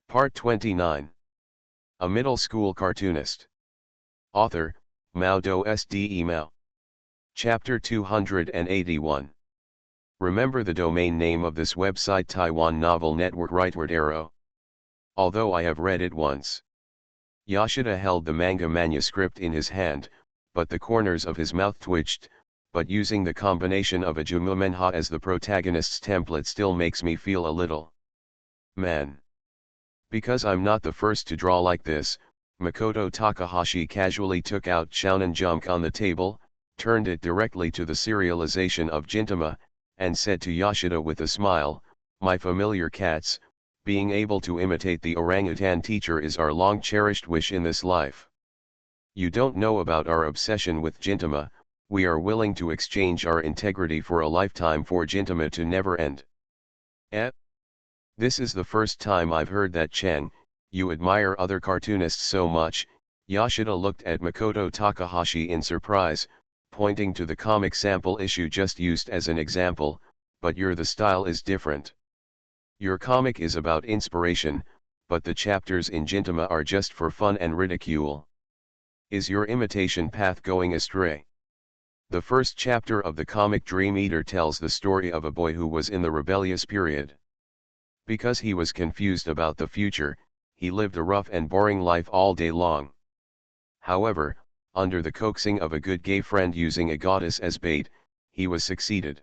Part 29. A Middle School Cartoonist. Author, Mao Do Sde Mao. Chapter 281. Remember the domain name of this website, Taiwan Novel Network, rightward arrow. Although I have read it once. Yoshida held the manga manuscript in his hand, but the corners of his mouth twitched, but using the combination of a Jumumenha as the protagonist's template still makes me feel a little man. Because I'm not the first to draw like this, Makoto Takahashi casually took out Shonen Jump on the table, turned it directly to the serialization of Gintama, and said to Yoshida with a smile, "My familiar cats, being able to imitate the orangutan teacher is our long-cherished wish in this life. You don't know about our obsession with Gintama. We are willing to exchange our integrity for a lifetime for Gintama to never end." This is the first time I've heard that. Chen, you admire other cartoonists so much. Yoshida looked at Makoto Takahashi in surprise, pointing to the comic sample issue just used as an example, but the style is different. Your comic is about inspiration, but the chapters in Gintama are just for fun and ridicule. Is your imitation path going astray? The first chapter of the comic Dream Eater tells the story of a boy who was in the rebellious period. Because he was confused about the future, he lived a rough and boring life all day long. However, under the coaxing of a good gay friend using a goddess as bait, he was succeeded.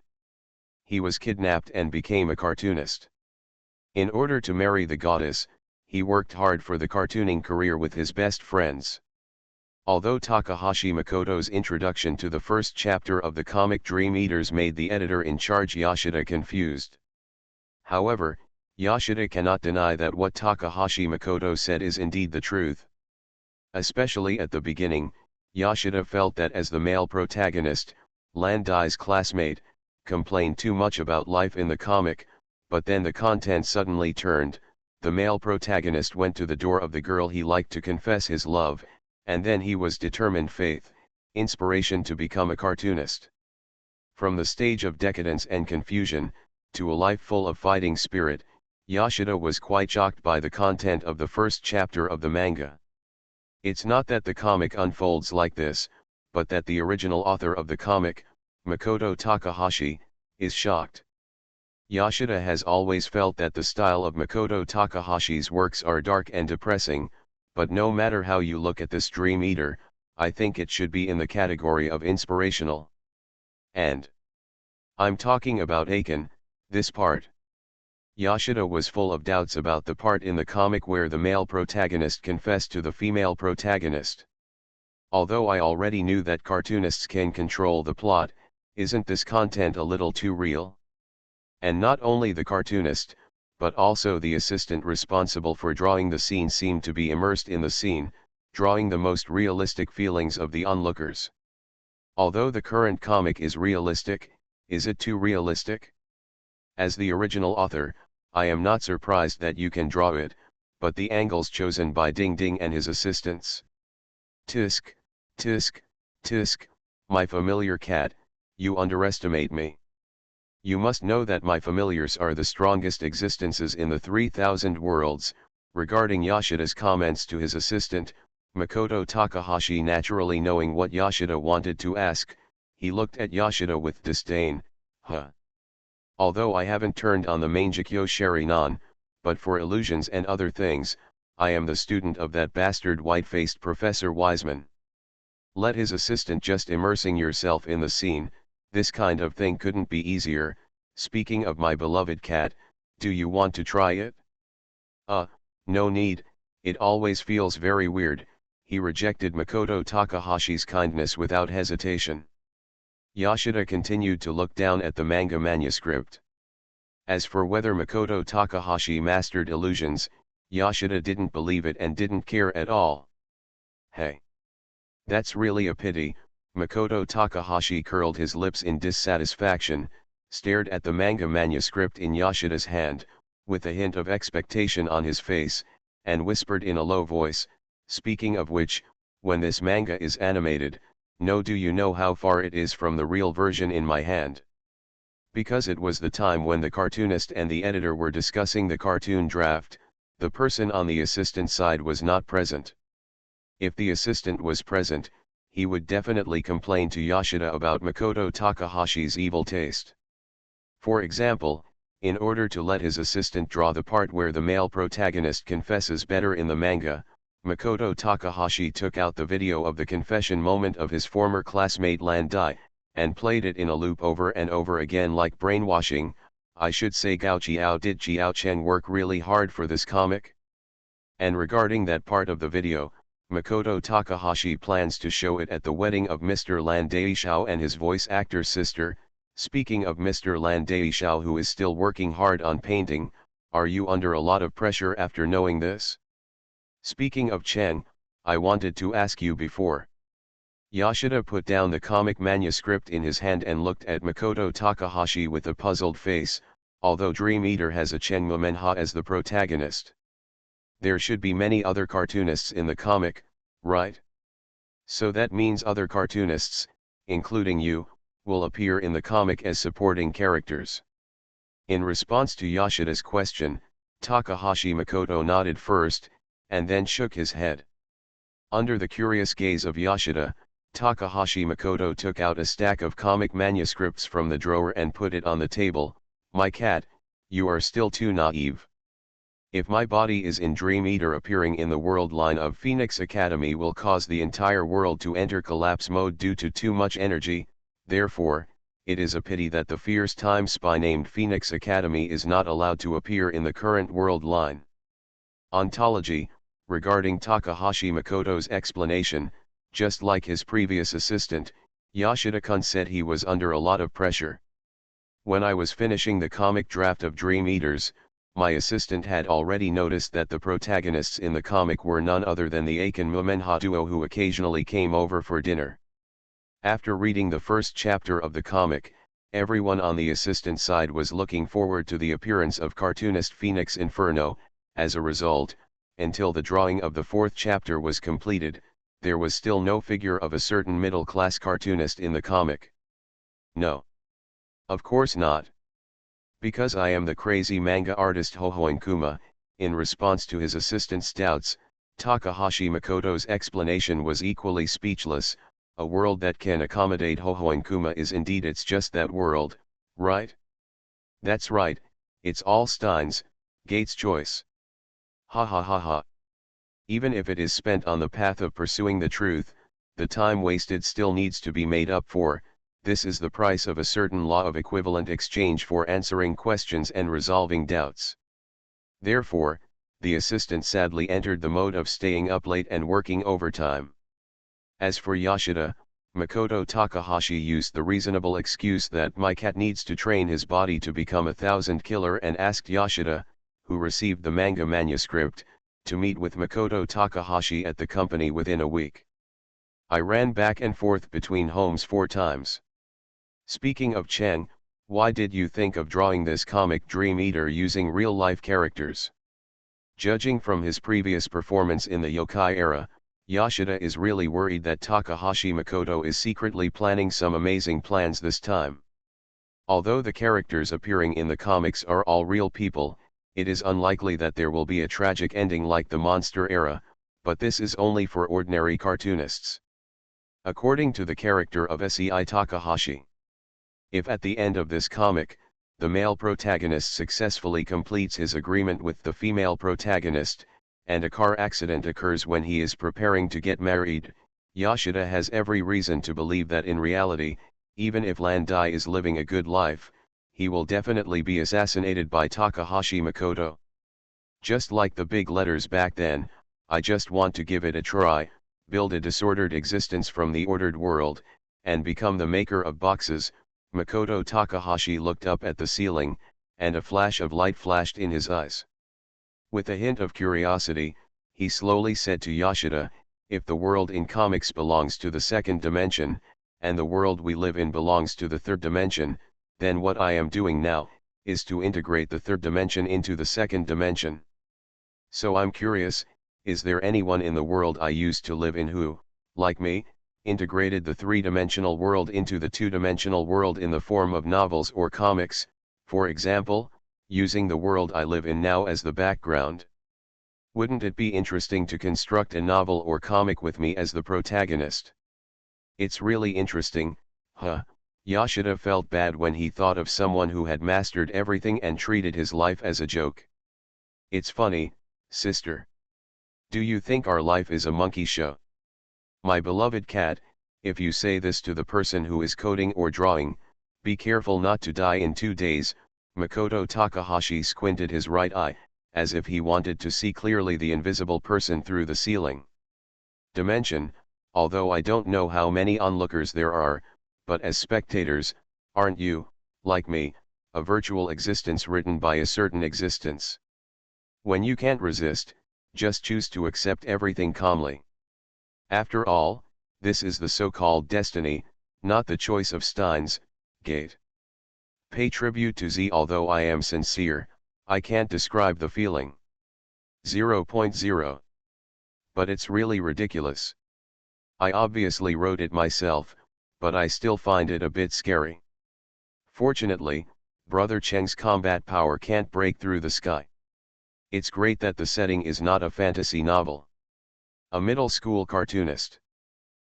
He was kidnapped and became a cartoonist. In order to marry the goddess, he worked hard for the cartooning career with his best friends. Although Takahashi Makoto's introduction to the first chapter of the comic Dream Eaters made the editor-in-charge Yoshida confused. However, Yoshida cannot deny that what Takahashi Makoto said is indeed the truth. Especially at the beginning, Yoshida felt that as the male protagonist, Landai's classmate, complained too much about life in the comic, but then the content suddenly turned. The male protagonist went to the door of the girl he liked to confess his love, and then he was determined faith, inspiration to become a cartoonist. From the stage of decadence and confusion, to a life full of fighting spirit, Yoshida was quite shocked by the content of the first chapter of the manga. It's not that the comic unfolds like this, but that the original author of the comic, Makoto Takahashi, is shocked. Yoshida has always felt that the style of Makoto Takahashi's works are dark and depressing, but no matter how you look at this Dream Eater, I think it should be in the category of inspirational. And I'm talking about Aiken, this part. Yoshida was full of doubts about the part in the comic where the male protagonist confessed to the female protagonist. Although I already knew that cartoonists can control the plot, isn't this content a little too real? And not only the cartoonist, but also the assistant responsible for drawing the scene seemed to be immersed in the scene, drawing the most realistic feelings of the onlookers. Although the current comic is realistic, is it too realistic? As the original author, I am not surprised that you can draw it, but the angles chosen by Ding Ding and his assistants. Tisk, tisk, tisk, my familiar cat, you underestimate me. You must know that my familiars are the strongest existences in the 3000 worlds. Regarding Yoshida's comments to his assistant, Makoto Takahashi, naturally knowing what Yoshida wanted to ask, he looked at Yoshida with disdain. Although I haven't turned on the Mangakyo Sharinan, but for illusions and other things, I am the student of that bastard white-faced Professor Wiseman. Let his assistant just immersing yourself in the scene, this kind of thing couldn't be easier. Speaking of my beloved cat, do you want to try it? No need, it always feels very weird. He rejected Makoto Takahashi's kindness without hesitation. Yoshida continued to look down at the manga manuscript. As for whether Makoto Takahashi mastered illusions, Yoshida didn't believe it and didn't care at all. Hey! That's really a pity. Makoto Takahashi curled his lips in dissatisfaction, stared at the manga manuscript in Yoshida's hand, with a hint of expectation on his face, and whispered in a low voice, "Speaking of which, when this manga is animated, do you know how far it is from the real version in my hand?" Because it was the time when the cartoonist and the editor were discussing the cartoon draft, the person on the assistant side was not present. If the assistant was present, he would definitely complain to Yoshida about Makoto Takahashi's evil taste. For example, in order to let his assistant draw the part where the male protagonist confesses better in the manga, Makoto Takahashi took out the video of the confession moment of his former classmate Landai, and played it in a loop over and over again like brainwashing. I should say Gao Chiao did Chiao Chen work really hard for this comic? And regarding that part of the video, Makoto Takahashi plans to show it at the wedding of Mr. Lan Daishao and his voice actor's sister. Speaking of Mr. Lan Daishao, who is still working hard on painting, are you under a lot of pressure after knowing this? Speaking of Chen, I wanted to ask you before. Yoshida put down the comic manuscript in his hand and looked at Makoto Takahashi with a puzzled face. Although Dream Eater has a Chen Momenha as the protagonist, there should be many other cartoonists in the comic, right? So that means other cartoonists, including you, will appear in the comic as supporting characters. In response to Yoshida's question, Takahashi Makoto nodded first, and then shook his head. Under the curious gaze of Yoshida, Takahashi Makoto took out a stack of comic manuscripts from the drawer and put it on the table. My cat, you are still too naive. If my body is in Dream Eater, appearing in the world line of Phoenix Academy will cause the entire world to enter collapse mode due to too much energy. Therefore, it is a pity that the fierce time spy named Phoenix Academy is not allowed to appear in the current world line. Ontology. Regarding Takahashi Makoto's explanation, just like his previous assistant, Yoshida-kun said he was under a lot of pressure. When I was finishing the comic draft of Dream Eaters, my assistant had already noticed that the protagonists in the comic were none other than the Aiken Momenha duo who occasionally came over for dinner. After reading the first chapter of the comic, everyone on the assistant side was looking forward to the appearance of cartoonist Phoenix Inferno. As a result, until the drawing of the fourth chapter was completed, there was still no figure of a certain middle-class cartoonist in the comic. No. Of course not. Because I am the crazy manga artist Hohoin Kuma. In response to his assistant's doubts, Takahashi Makoto's explanation was equally speechless. A world that can accommodate Hohoin Kuma is indeed it's just that world, right? That's right, it's all Stein's, Gates' choice. Ha ha ha ha. Even if it is spent on the path of pursuing the truth, the time wasted still needs to be made up for. This is the price of a certain law of equivalent exchange for answering questions and resolving doubts. Therefore, the assistant sadly entered the mode of staying up late and working overtime. As for Yoshida, Makoto Takahashi used the reasonable excuse that my cat needs to train his body to become 1,000 killer and asked Yoshida, who received the manga manuscript, to meet with Makoto Takahashi at the company within a week. I ran back and forth between homes 4 times. Speaking of Chen, why did you think of drawing this comic Dream Eater using real-life characters? Judging from his previous performance in the yokai era, Yoshida is really worried that Takahashi Makoto is secretly planning some amazing plans this time. Although the characters appearing in the comics are all real people, it is unlikely that there will be a tragic ending like the monster era, but this is only for ordinary cartoonists. According to the character of Sei Takahashi, if at the end of this comic, the male protagonist successfully completes his agreement with the female protagonist, and a car accident occurs when he is preparing to get married, Yoshida has every reason to believe that in reality, even if Landai is living a good life, he will definitely be assassinated by Takahashi Makoto. Just like the big letters back then, I just want to give it a try, build a disordered existence from the ordered world, and become the maker of boxes. Makoto Takahashi looked up at the ceiling, and a flash of light flashed in his eyes. With a hint of curiosity, he slowly said to Yoshida, if the world in comics belongs to the second dimension, and the world we live in belongs to the third dimension, then what I am doing now, is to integrate the third dimension into the second dimension. So I'm curious, is there anyone in the world I used to live in who, like me, integrated the three-dimensional world into the two-dimensional world in the form of novels or comics, for example, using the world I live in now as the background? Wouldn't it be interesting to construct a novel or comic with me as the protagonist? It's really interesting, huh? Yoshida felt bad when he thought of someone who had mastered everything and treated his life as a joke. It's funny, sister. Do you think our life is a monkey show? My beloved cat, if you say this to the person who is coding or drawing, be careful not to die in 2 days. Makoto Takahashi squinted his right eye, as if he wanted to see clearly the invisible person through the ceiling. Dimension, although I don't know how many onlookers there are, but as spectators, aren't you, like me, a virtual existence written by a certain existence? When you can't resist, just choose to accept everything calmly. After all, this is the so-called destiny, not the choice of Steins Gate. Pay tribute to Z. Although I am sincere, I can't describe the feeling. 0.0. But it's really ridiculous. I obviously wrote it myself, but I still find it a bit scary. Fortunately, Brother Cheng's combat power can't break through the sky. It's great that the setting is not a fantasy novel. A middle school cartoonist.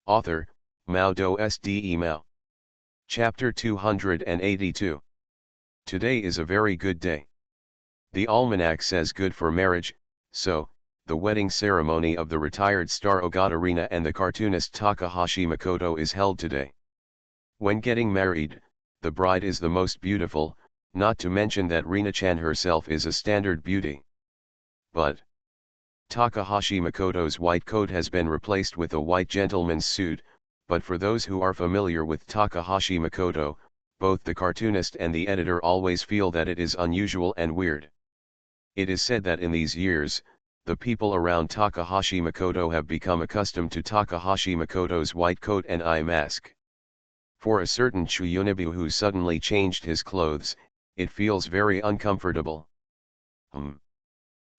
Author, Mao Do Sde Mao. Chapter 282. Today is a very good day. The almanac says good for marriage, so, the wedding ceremony of the retired star Ogata Rina and the cartoonist Takahashi Makoto is held today. When getting married, the bride is the most beautiful, not to mention that Rina-chan herself is a standard beauty. But Takahashi Makoto's white coat has been replaced with a white gentleman's suit, but for those who are familiar with Takahashi Makoto, both the cartoonist and the editor always feel that it is unusual and weird. It is said that in these years, the people around Takahashi Makoto have become accustomed to Takahashi Makoto's white coat and eye mask. For a certain Chuyunibu who suddenly changed his clothes, it feels very uncomfortable.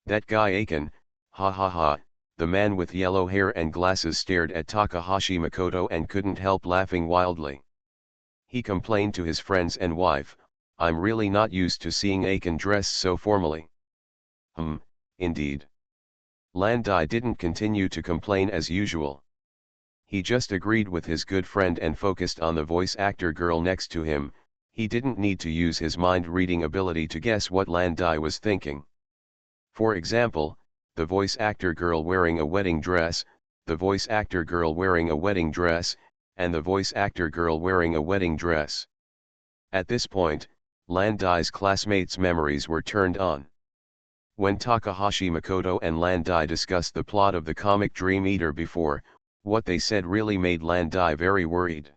That guy Aiken, ha ha ha, the man with yellow hair and glasses stared at Takahashi Makoto and couldn't help laughing wildly. He complained to his friends and wife, I'm really not used to seeing Aiken dressed so formally. Indeed. Landai didn't continue to complain as usual. He just agreed with his good friend and focused on the voice actor girl next to him. He didn't need to use his mind-reading ability to guess what Landai was thinking. For example, the voice actor girl wearing a wedding dress, the voice actor girl wearing a wedding dress, and the voice actor girl wearing a wedding dress. At this point, Landai's classmates' memories were turned on. When Takahashi Makoto and Landai discussed the plot of the comic Dream Eater before, what they said really made Landai very worried.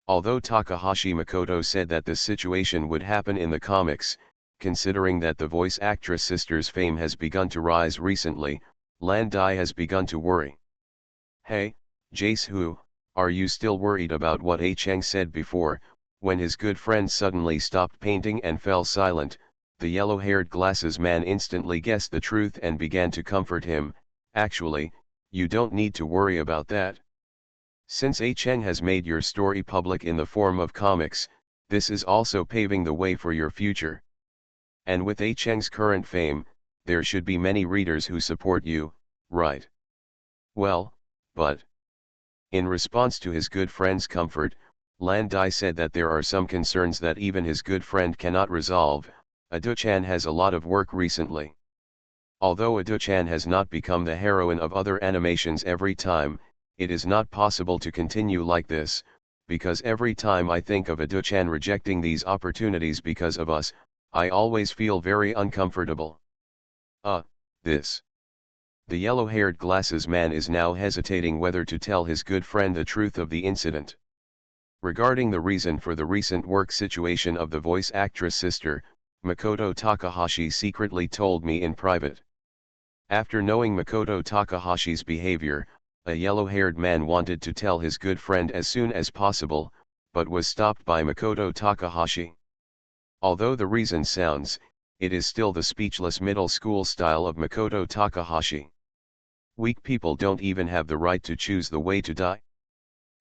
Although Takahashi Makoto said that this situation would happen in the comics, considering that the voice actress sister's fame has begun to rise recently, Landai has begun to worry. Hey, Jace-hu, are you still worried about what A Cheng said before? When his good friend suddenly stopped painting and fell silent, the yellow-haired glasses man instantly guessed the truth and began to comfort him. Actually, you don't need to worry about that. Since A Cheng has made your story public in the form of comics, this is also paving the way for your future. And with A Cheng's current fame, there should be many readers who support you, right? Well, but in response to his good friend's comfort, Landai said that there are some concerns that even his good friend cannot resolve. Adu-chan has a lot of work recently. Although Adu-chan has not become the heroine of other animations every time, it is not possible to continue like this, because every time I think of Adu-chan rejecting these opportunities because of us, I always feel very uncomfortable. This. The yellow-haired glasses man is now hesitating whether to tell his good friend the truth of the incident. Regarding the reason for the recent work situation of the voice actress sister, Makoto Takahashi secretly told me in private. After knowing Makoto Takahashi's behavior, a yellow-haired man wanted to tell his good friend as soon as possible, but was stopped by Makoto Takahashi. Although the reason sounds, it is still the speechless middle school style of Makoto Takahashi. Weak people don't even have the right to choose the way to die.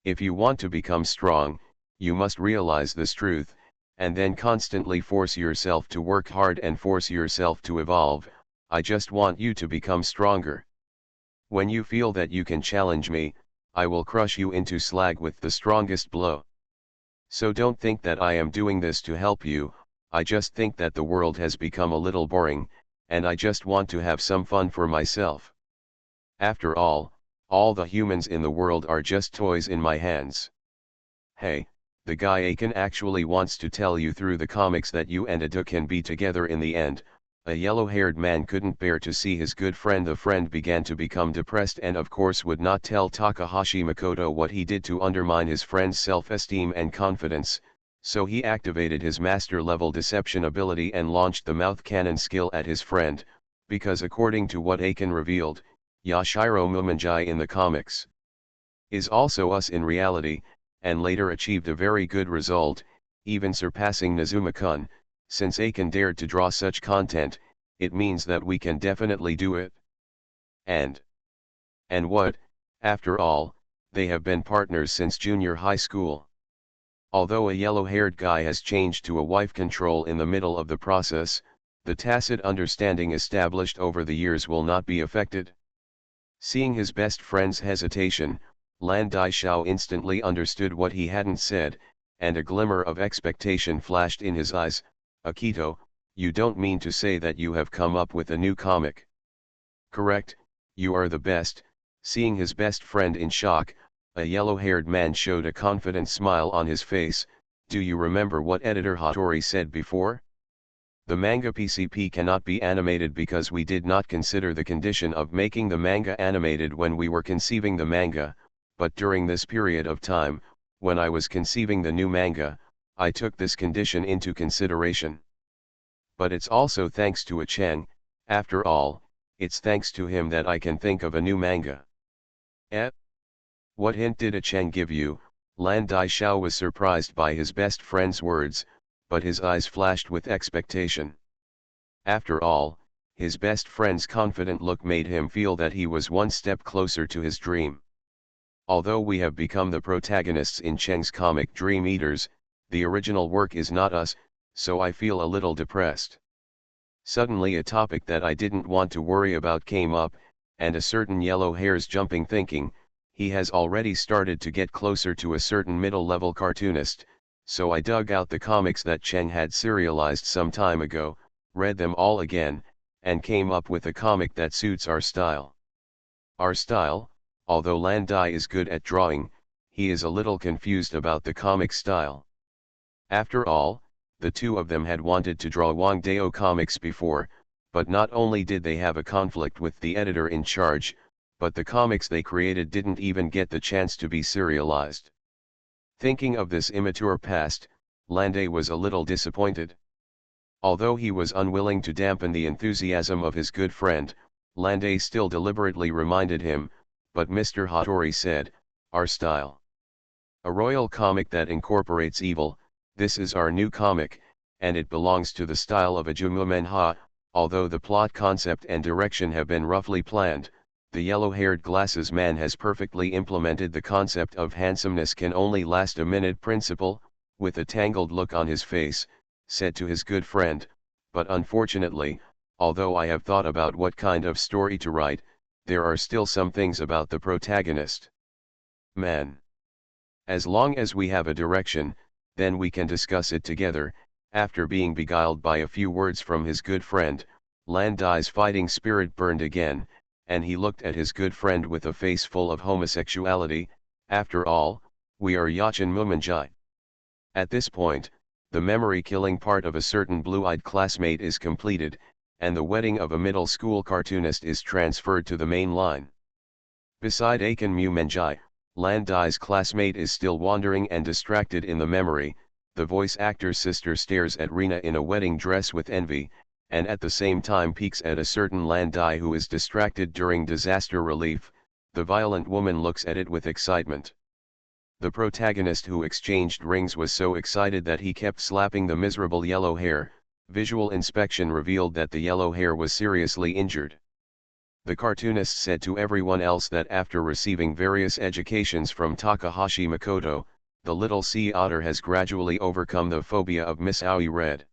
If you want to become strong, you must realize this truth, and then constantly force yourself to work hard and force yourself to evolve. I just want you to become stronger. When you feel that you can challenge me, I will crush you into slag with the strongest blow. So don't think that I am doing this to help you, I just think that the world has become a little boring, and I just want to have some fun for myself. After all the humans in the world are just toys in my hands. Hey, the guy Aiken actually wants to tell you through the comics that you and Ada can be together in the end. A yellow-haired man couldn't bear to see his good friend. The friend began to become depressed and of course would not tell Takahashi Makoto what he did to undermine his friend's self-esteem and confidence, so he activated his master-level deception ability and launched the mouth cannon skill at his friend, because according to what Aiken revealed, Yashiro Mumenjai in the comics is also us in reality, and later achieved a very good result, even surpassing Nazuma-kun. Since Aiken dared to draw such content, it means that we can definitely do it. And what, after all, they have been partners since junior high school. Although a yellow-haired guy has changed to a wife control in the middle of the process, the tacit understanding established over the years will not be affected. Seeing his best friend's hesitation, Lan Daishao instantly understood what he hadn't said, and a glimmer of expectation flashed in his eyes. Akito, you don't mean to say that you have come up with a new comic? Correct, you are the best. Seeing his best friend in shock, a yellow-haired man showed a confident smile on his face. Do you remember what editor Hattori said before? The manga PCP cannot be animated because we did not consider the condition of making the manga animated when we were conceiving the manga, but during this period of time, when I was conceiving the new manga, I took this condition into consideration. But it's also thanks to Cheng, after all, it's thanks to him that I can think of a new manga. What hint did Cheng give you? Lan Daishao was surprised by his best friend's words, but his eyes flashed with expectation. After all, his best friend's confident look made him feel that he was one step closer to his dream. Although we have become the protagonists in Cheng's comic Dream Eaters, the original work is not us, so I feel a little depressed. Suddenly a topic that I didn't want to worry about came up, and a certain yellow hair's jumping thinking, he has already started to get closer to a certain middle-level cartoonist, so I dug out the comics that Cheng had serialized some time ago, read them all again, and came up with a comic that suits our style. Our style? Although Lan Dai is good at drawing, he is a little confused about the comic style. After all, the two of them had wanted to draw Wang Dao comics before, but not only did they have a conflict with the editor in charge, but the comics they created didn't even get the chance to be serialized. Thinking of this immature past, Lande was a little disappointed. Although he was unwilling to dampen the enthusiasm of his good friend, Lande still deliberately reminded him, but Mr. Hattori said, our style. A royal comic that incorporates evil, this is our new comic, and it belongs to the style of a Jumumenha. Although the plot concept and direction have been roughly planned, the yellow-haired glasses man has perfectly implemented the concept of handsomeness can only last a minute principle, with a tangled look on his face, said to his good friend, but unfortunately, although I have thought about what kind of story to write, there are still some things about the protagonist. Man. As long as we have a direction, then we can discuss it together. After being beguiled by a few words from his good friend, Lan Dai's fighting spirit burned again, and he looked at his good friend with a face full of homosexuality. After all, we are Yachin Mumenjai. At this point, the memory-killing part of a certain blue-eyed classmate is completed, and the wedding of a middle school cartoonist is transferred to the main line. Beside Aiken Mumenjai, Lan Dai's classmate is still wandering and distracted in the memory. The voice actor's sister stares at Rina in a wedding dress with envy, and at the same time peeks at a certain Lan Dai who is distracted during disaster relief. The violent woman looks at it with excitement. The protagonist who exchanged rings was so excited that he kept slapping the miserable yellow hair. Visual inspection revealed that the yellow hair was seriously injured. The cartoonist said to everyone else that after receiving various educations from Takahashi Makoto, the little sea otter has gradually overcome the phobia of Miss Aoi Red.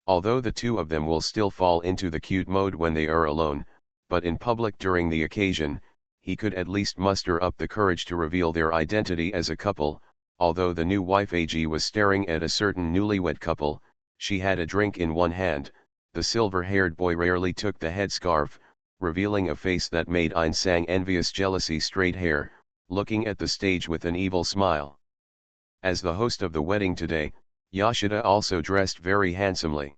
Although the two of them will still fall into the cute mode when they are alone, but in public during the occasion, he could at least muster up the courage to reveal their identity as a couple. Although the new wife AG was staring at a certain newlywed couple, she had a drink in one hand. The silver-haired boy rarely took the headscarf, revealing a face that made Einsang envious. Jealousy straight hair, looking at the stage with an evil smile. As the host of the wedding today, Yoshida also dressed very handsomely.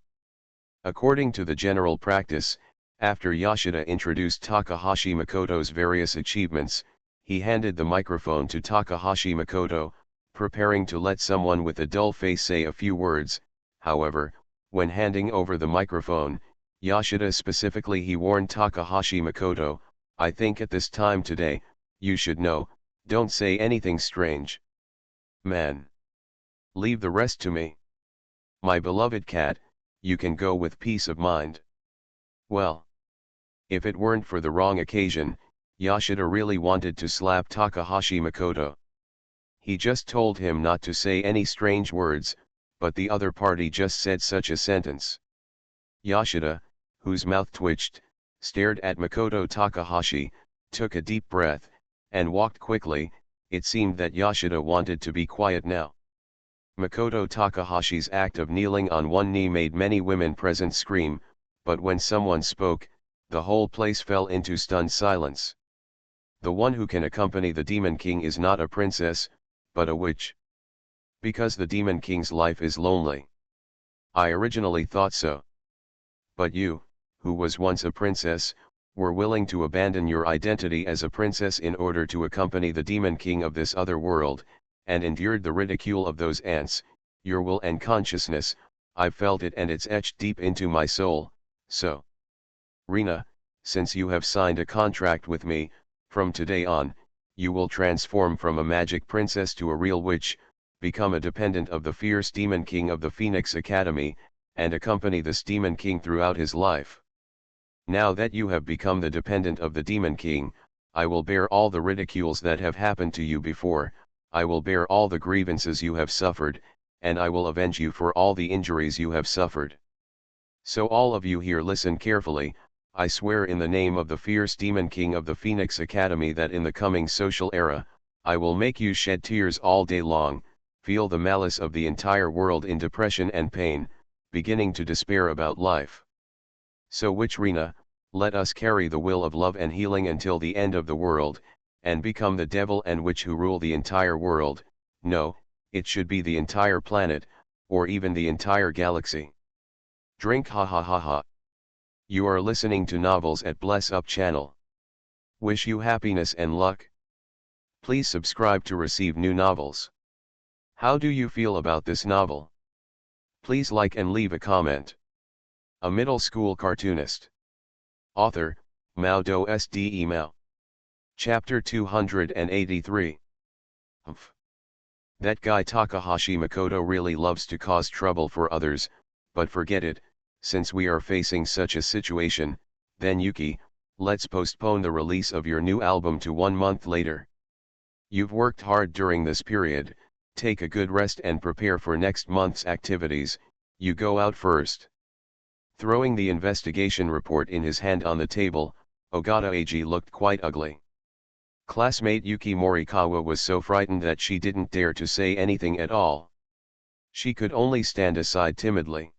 According to the general practice, after Yoshida introduced Takahashi Makoto's various achievements, he handed the microphone to Takahashi Makoto, preparing to let someone with a dull face say a few words. However, when handing over the microphone, Yoshida specifically he warned Takahashi Makoto, "I think at this time today, you should know, don't say anything strange. Man. Leave the rest to me. My beloved cat, you can go with peace of mind." Well. If it weren't for the wrong occasion, Yoshida really wanted to slap Takahashi Makoto. He just told him not to say any strange words, but the other party just said such a sentence. Yoshida, whose mouth twitched, stared at Makoto Takahashi, took a deep breath, and walked quickly. It seemed that Yoshida wanted to be quiet now. Makoto Takahashi's act of kneeling on one knee made many women present scream, but when someone spoke, the whole place fell into stunned silence. The one who can accompany the Demon King is not a princess, but a witch. Because the Demon King's life is lonely. I originally thought so. But you, who was once a princess, were willing to abandon your identity as a princess in order to accompany the Demon King of this other world, and endured the ridicule of those ants, your will and consciousness. I felt it and it's etched deep into my soul. So, Rina, since you have signed a contract with me, from today on, you will transform from a magic princess to a real witch, become a dependent of the fierce Demon King of the Phoenix Academy, and accompany this Demon King throughout his life. Now that you have become the dependent of the Demon King, I will bear all the ridicules that have happened to you before, I will bear all the grievances you have suffered, and I will avenge you for all the injuries you have suffered. So all of you here listen carefully. I swear in the name of the fierce Demon King of the Phoenix Academy that in the coming social era, I will make you shed tears all day long, feel the malice of the entire world in depression and pain, beginning to despair about life. So Witch Rina, let us carry the will of love and healing until the end of the world, and become the devil and witch who rule the entire world. No, it should be the entire planet, or even the entire galaxy. Drink ha ha ha ha. You are listening to Novels at Bless Up channel. Wish you happiness and luck. Please subscribe to receive new novels. How do you feel about this novel? Please like and leave a comment. A middle school cartoonist. Author, Mao Do Sde Mao. Chapter 283. Humph. That guy Takahashi Makoto really loves to cause trouble for others, but forget it. Since we are facing such a situation, then Yuki, let's postpone the release of your new album to 1 month later. You've worked hard during this period, take a good rest and prepare for next month's activities. You go out first. Throwing the investigation report in his hand on the table, Ogata AG looked quite ugly. Classmate Yuki Morikawa was so frightened that she didn't dare to say anything at all. She could only stand aside timidly.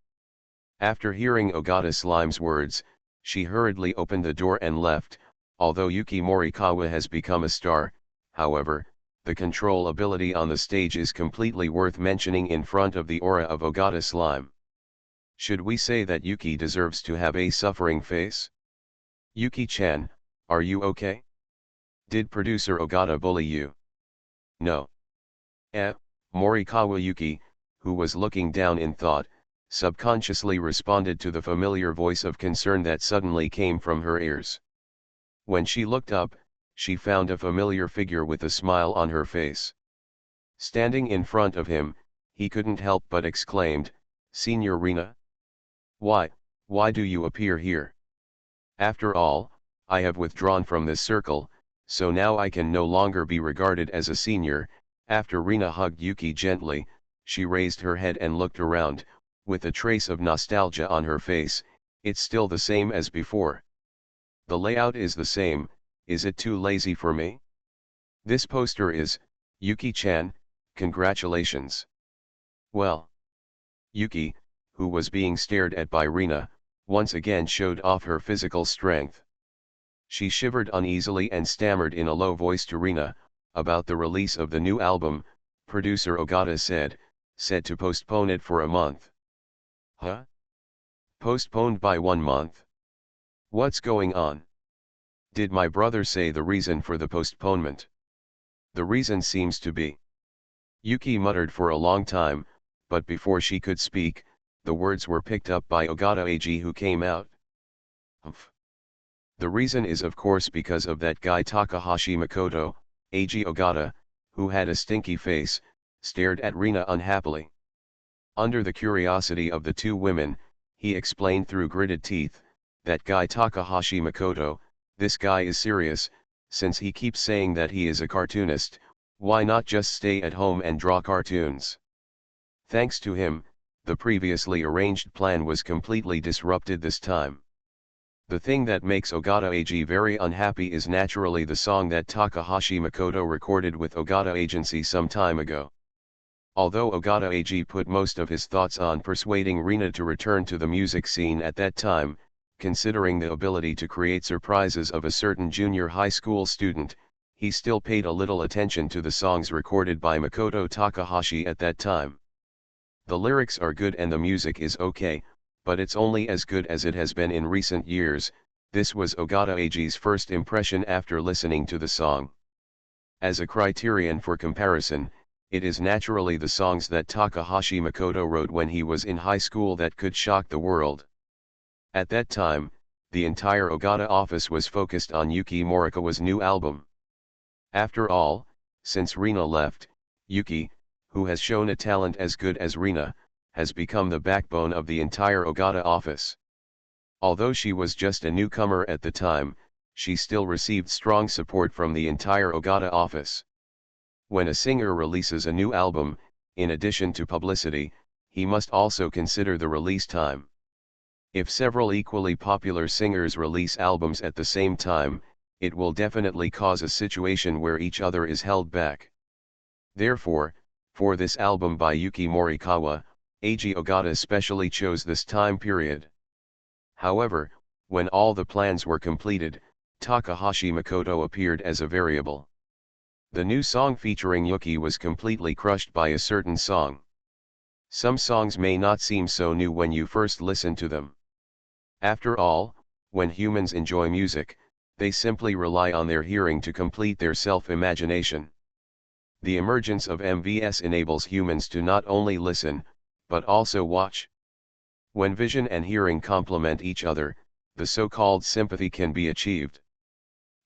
After hearing Ogata Slime's words, she hurriedly opened the door and left. Although Yuki Morikawa has become a star, however, the control ability on the stage is completely worth mentioning in front of the aura of Ogata Slime. Should we say that Yuki deserves to have a suffering face? Yuki-chan, are you okay? Did producer Ogata bully you? No. Morikawa Yuki, who was looking down in thought, subconsciously responded to the familiar voice of concern that suddenly came from her ears. When she looked up, she found a familiar figure with a smile on her face. Standing in front of him, he couldn't help but exclaimed, "Senior Rina? Why do you appear here? After all, I have withdrawn from this circle, so now I can no longer be regarded as a senior." After Rina hugged Yuki gently, she raised her head and looked around. With a trace of nostalgia on her face, it's still the same as before. The layout is the same, is it too lazy for me? This poster is, Yuki-chan, congratulations. Well. Yuki, who was being stared at by Rina, once again showed off her physical strength. She shivered uneasily and stammered in a low voice to Rina, about the release of the new album. Producer Ogata said to postpone it for a month. Huh? Postponed by 1 month? What's going on? Did my brother say the reason for the postponement? The reason seems to be. Yuki muttered for a long time, but before she could speak, the words were picked up by Ogata Ag, who came out. Humph. The reason is of course because of that guy Takahashi Makoto, Ag Ogata, who had a stinky face, stared at Rina unhappily. Under the curiosity of the two women, he explained through gritted teeth, that guy Takahashi Makoto, this guy is serious, since he keeps saying that he is a cartoonist, why not just stay at home and draw cartoons? Thanks to him, the previously arranged plan was completely disrupted this time. The thing that makes Ogata Ag very unhappy is naturally the song that Takahashi Makoto recorded with Ogata Agency some time ago. Although Ogata Ag put most of his thoughts on persuading Rina to return to the music scene at that time, considering the ability to create surprises of a certain junior high school student, he still paid a little attention to the songs recorded by Makoto Takahashi at that time. The lyrics are good and the music is okay, but it's only as good as it has been in recent years. This was Ogata Ag's first impression after listening to the song. As a criterion for comparison, it is naturally the songs that Takahashi Makoto wrote when he was in high school that could shock the world. At that time, the entire Ogata office was focused on Yuki Morikawa's new album. After all, since Rina left, Yuki, who has shown a talent as good as Rina, has become the backbone of the entire Ogata office. Although she was just a newcomer at the time, she still received strong support from the entire Ogata office. When a singer releases a new album, in addition to publicity, he must also consider the release time. If several equally popular singers release albums at the same time, it will definitely cause a situation where each other is held back. Therefore, for this album by Yuki Morikawa, Eiji Ogata specially chose this time period. However, when all the plans were completed, Takahashi Makoto appeared as a variable. The new song featuring Yuki was completely crushed by a certain song. Some songs may not seem so new when you first listen to them. After all, when humans enjoy music, they simply rely on their hearing to complete their self-imagination. The emergence of MVS enables humans to not only listen, but also watch. When vision and hearing complement each other, the so-called sympathy can be achieved.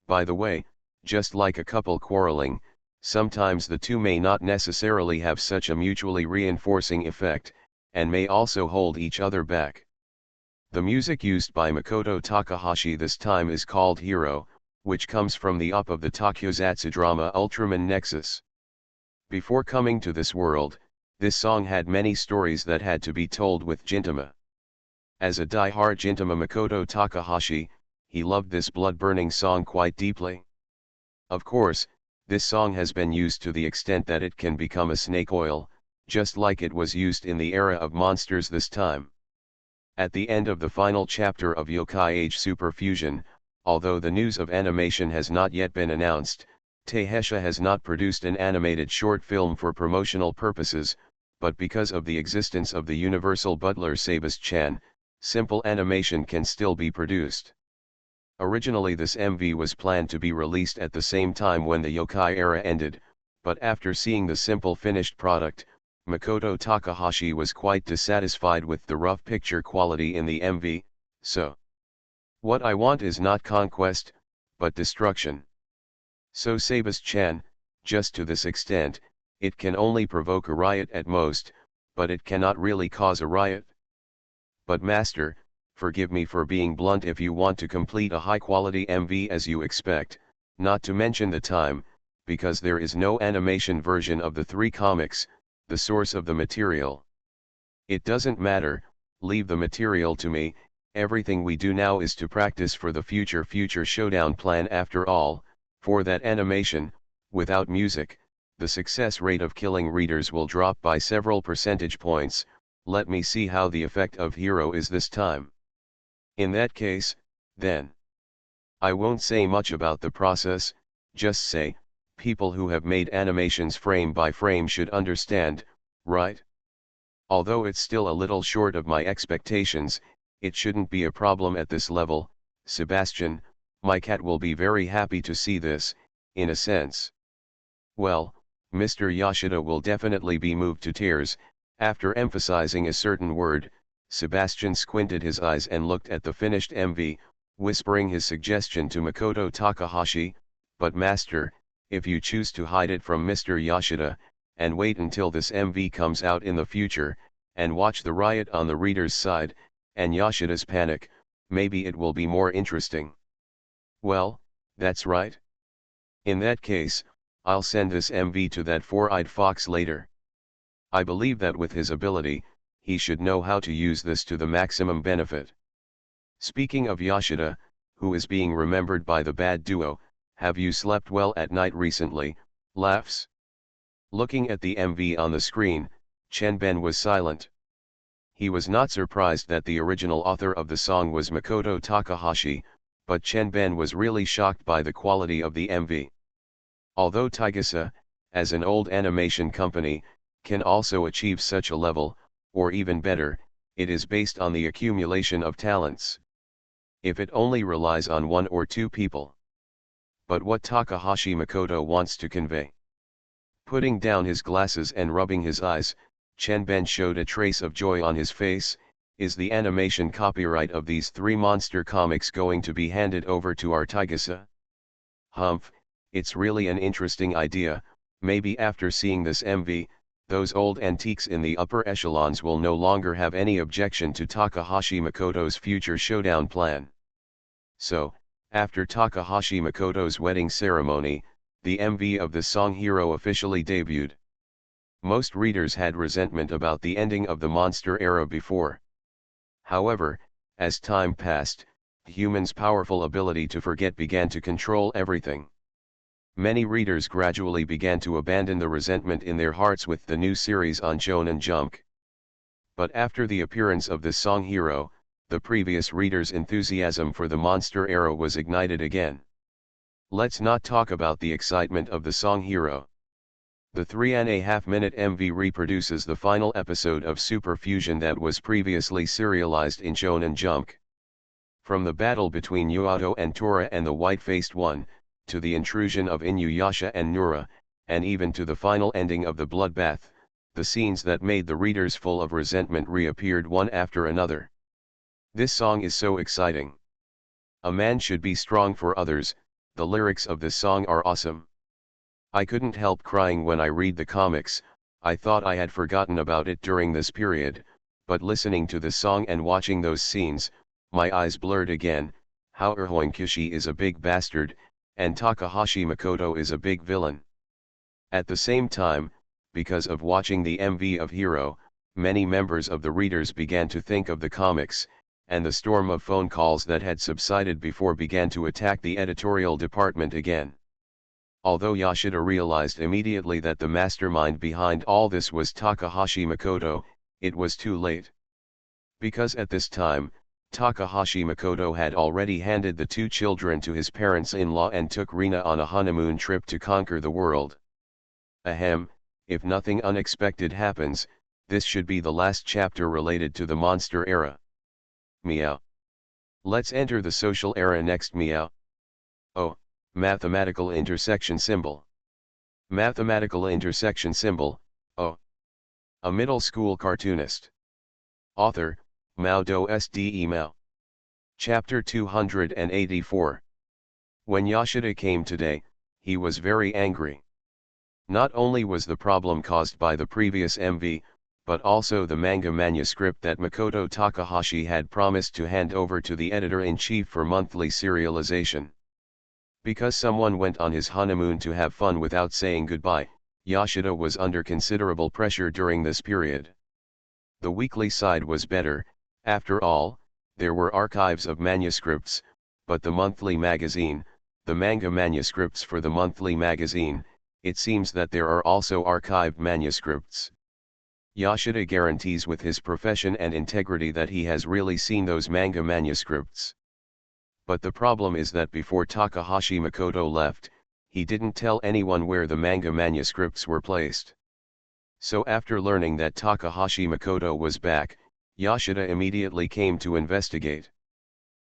By the way, just like a couple quarreling, sometimes the two may not necessarily have such a mutually reinforcing effect, and may also hold each other back. The music used by Makoto Takahashi this time is called Hero, which comes from the OP of the Tokyozatsu drama Ultraman Nexus. Before coming to this world, this song had many stories that had to be told with Gintama. As a die-hard Gintama Makoto Takahashi, he loved this blood-burning song quite deeply. Of course, this song has been used to the extent that it can become a snake oil, just like it was used in the era of monsters this time. At the end of the final chapter of Yokai Age Super Fusion, although the news of animation has not yet been announced, Taihesha has not produced an animated short film for promotional purposes, but because of the existence of the universal butler Showbiz-chan, simple animation can still be produced. Originally this MV was planned to be released at the same time when the Yokai era ended, but after seeing the simple finished product, Makoto Takahashi was quite dissatisfied with the rough picture quality in the MV, so what I want is not conquest, but destruction. So Showbiz-chan, just to this extent, it can only provoke a riot at most, but it cannot really cause a riot. But master, forgive me for being blunt, if you want to complete a high-quality MV as you expect, not to mention the time, because there is no animation version of the 3 comics, the source of the material. It doesn't matter, leave the material to me, everything we do now is to practice for the future showdown plan. After all, for that animation, without music, the success rate of killing readers will drop by several percentage points. Let me see how the effect of hero is this time. In that case, then. I won't say much about the process, just say, people who have made animations frame by frame should understand, right? Although it's still a little short of my expectations, it shouldn't be a problem at this level. Sebastian, my cat will be very happy to see this, in a sense. Well, Mr. Yoshida will definitely be moved to tears. After emphasizing a certain word, Sebastian squinted his eyes and looked at the finished MV, whispering his suggestion to Makoto Takahashi, but master, if you choose to hide it from Mr. Yoshida, and wait until this MV comes out in the future, and watch the riot on the reader's side, and Yoshida's panic, maybe it will be more interesting. Well, that's right. In that case, I'll send this MV to that four-eyed fox later. I believe that with his ability, he should know how to use this to the maximum benefit. Speaking of Yoshida, who is being remembered by the bad duo, have you slept well at night recently? Laughs. Looking at the MV on the screen, Chenben was silent. He was not surprised that the original author of the song was Makoto Takahashi, but Chenben was really shocked by the quality of the MV. Although Taigasa, as an old animation company, can also achieve such a level, or even better, it is based on the accumulation of talents. If it only relies on one or two people. But what Takahashi Makoto wants to convey. Putting down his glasses and rubbing his eyes, Chenben showed a trace of joy on his face. Is the animation copyright of these three monster comics going to be handed over to our Taigasa? Humph, it's really an interesting idea. Maybe after seeing this MV, those old antiques in the upper echelons will no longer have any objection to Takahashi Makoto's future showdown plan. So, after Takahashi Makoto's wedding ceremony, the MV of the song Hero officially debuted. Most readers had resentment about the ending of the monster era before. However, as time passed, humans' powerful ability to forget began to control everything. Many readers gradually began to abandon the resentment in their hearts with the new series on Shonen Jump. But after the appearance of the song Hero, the previous readers' enthusiasm for the monster era was ignited again. Let's not talk about the excitement of the song Hero. The 3.5-minute MV reproduces the final episode of Super Fusion that was previously serialized in Shonen Jump. From the battle between Yuato and Tora and the White-Faced One, to the intrusion of Inuyasha and Nura, and even to the final ending of the bloodbath, the scenes that made the readers full of resentment reappeared one after another. This song is so exciting. A man should be strong for others. The lyrics of this song are awesome. I couldn't help crying when I read the comics. I thought I had forgotten about it during this period, but listening to the song and watching those scenes, my eyes blurred again. How Kishi is a big bastard, and Takahashi Makoto is a big villain. At the same time, because of watching the MV of Hero, many members of the readers began to think of the comics, and the storm of phone calls that had subsided before began to attack the editorial department again. Although Yoshida realized immediately that the mastermind behind all this was Takahashi Makoto, it was too late. Because at this time, Takahashi Makoto had already handed the two children to his parents-in-law and took Rina on a honeymoon trip to conquer the world. Ahem, if nothing unexpected happens, this should be the last chapter related to the monster era. Meow. Let's enter the social era next. Meow. Oh, mathematical intersection symbol. Mathematical intersection symbol, oh. A middle school cartoonist. Author, Mao Do Sde Mao. Chapter 284. When Yoshida came today, he was very angry. Not only was the problem caused by the previous MV, but also the manga manuscript that Makoto Takahashi had promised to hand over to the editor-in-chief for monthly serialization. Because someone went on his honeymoon to have fun without saying goodbye, Yoshida was under considerable pressure during this period. The weekly side was better, after all, there were archives of manuscripts, but the monthly magazine, the manga manuscripts for the monthly magazine, it seems that there are also archived manuscripts. Yoshida guarantees with his profession and integrity that he has really seen those manga manuscripts. But the problem is that before Takahashi Makoto left, he didn't tell anyone where the manga manuscripts were placed. So after learning that Takahashi Makoto was back, Yoshida immediately came to investigate.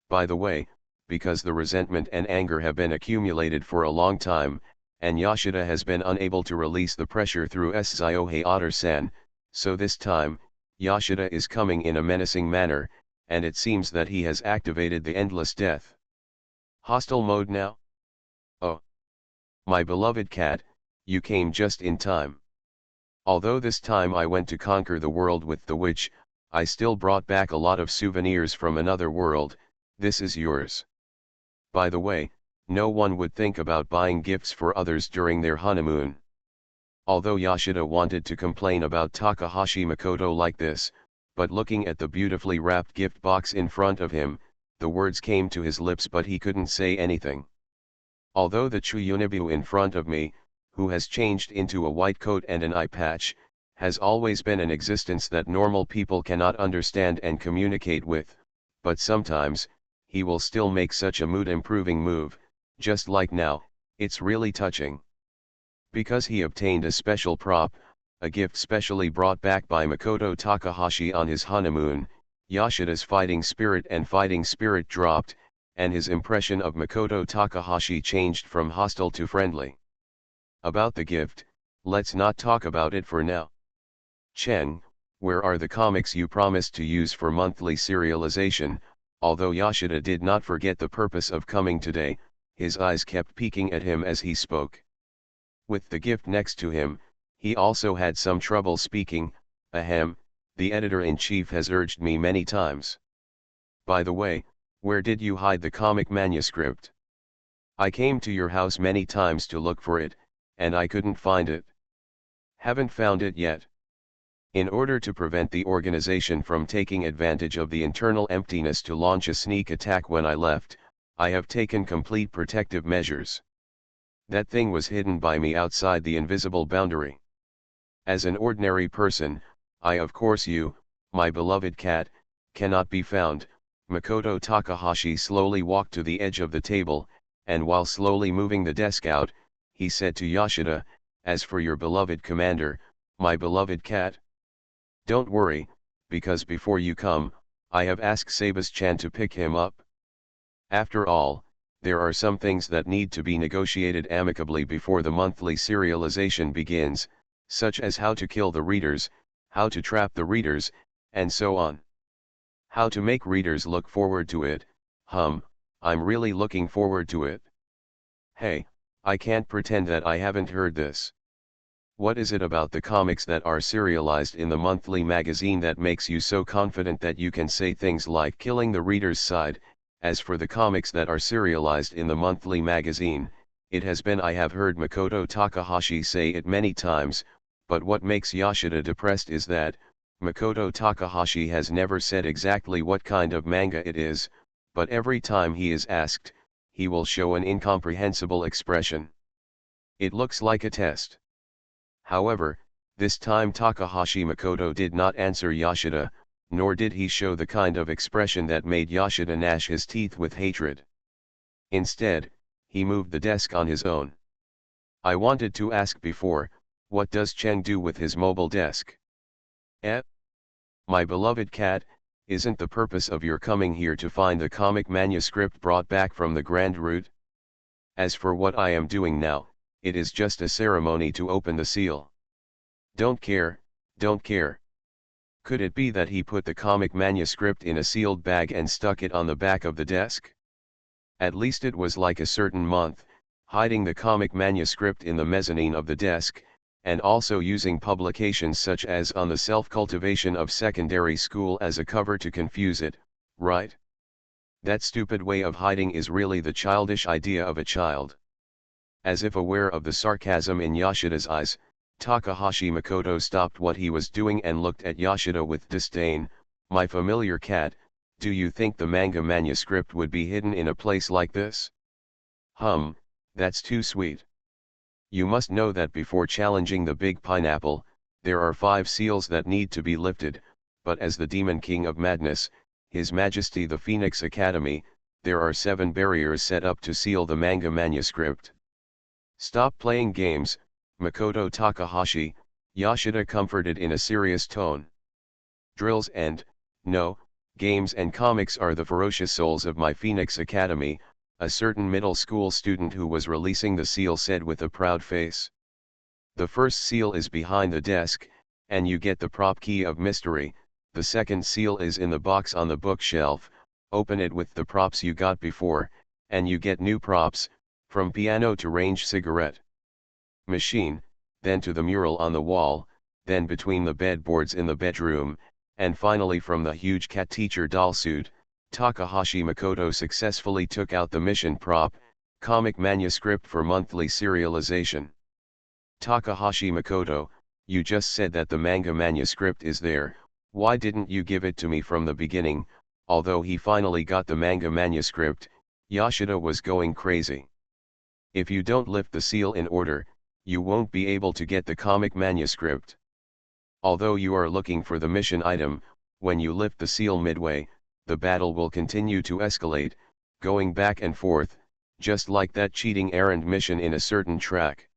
By the way, because the resentment and anger have been accumulated for a long time, and Yoshida has been unable to release the pressure through Shiohei Otter-san, so this time, Yoshida is coming in a menacing manner, and it seems that he has activated the Endless Death Hostile mode now? Oh! My beloved cat, you came just in time. Although this time I went to conquer the world with the witch, I still brought back a lot of souvenirs from another world. This is yours. By the way, no one would think about buying gifts for others during their honeymoon. Although Yoshida wanted to complain about Takahashi Makoto like this, but looking at the beautifully wrapped gift box in front of him, the words came to his lips but he couldn't say anything. Although the Chuyunibu in front of me, who has changed into a white coat and an eye patch, has always been an existence that normal people cannot understand and communicate with, but sometimes, he will still make such a mood-improving move, just like now, it's really touching. Because he obtained a special prop, a gift specially brought back by Makoto Takahashi on his honeymoon, Yoshida's fighting spirit dropped, and his impression of Makoto Takahashi changed from hostile to friendly. About the gift, let's not talk about it for now. Chen, where are the comics you promised to use for monthly serialization? Although Yoshida did not forget the purpose of coming today, his eyes kept peeking at him as he spoke. With the gift next to him, he also had some trouble speaking. Ahem, the editor-in-chief has urged me many times. By the way, where did you hide the comic manuscript? I came to your house many times to look for it, and I couldn't find it. Haven't found it yet. In order to prevent the organization from taking advantage of the internal emptiness to launch a sneak attack when I left, I have taken complete protective measures. That thing was hidden by me outside the invisible boundary. As an ordinary person, of course my beloved cat, cannot be found. Makoto Takahashi slowly walked to the edge of the table, and while slowly moving the desk out, he said to Yoshida, as for your beloved commander, my beloved cat, don't worry, because before you come, I have asked Sabas-chan to pick him up. After all, there are some things that need to be negotiated amicably before the monthly serialization begins, such as how to kill the readers, how to trap the readers, and so on. How to make readers look forward to it. I'm really looking forward to it. Hey, I can't pretend that I haven't heard this. What is it about the comics that are serialized in the monthly magazine that makes you so confident that you can say things like killing the reader's side? As for the comics that are serialized in the monthly magazine, it has been I have heard Makoto Takahashi say it many times, but what makes Yoshida depressed is that, Makoto Takahashi has never said exactly what kind of manga it is, but every time he is asked, he will show an incomprehensible expression. It looks like a test. However, this time Takahashi Makoto did not answer Yoshida, nor did he show the kind of expression that made Yoshida gnash his teeth with hatred. Instead, he moved the desk on his own. I wanted to ask before, what does Chen do with his mobile desk? My beloved cat, isn't the purpose of your coming here to find the comic manuscript brought back from the Grand Route? As for what I am doing now, it is just a ceremony to open the seal. Don't care. Could it be that he put the comic manuscript in a sealed bag and stuck it on the back of the desk? At least it was like a certain month, hiding the comic manuscript in the mezzanine of the desk, and also using publications such as On the Self-Cultivation of Secondary School as a cover to confuse it, right? That stupid way of hiding is really the childish idea of a child. As if aware of the sarcasm in Yoshida's eyes, Takahashi Makoto stopped what he was doing and looked at Yoshida with disdain. "My familiar cat, do you think the manga manuscript would be hidden in a place like this? That's too sweet. You must know that before challenging the big pineapple, there are 5 seals that need to be lifted, but as the Demon King of Madness, His Majesty the Phoenix Academy, there are 7 barriers set up to seal the manga manuscript. Stop playing games, Makoto Takahashi," Yoshida comforted in a serious tone. "Drills and, no, games and comics are the ferocious souls of my Phoenix Academy," a certain middle school student who was releasing the seal said with a proud face. "The first seal is behind the desk, and you get the prop key of mystery. The second seal is in the box on the bookshelf. Open it with the props you got before, and you get new props, from piano to range cigarette machine, then to the mural on the wall, then between the bedboards in the bedroom, and finally from the huge cat teacher doll suit." Takahashi Makoto successfully took out the mission prop, comic manuscript for monthly serialization. "Takahashi Makoto, you just said that the manga manuscript is there, why didn't you give it to me from the beginning?" Although he finally got the manga manuscript, Yoshida was going crazy. "If you don't lift the seal in order, you won't be able to get the comic manuscript. Although you are looking for the mission item, when you lift the seal midway, the battle will continue to escalate, going back and forth, just like that cheating errand mission in a certain track.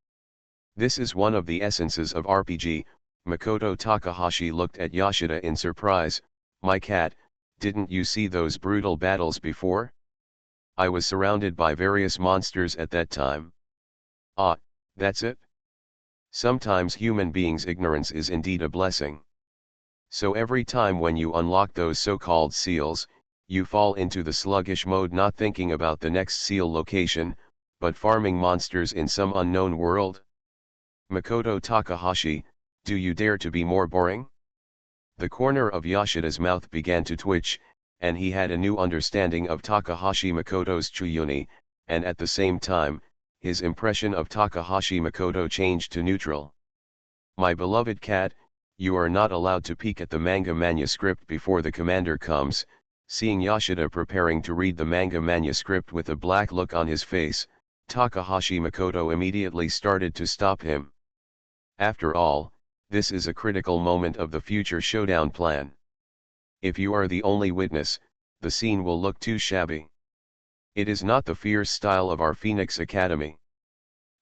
This is one of the essences of RPG." Makoto Takahashi looked at Yoshida in surprise. "My cat, didn't you see those brutal battles before? I was surrounded by various monsters at that time." "Ah, that's it? Sometimes human beings' ignorance is indeed a blessing. So every time when you unlock those so-called seals, you fall into the sluggish mode, not thinking about the next seal location, but farming monsters in some unknown world? Makoto Takahashi, do you dare to be more boring?" The corner of Yoshida's mouth began to twitch, and he had a new understanding of Takahashi Makoto's Chuyuni, and at the same time, his impression of Takahashi Makoto changed to neutral. "My beloved cat, you are not allowed to peek at the manga manuscript before the commander comes." Seeing Yoshida preparing to read the manga manuscript with a black look on his face, Takahashi Makoto immediately started to stop him. After all, this is a critical moment of the future showdown plan. If you are the only witness, the scene will look too shabby. It is not the fierce style of our Phoenix Academy.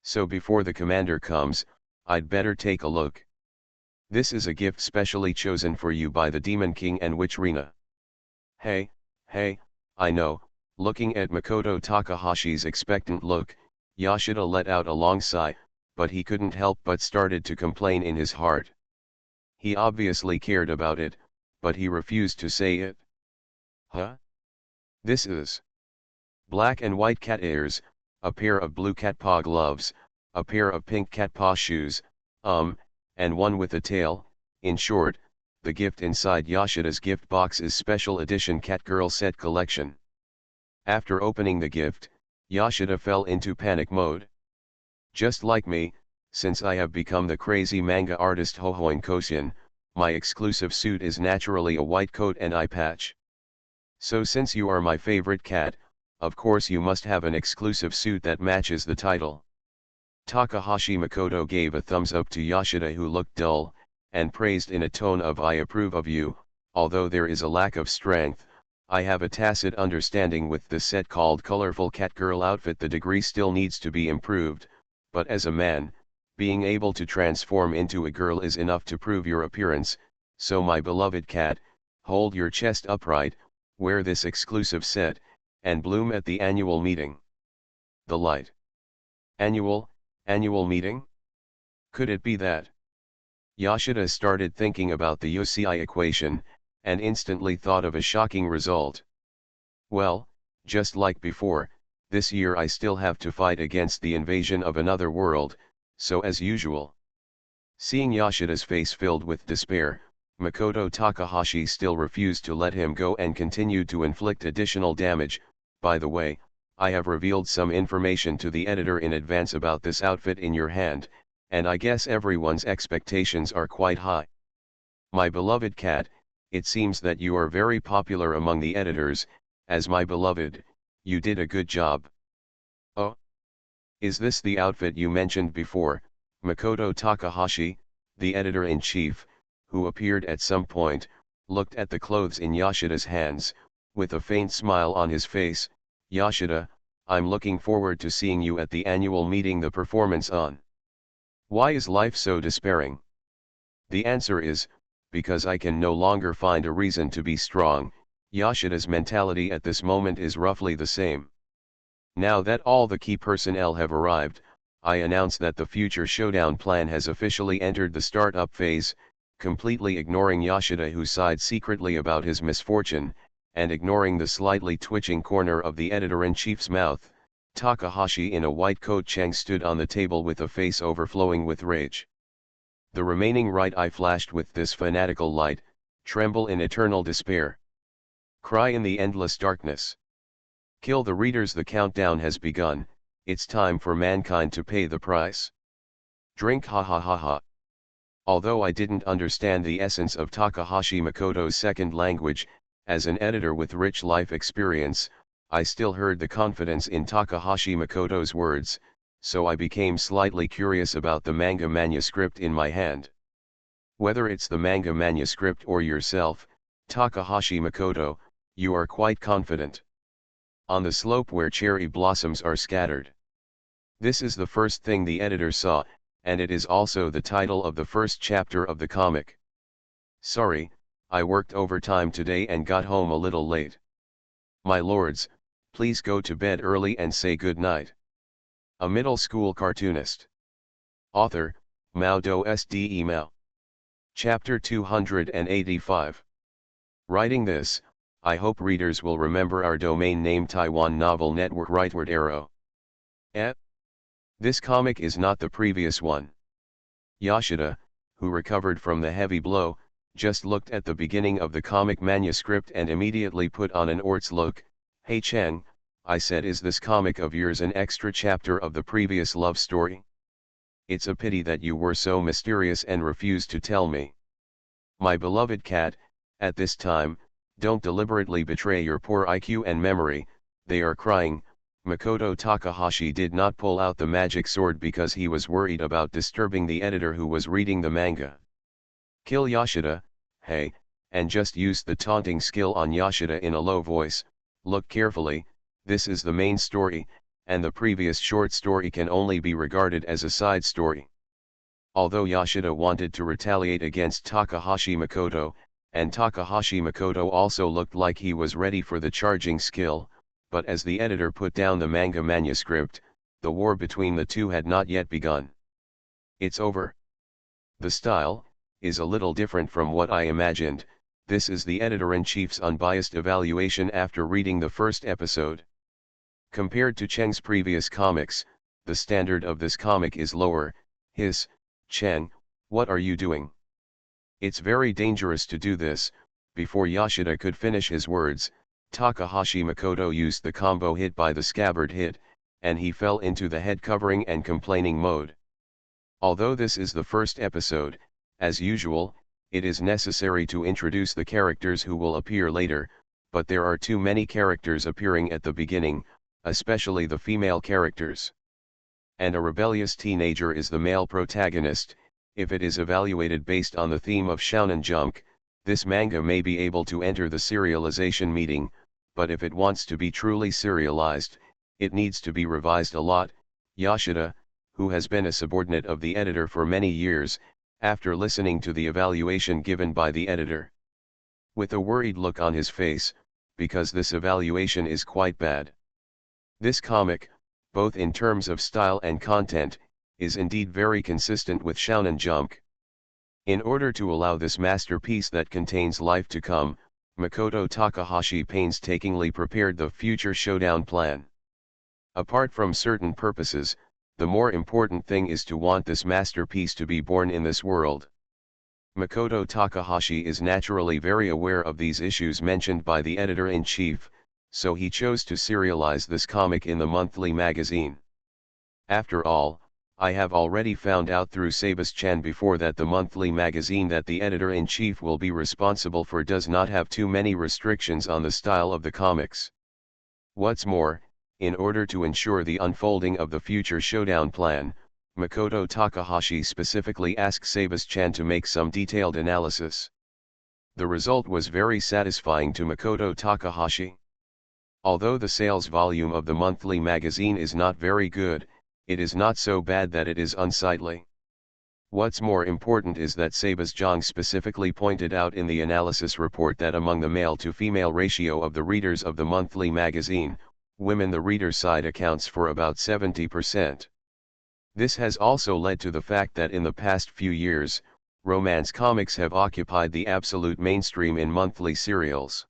So before the commander comes, I'd better take a look. This is a gift specially chosen for you by the Demon King and Witch Rina. Hey, I know." Looking at Makoto Takahashi's expectant look, Yoshida let out a long sigh, but he couldn't help but started to complain in his heart. He obviously cared about it, but he refused to say it. "Huh? This is black and white cat ears, a pair of blue cat paw gloves, a pair of pink cat paw shoes, and one with a tail. In short, the gift inside Yoshida's gift box is special edition cat girl set collection." After opening the gift, Yoshida fell into panic mode. "Just like me, since I have become the crazy manga artist Hohoin Koshin, my exclusive suit is naturally a white coat and eye patch. So since you are my favorite cat, of course you must have an exclusive suit that matches the title." Takahashi Makoto gave a thumbs up to Yoshida, who looked dull, and praised in a tone of "I approve of you. Although there is a lack of strength, I have a tacit understanding with the set called Colorful Cat Girl Outfit. The degree still needs to be improved, but as a man, being able to transform into a girl is enough to prove your appearance. So my beloved cat, hold your chest upright, wear this exclusive set, and bloom at the annual meeting." The light. Annual meeting? Could it be that? Yoshida started thinking about the Yosei equation, and instantly thought of a shocking result. "Well, just like before, this year I still have to fight against the invasion of another world, so as usual." Seeing Yoshida's face filled with despair, Makoto Takahashi still refused to let him go and continued to inflict additional damage. "By the way, I have revealed some information to the editor in advance about this outfit in your hand, and I guess everyone's expectations are quite high. My beloved cat, it seems that you are very popular among the editors, as my beloved, you did a good job. Oh, is this the outfit you mentioned before? Makoto Takahashi, the editor-in-chief, who appeared at some point, looked at the clothes in Yoshida's hands, with a faint smile on his face. Yoshida, I'm looking forward to seeing you at the annual meeting. The performance on. Why is life so despairing? The answer is, because I can no longer find a reason to be strong. Yoshida's mentality at this moment is roughly the same. Now that all the key personnel have arrived, I announce that the future showdown plan has officially entered the startup phase, completely ignoring Yoshida, who sighed secretly about his misfortune, and ignoring the slightly twitching corner of the editor-in-chief's mouth. Takahashi in a white coat Cheng stood on the table with a face overflowing with rage. The remaining right eye flashed with this fanatical light, tremble in eternal despair. Cry in the endless darkness. Kill the readers. The countdown has begun, it's time for mankind to pay the price. Drink, ha ha ha ha. Although I didn't understand the essence of Takahashi Makoto's second language, as an editor with rich life experience, I still heard the confidence in Takahashi Makoto's words, so I became slightly curious about the manga manuscript in my hand. Whether it's the manga manuscript or yourself, Takahashi Makoto, you are quite confident. On the slope where cherry blossoms are scattered. This is the first thing the editor saw, and it is also the title of the first chapter of the comic. Sorry, I worked overtime today and got home a little late. My lords, please go to bed early and say good night. A middle school cartoonist. Author, Mao Do Sde Mao. Chapter 285. Writing this, I hope readers will remember our domain name Taiwan Novel Network Rightward Arrow. This comic is not the previous one. Yoshida, who recovered from the heavy blow, just looked at the beginning of the comic manuscript and immediately put on an Orts look. Hey Cheng, I said, is this comic of yours an extra chapter of the previous love story? It's a pity that you were so mysterious and refused to tell me. My beloved cat, at this time, don't deliberately betray your poor IQ and memory. They are crying. Makoto Takahashi did not pull out the magic sword because he was worried about disturbing the editor who was reading the manga. Kill Yoshida, hey, and just used the taunting skill on Yoshida in a low voice. Look carefully, this is the main story, and the previous short story can only be regarded as a side story. Although Yoshida wanted to retaliate against Takahashi Makoto, and Takahashi Makoto also looked like he was ready for the charging skill, but as the editor put down the manga manuscript, the war between the two had not yet begun. It's over. The style is a little different from what I imagined. This is the editor-in-chief's unbiased evaluation after reading the first episode. Compared to Cheng's previous comics, the standard of this comic is lower. Cheng, what are you doing? It's very dangerous to do this. Before Yoshida could finish his words, Takahashi Makoto used the combo hit by the scabbard hit, and he fell into the head covering and complaining mode. Although this is the first episode, as usual, it is necessary to introduce the characters who will appear later, but there are too many characters appearing at the beginning, especially the female characters. And a rebellious teenager is the male protagonist. If it is evaluated based on the theme of Shounen Jump, this manga may be able to enter the serialization meeting, but if it wants to be truly serialized, it needs to be revised a lot. Yoshida, who has been a subordinate of the editor for many years, after listening to the evaluation given by the editor, with a worried look on his face, because this evaluation is quite bad. This comic, both in terms of style and content, is indeed very consistent with Shounen Jump. In order to allow this masterpiece that contains life to come, Makoto Takahashi painstakingly prepared the future showdown plan. Apart from certain purposes, the more important thing is to want this masterpiece to be born in this world. Makoto Takahashi is naturally very aware of these issues mentioned by the editor-in-chief, so he chose to serialize this comic in the monthly magazine. After all, I have already found out through Sabas-chan before that the monthly magazine that the editor-in-chief will be responsible for does not have too many restrictions on the style of the comics. What's more, in order to ensure the unfolding of the future showdown plan, Makoto Takahashi specifically asked Sabas-chan to make some detailed analysis. The result was very satisfying to Makoto Takahashi. Although the sales volume of the monthly magazine is not very good, it is not so bad that it is unsightly. What's more important is that Sabas-chan specifically pointed out in the analysis report that among the male-to-female ratio of the readers of the monthly magazine, women the reader side accounts for about 70%. This has also led to the fact that in the past few years, romance comics have occupied the absolute mainstream in monthly serials.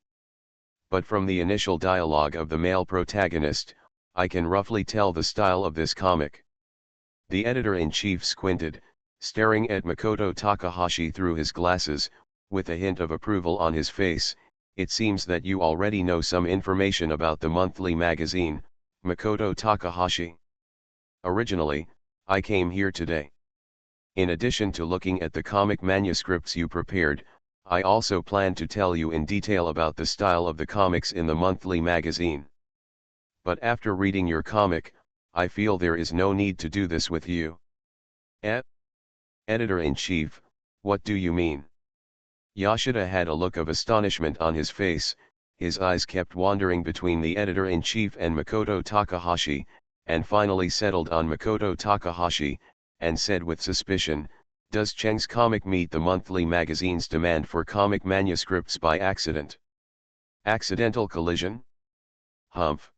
But from the initial dialogue of the male protagonist, I can roughly tell the style of this comic. The editor-in-chief squinted, staring at Makoto Takahashi through his glasses, with a hint of approval on his face. It seems that you already know some information about the monthly magazine, Makoto Takahashi. Originally, I came here today. In addition to looking at the comic manuscripts you prepared, I also plan to tell you in detail about the style of the comics in the monthly magazine. But after reading your comic, I feel there is no need to do this with you. Editor-in-chief, what do you mean? Yoshida had a look of astonishment on his face. His eyes kept wandering between the editor-in-chief and Makoto Takahashi, and finally settled on Makoto Takahashi, and said with suspicion, "Does Cheng's comic meet the monthly magazine's demand for comic manuscripts by accident? Accidental collision? Humph.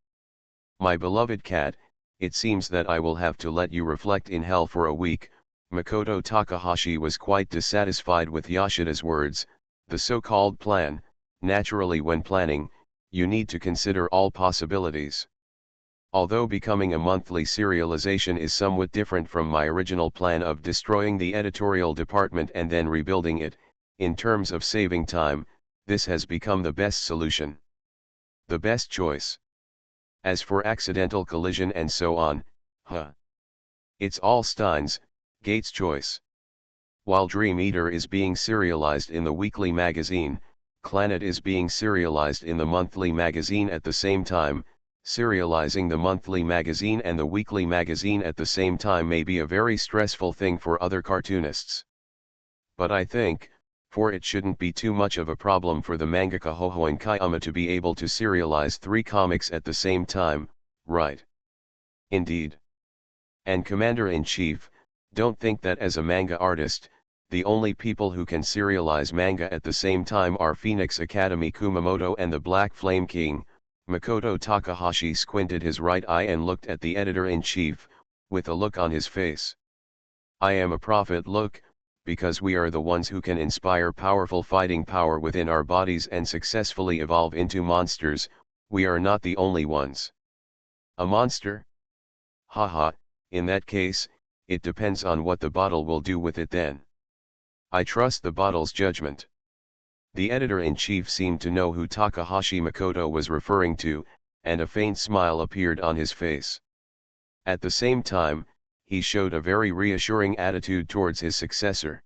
My beloved cat, it seems that I will have to let you reflect in hell for a week." Makoto Takahashi was quite dissatisfied with Yoshida's words. The so-called plan. Naturally, when planning, you need to consider all possibilities. Although becoming a monthly serialization is somewhat different from my original plan of destroying the editorial department and then rebuilding it, in terms of saving time, this has become the best solution. The best choice. As for accidental collision and so on, it's all Stein's, Gates' choice. While Dream Eater is being serialized in the weekly magazine, Clannad is being serialized in the monthly magazine at the same time. Serializing the monthly magazine and the weekly magazine at the same time may be a very stressful thing for other cartoonists. But I think, for it shouldn't be too much of a problem for the mangaka Hohoin Kayama to be able to serialize 3 comics at the same time, right? Indeed. And Commander-in-Chief, don't think that as a manga artist, the only people who can serialize manga at the same time are Phoenix Academy Kumamoto and the Black Flame King. Makoto Takahashi squinted his right eye and looked at the editor-in-chief, with a look on his face. I am a prophet, look, because we are the ones who can inspire powerful fighting power within our bodies and successfully evolve into monsters. We are not the only ones. A monster? Haha, in that case, it depends on what the bottle will do with it then. I trust the bottle's judgment. The editor-in-chief seemed to know who Takahashi Makoto was referring to, and a faint smile appeared on his face. At the same time, he showed a very reassuring attitude towards his successor.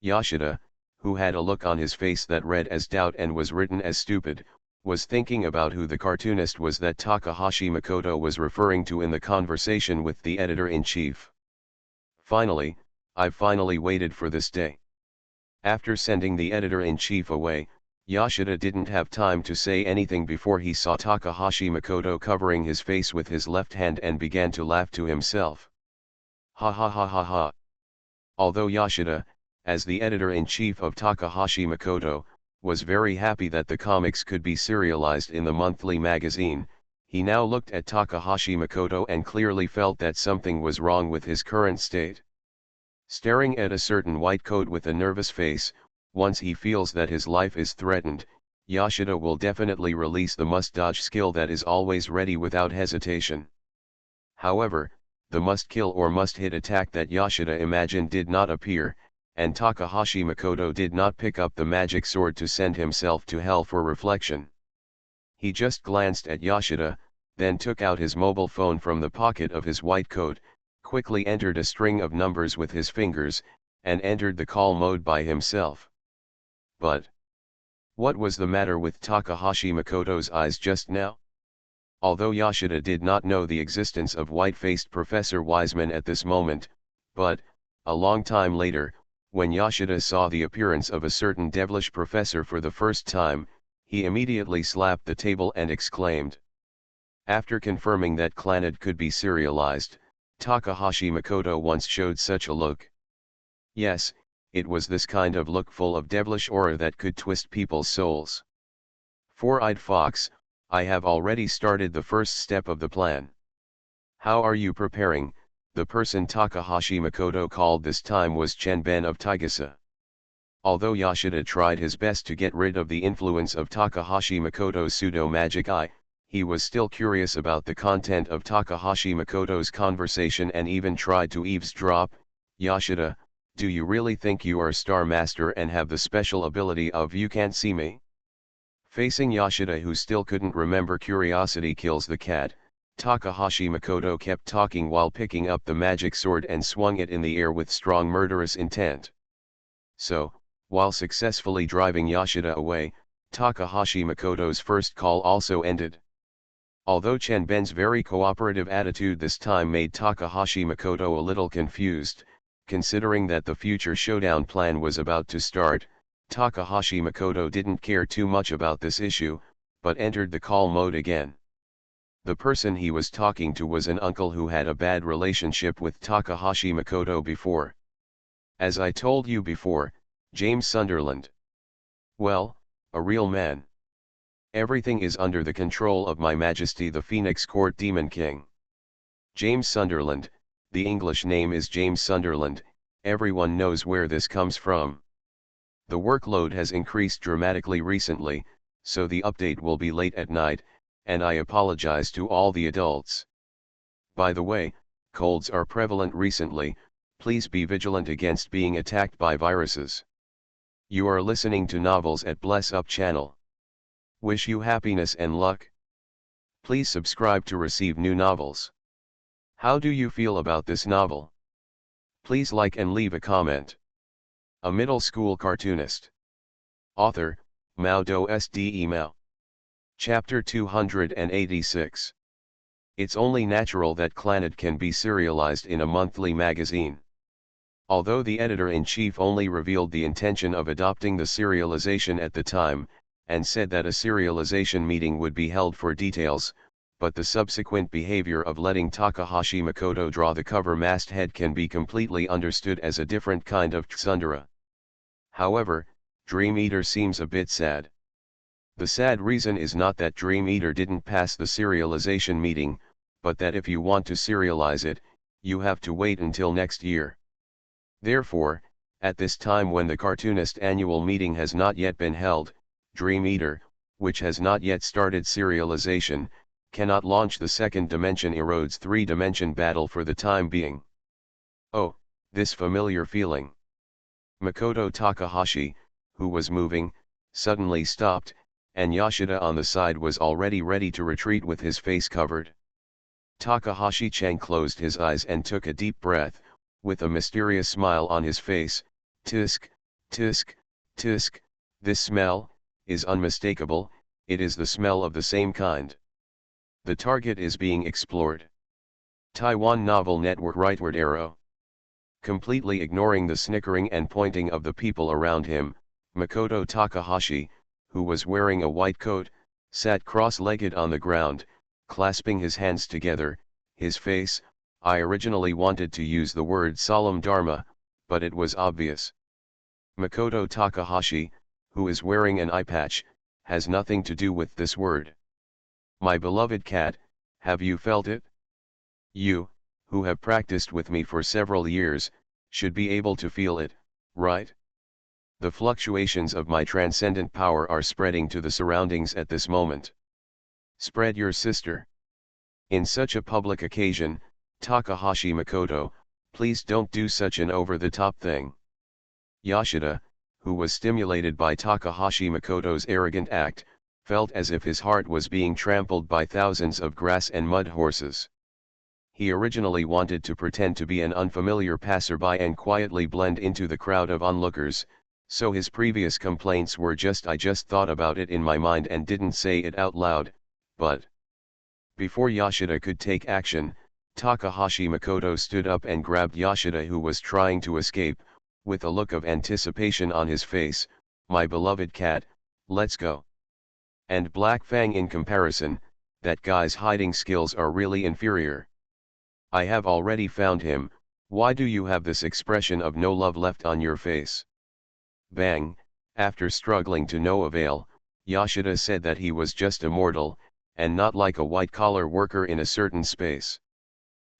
Yoshida, who had a look on his face that read as doubt and was written as stupid, was thinking about who the cartoonist was that Takahashi Makoto was referring to in the conversation with the editor-in-chief. Finally, I've finally waited for this day. After sending the editor-in-chief away, Yoshida didn't have time to say anything before he saw Takahashi Makoto covering his face with his left hand and began to laugh to himself. Ha ha ha ha ha. Although Yoshida, as the editor-in-chief of Takahashi Makoto, was very happy that the comics could be serialized in the monthly magazine, he now looked at Takahashi Makoto and clearly felt that something was wrong with his current state. Staring at a certain white coat with a nervous face, once he feels that his life is threatened, Yoshida will definitely release the must-dodge skill that is always ready without hesitation. However, the must-kill or must-hit attack that Yoshida imagined did not appear, and Takahashi Makoto did not pick up the magic sword to send himself to hell for reflection. He just glanced at Yoshida, then took out his mobile phone from the pocket of his white coat, quickly entered a string of numbers with his fingers, and entered the call mode by himself. But what was the matter with Takahashi Makoto's eyes just now? Although Yoshida did not know the existence of white-faced Professor Wiseman at this moment, but, a long time later, when Yoshida saw the appearance of a certain devilish professor for the first time, he immediately slapped the table and exclaimed. After confirming that Clannad could be serialized, Takahashi Makoto once showed such a look. Yes, it was this kind of look full of devilish aura that could twist people's souls. Four-eyed fox, I have already started the first step of the plan. How are you preparing? The person Takahashi Makoto called this time was Chenben of Taigasa. Although Yoshida tried his best to get rid of the influence of Takahashi Makoto's pseudo-magic eye, he was still curious about the content of Takahashi Makoto's conversation and even tried to eavesdrop. Yoshida, do you really think you are Star Master and have the special ability of you can't see me? Facing Yoshida, who still couldn't remember curiosity kills the cat, Takahashi Makoto kept talking while picking up the magic sword and swung it in the air with strong murderous intent. So, while successfully driving Yoshida away, Takahashi Makoto's first call also ended. Although Chenben's very cooperative attitude this time made Takahashi Makoto a little confused, considering that the future showdown plan was about to start, Takahashi Makoto didn't care too much about this issue, but entered the call mode again. The person he was talking to was an uncle who had a bad relationship with Takahashi Makoto before. As I told you before, James Sunderland. Well, a real man. Everything is under the control of My Majesty the Phoenix Court Demon King. James Sunderland, the English name is James Sunderland, everyone knows where this comes from. The workload has increased dramatically recently, so the update will be late at night, and I apologize to all the adults. By the way, colds are prevalent recently, please be vigilant against being attacked by viruses. You are listening to Novels at Bless Up channel. Wish you happiness and luck. Please subscribe to receive new novels. How do you feel about this novel? Please like and leave a comment. A middle school cartoonist. Author, Mao Do Sde Mao. Chapter 286. It's only natural that Clannad can be serialized in a monthly magazine. Although the editor-in-chief only revealed the intention of adopting the serialization at the time, and said that a serialization meeting would be held for details, but the subsequent behavior of letting Takahashi Makoto draw the cover masthead can be completely understood as a different kind of tsundere. However, Dream Eater seems a bit sad. The sad reason is not that Dream Eater didn't pass the serialization meeting, but that if you want to serialize it, you have to wait until next year. Therefore, at this time when the cartoonist annual meeting has not yet been held, Dream Eater, which has not yet started serialization, cannot launch the second dimension erodes three-dimension battle for the time being. Oh, this familiar feeling. Makoto Takahashi, who was moving, suddenly stopped, and Yoshida on the side was already ready to retreat with his face covered. Takahashi-chan closed his eyes and took a deep breath, with a mysterious smile on his face. Tisk, tisk, tisk, this smell is unmistakable, it is the smell of the same kind. The target is being explored. Taiwan Novel Network rightward arrow. Completely ignoring the snickering and pointing of the people around him, Makoto Takahashi, who was wearing a white coat, sat cross-legged on the ground, clasping his hands together, his face, I originally wanted to use the word solemn dharma, but it was obvious. Makoto Takahashi, who is wearing an eye patch, has nothing to do with this word. My beloved cat, have you felt it? You, who have practiced with me for several years, should be able to feel it, right? The fluctuations of my transcendent power are spreading to the surroundings at this moment. Spread your sister. In such a public occasion, Takahashi Makoto, please don't do such an over-the-top thing. Yoshida, who was stimulated by Takahashi Makoto's arrogant act, felt as if his heart was being trampled by thousands of grass and mud horses. He originally wanted to pretend to be an unfamiliar passerby and quietly blend into the crowd of onlookers, so his previous complaints were just "I just thought about it in my mind and didn't say it out loud," but before Yoshida could take action, Takahashi Makoto stood up and grabbed Yoshida, who was trying to escape, with a look of anticipation on his face. "My beloved cat, let's go." And Black Fang, in comparison, that guy's hiding skills are really inferior. "I have already found him, why do you have this expression of no love left on your face?" Bang, after struggling to no avail, Yoshida said that he was just a mortal, and not like a white-collar worker in a certain space.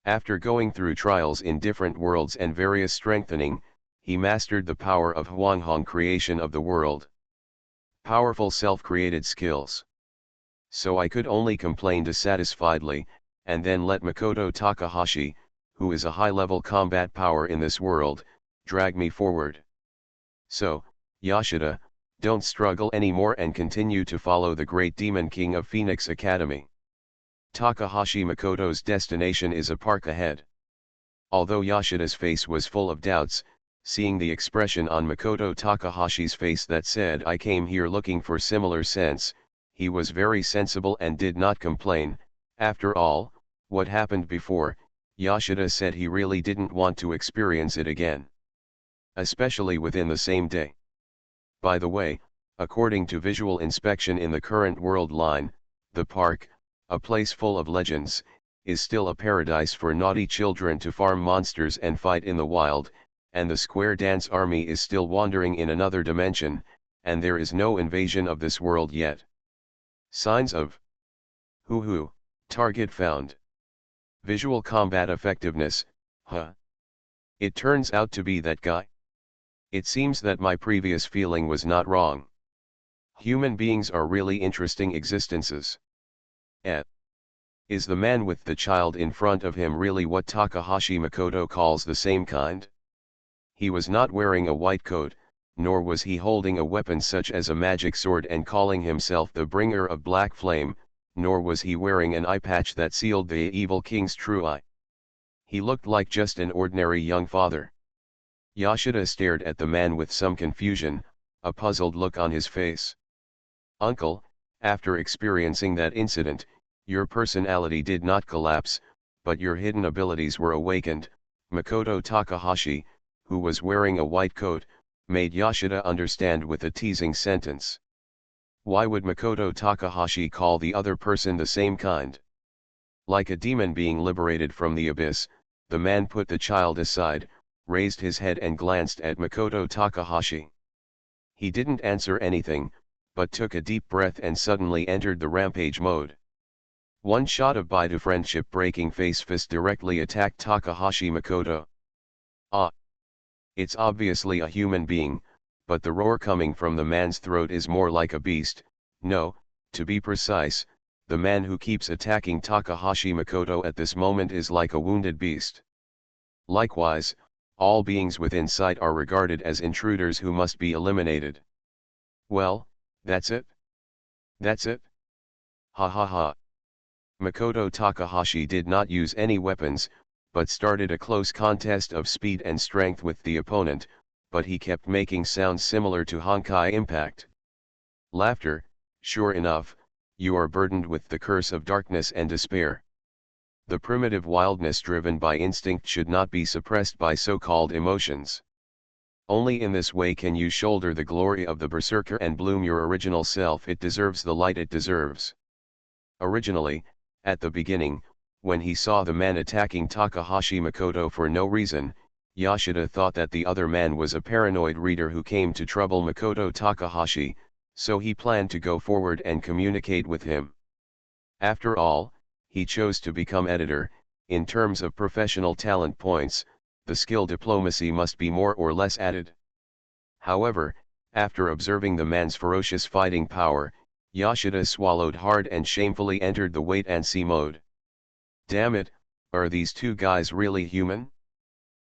After going through trials in different worlds and various strengthening, he mastered the power of Huanghong, creation of the world. Powerful self-created skills. So I could only complain dissatisfiedly, and then let Makoto Takahashi, who is a high-level combat power in this world, drag me forward. So, Yoshida, don't struggle anymore and continue to follow the great demon king of Phoenix Academy. Takahashi Makoto's destination is a park ahead. Although Yoshida's face was full of doubts, seeing the expression on Makoto Takahashi's face that said "I came here looking for similar sense," he was very sensible and did not complain. After all, what happened before, Yoshida said he really didn't want to experience it again. Especially within the same day. By the way, according to visual inspection in the current world line, the park, a place full of legends, is still a paradise for naughty children to farm monsters and fight in the wild, and the Square Dance Army is still wandering in another dimension, and there is no invasion of this world yet. Signs of Hoo-hoo, target found. Visual combat effectiveness, huh? It turns out to be that guy. It seems that my previous feeling was not wrong. Human beings are really interesting existences. Is the man with the child in front of him really what Takahashi Makoto calls the same kind? He was not wearing a white coat, nor was he holding a weapon such as a magic sword and calling himself the bringer of black flame, nor was he wearing an eye patch that sealed the evil king's true eye. He looked like just an ordinary young father. Yoshida stared at the man with some confusion, a puzzled look on his face. "Uncle, after experiencing that incident, your personality did not collapse, but your hidden abilities were awakened," Makoto Takahashi, who was wearing a white coat, made Yoshida understand with a teasing sentence. Why would Makoto Takahashi call the other person the same kind? Like a demon being liberated from the abyss, the man put the child aside, raised his head and glanced at Makoto Takahashi. He didn't answer anything, but took a deep breath and suddenly entered the rampage mode. One shot of Baidu friendship breaking face fist directly attacked Takahashi Makoto. Ah! It's obviously a human being, but the roar coming from the man's throat is more like a beast. No, to be precise, the man who keeps attacking Takahashi Makoto at this moment is like a wounded beast. Likewise, all beings within sight are regarded as intruders who must be eliminated. Well, that's it? That's it? Ha ha ha. Makoto Takahashi did not use any weapons, but started a close contest of speed and strength with the opponent, but he kept making sounds similar to Honkai impact. Laughter, sure enough, you are burdened with the curse of darkness and despair. The primitive wildness driven by instinct should not be suppressed by so-called emotions. Only in this way can you shoulder the glory of the berserker and bloom your original self. It deserves the light it deserves. Originally, at the beginning, when he saw the man attacking Takahashi Makoto for no reason, Yoshida thought that the other man was a paranoid reader who came to trouble Makoto Takahashi, so he planned to go forward and communicate with him. After all, he chose to become editor. In terms of professional talent points, the skill diplomacy must be more or less added. However, after observing the man's ferocious fighting power, Yoshida swallowed hard and shamefully entered the wait-and-see mode. Damn it, are these two guys really human?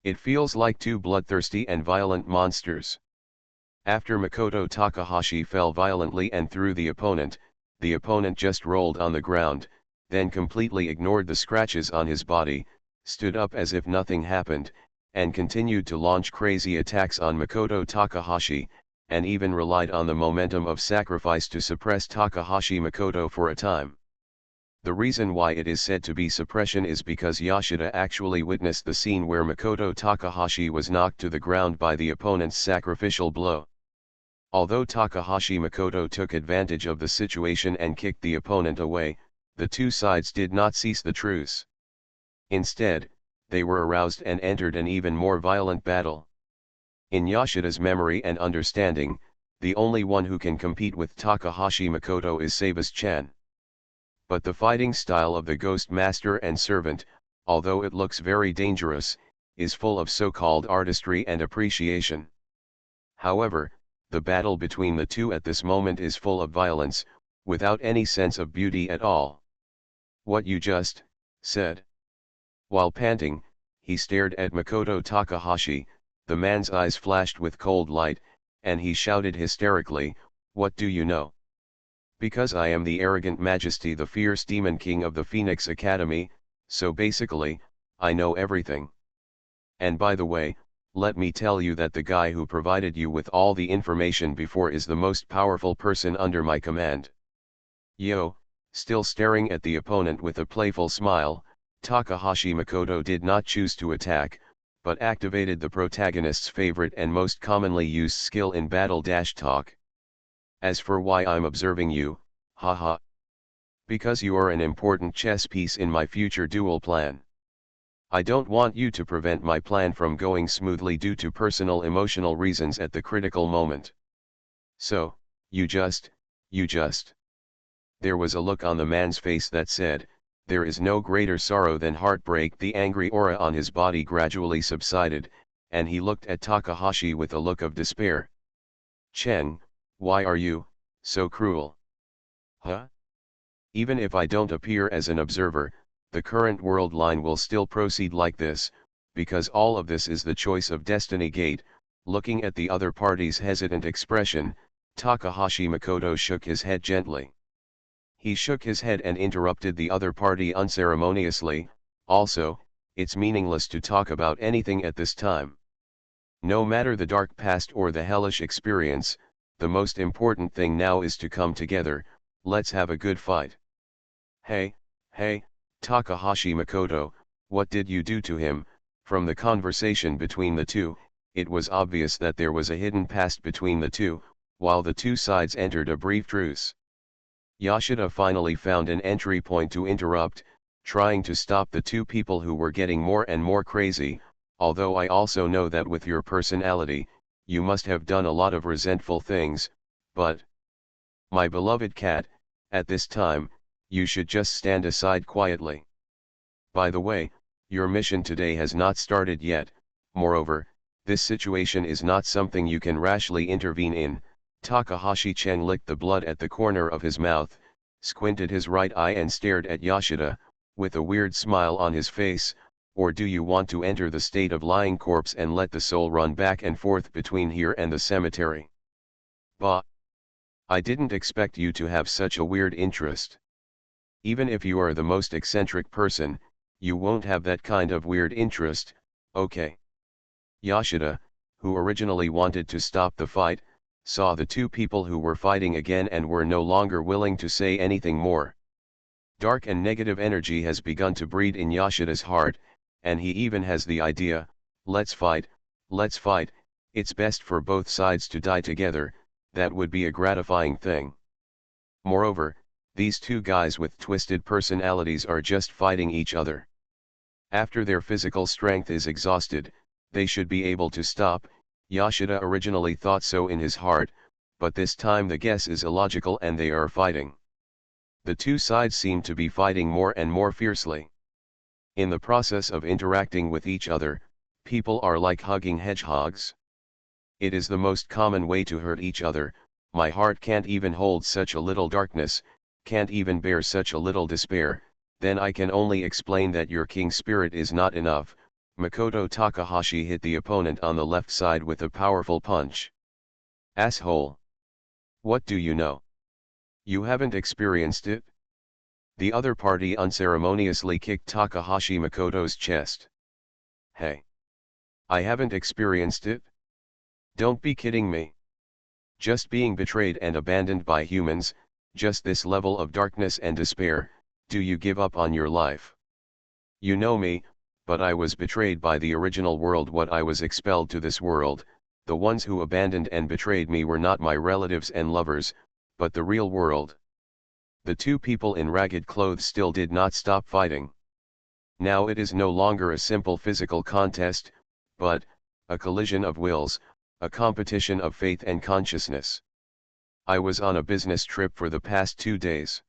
It feels like two bloodthirsty and violent monsters. After Makoto Takahashi fell violently and threw the opponent just rolled on the ground, then completely ignored the scratches on his body, stood up as if nothing happened, and continued to launch crazy attacks on Makoto Takahashi, and even relied on the momentum of sacrifice to suppress Takahashi Makoto for a time. The reason why it is said to be suppression is because Yoshida actually witnessed the scene where Makoto Takahashi was knocked to the ground by the opponent's sacrificial blow. Although Takahashi Makoto took advantage of the situation and kicked the opponent away, the two sides did not cease the truce. Instead, they were aroused and entered an even more violent battle. In Yoshida's memory and understanding, the only one who can compete with Takahashi Makoto is Sabas-chan. But the fighting style of the Ghost Master and Servant, although it looks very dangerous, is full of so-called artistry and appreciation. However, the battle between the two at this moment is full of violence, without any sense of beauty at all. What you just said. While panting, he stared at Makoto Takahashi, the man's eyes flashed with cold light, and he shouted hysterically, "What do you know?" "Because I am the arrogant majesty, the fierce demon king of the Phoenix Academy, so basically, I know everything. And by the way, let me tell you that the guy who provided you with all the information before is the most powerful person under my command." Yo, still staring at the opponent with a playful smile, Takahashi Makoto did not choose to attack, but activated the protagonist's favorite and most commonly used skill in battle, talk. "As for why I'm observing you, haha. Because you are an important chess piece in my future duel plan. I don't want you to prevent my plan from going smoothly due to personal emotional reasons at the critical moment. So, you just. There was a look on the man's face that said, "There is no greater sorrow than heartbreak." The angry aura on his body gradually subsided, and he looked at Takahashi with a look of despair. "Chen, why are you so cruel? Huh? Even if I don't appear as an observer, the current world line will still proceed like this, because all of this is the choice of Destiny Gate." Looking at the other party's hesitant expression, Takahashi Makoto shook his head gently. He shook his head and interrupted the other party unceremoniously. "Also, it's meaningless to talk about anything at this time. No matter the dark past or the hellish experience, the most important thing now is to come together. Let's have a good fight." Hey, Takahashi Makoto, what did you do to him?" From the conversation between the two, it was obvious that there was a hidden past between the two, while the two sides entered a brief truce. Yoshida finally found an entry point to interrupt, trying to stop the two people who were getting more and more crazy. "Although I also know that with your personality, you must have done a lot of resentful things, but, my beloved cat, at this time, you should just stand aside quietly. By the way, your mission today has not started yet. Moreover, this situation is not something you can rashly intervene in." Takahashi Chen licked the blood at the corner of his mouth, squinted his right eye and stared at Yoshida, with a weird smile on his face. "Or do you want to enter the state of lying corpse and let the soul run back and forth between here and the cemetery?" "Bah! I didn't expect you to have such a weird interest. Even if you are the most eccentric person, you won't have that kind of weird interest, okay?" Yoshida, who originally wanted to stop the fight, saw the two people who were fighting again and were no longer willing to say anything more. Dark and negative energy has begun to breed in Yoshida's heart, and he even has the idea, let's fight, it's best for both sides to die together. That would be a gratifying thing. Moreover, these two guys with twisted personalities are just fighting each other. After their physical strength is exhausted, they should be able to stop. Yoshida originally thought so in his heart, but this time the guess is illogical and they are fighting. The two sides seem to be fighting more and more fiercely. In the process of interacting with each other, people are like hugging hedgehogs. It is the most common way to hurt each other. My heart can't even hold such a little darkness, can't even bear such a little despair. Then I can only explain that your king spirit is not enough. Makoto Takahashi hit the opponent on the left side with a powerful punch. "Asshole! What do you know? You haven't experienced it? The other party unceremoniously kicked Takahashi Makoto's chest. Hey! I haven't experienced it? Don't be kidding me. Just being betrayed and abandoned by humans, just this level of darkness and despair, do you give up on your life? You know me, but I was betrayed by the original world. What I was expelled to this world, the ones who abandoned and betrayed me were not my relatives and lovers, but the real world. The two people in ragged clothes still did not stop fighting. Now it is no longer a simple physical contest, but a collision of wills, a competition of faith and consciousness. I was on a business trip for the past 2 days.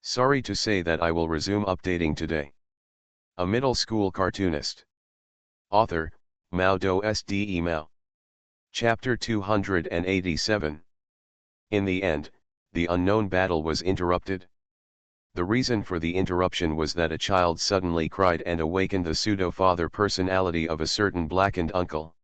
Sorry to say that I will resume updating today. A middle school cartoonist. Author, Mao Do Sde Mao. Chapter 287. In the end, the unknown battle was interrupted. The reason for the interruption was that a child suddenly cried and awakened the pseudo-father personality of a certain blackened uncle.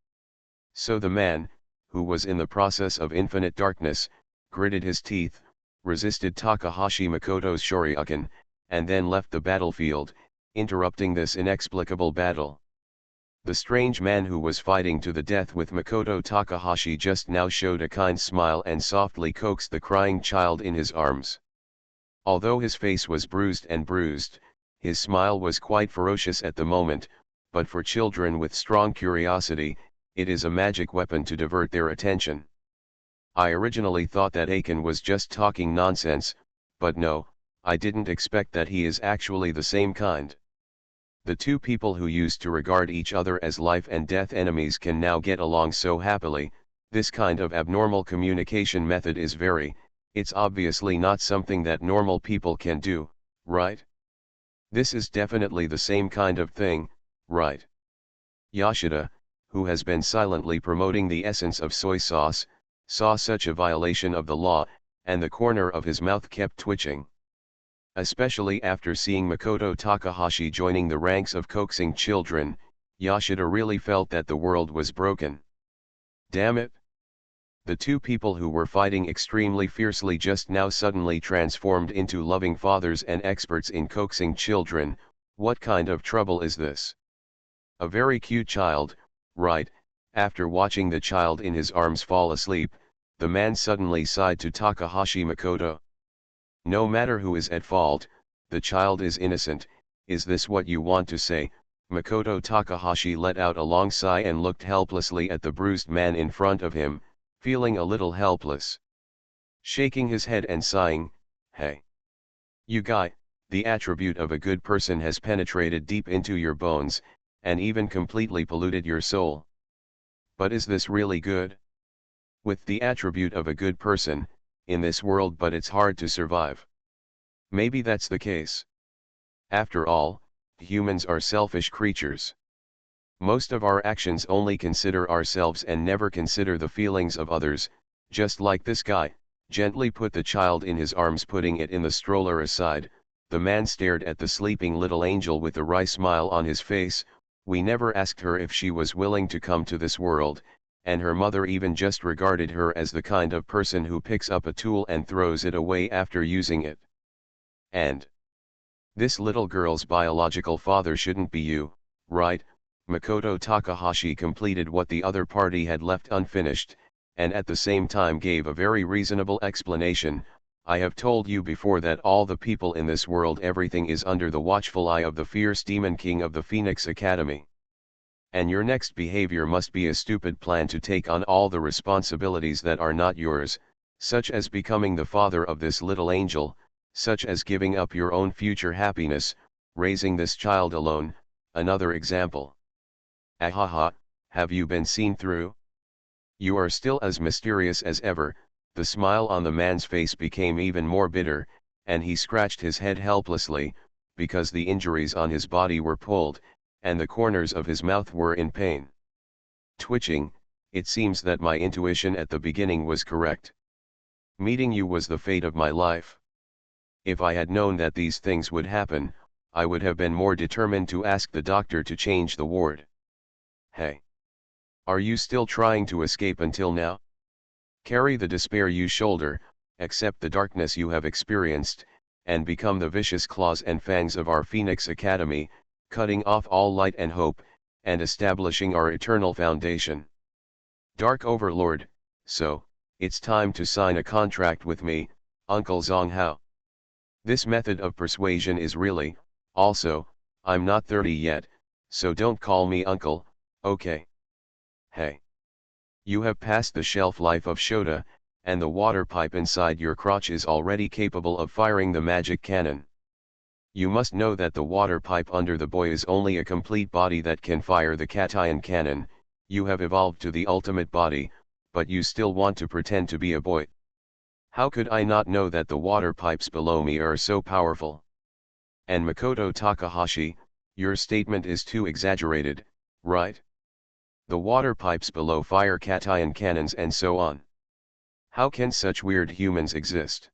So the man, who was in the process of infinite darkness, gritted his teeth, resisted Takahashi Makoto's shoryuken, and then left the battlefield, interrupting this inexplicable battle. The strange man who was fighting to the death with Makoto Takahashi just now showed a kind smile and softly coaxed the crying child in his arms. Although his face was bruised, his smile was quite ferocious at the moment, but for children with strong curiosity, it is a magic weapon to divert their attention. I originally thought that Aiken was just talking nonsense, but no, I didn't expect that he is actually the same kind. The two people who used to regard each other as life and death enemies can now get along so happily. This kind of abnormal communication method is it's obviously not something that normal people can do, right? This is definitely the same kind of thing, right? Yoshida, who has been silently promoting the essence of soy sauce, saw such a violation of the law, and the corner of his mouth kept twitching. Especially after seeing Makoto Takahashi joining the ranks of coaxing children, Yoshida really felt that the world was broken. Damn it! The two people who were fighting extremely fiercely just now suddenly transformed into loving fathers and experts in coaxing children. What kind of trouble is this? A very cute child, right? After watching the child in his arms fall asleep, the man suddenly sighed to Takahashi Makoto. No matter who is at fault, the child is innocent. Is this what you want to say? Makoto Takahashi let out a long sigh and looked helplessly at the bruised man in front of him, feeling a little helpless. Shaking his head and sighing, hey! You guy, the attribute of a good person has penetrated deep into your bones, and even completely polluted your soul. But is this really good? With the attribute of a good person, in this world, but it's hard to survive. Maybe that's the case. After all, humans are selfish creatures. Most of our actions only consider ourselves and never consider the feelings of others, just like this guy, gently put the child in his arms, putting it in the stroller aside. The man stared at the sleeping little angel with a wry smile on his face. We never asked her if she was willing to come to this world, and her mother even just regarded her as the kind of person who picks up a tool and throws it away after using it. And this little girl's biological father shouldn't be you, right? Makoto Takahashi completed what the other party had left unfinished, and at the same time gave a very reasonable explanation. I have told you before that all the people in this world, everything is under the watchful eye of the fierce demon king of the Phoenix Academy. And your next behavior must be a stupid plan to take on all the responsibilities that are not yours, such as becoming the father of this little angel, such as giving up your own future happiness, raising this child alone. Another example. Ahaha, have you been seen through? You are still as mysterious as ever. The smile on the man's face became even more bitter, and he scratched his head helplessly, because the injuries on his body were pulled, and the corners of his mouth were in pain. Twitching, it seems that my intuition at the beginning was correct. Meeting you was the fate of my life. If I had known that these things would happen, I would have been more determined to ask the doctor to change the ward. Hey! Are you still trying to escape until now? Carry the despair you shoulder, accept the darkness you have experienced, and become the vicious claws and fangs of our Phoenix Academy, cutting off all light and hope, and establishing our eternal foundation. Dark Overlord, so, it's time to sign a contract with me, Uncle Zonghao. This method of persuasion is really, also, I'm not 30 yet, so don't call me uncle, okay? Hey. You have passed the shelf life of Shota, and the water pipe inside your crotch is already capable of firing the magic cannon. You must know that the water pipe under the boy is only a complete body that can fire the cation cannon. You have evolved to the ultimate body, but you still want to pretend to be a boy. How could I not know that the water pipes below me are so powerful? And Makoto Takahashi, your statement is too exaggerated, right? The water pipes below fire cation cannons and so on. How can such weird humans exist?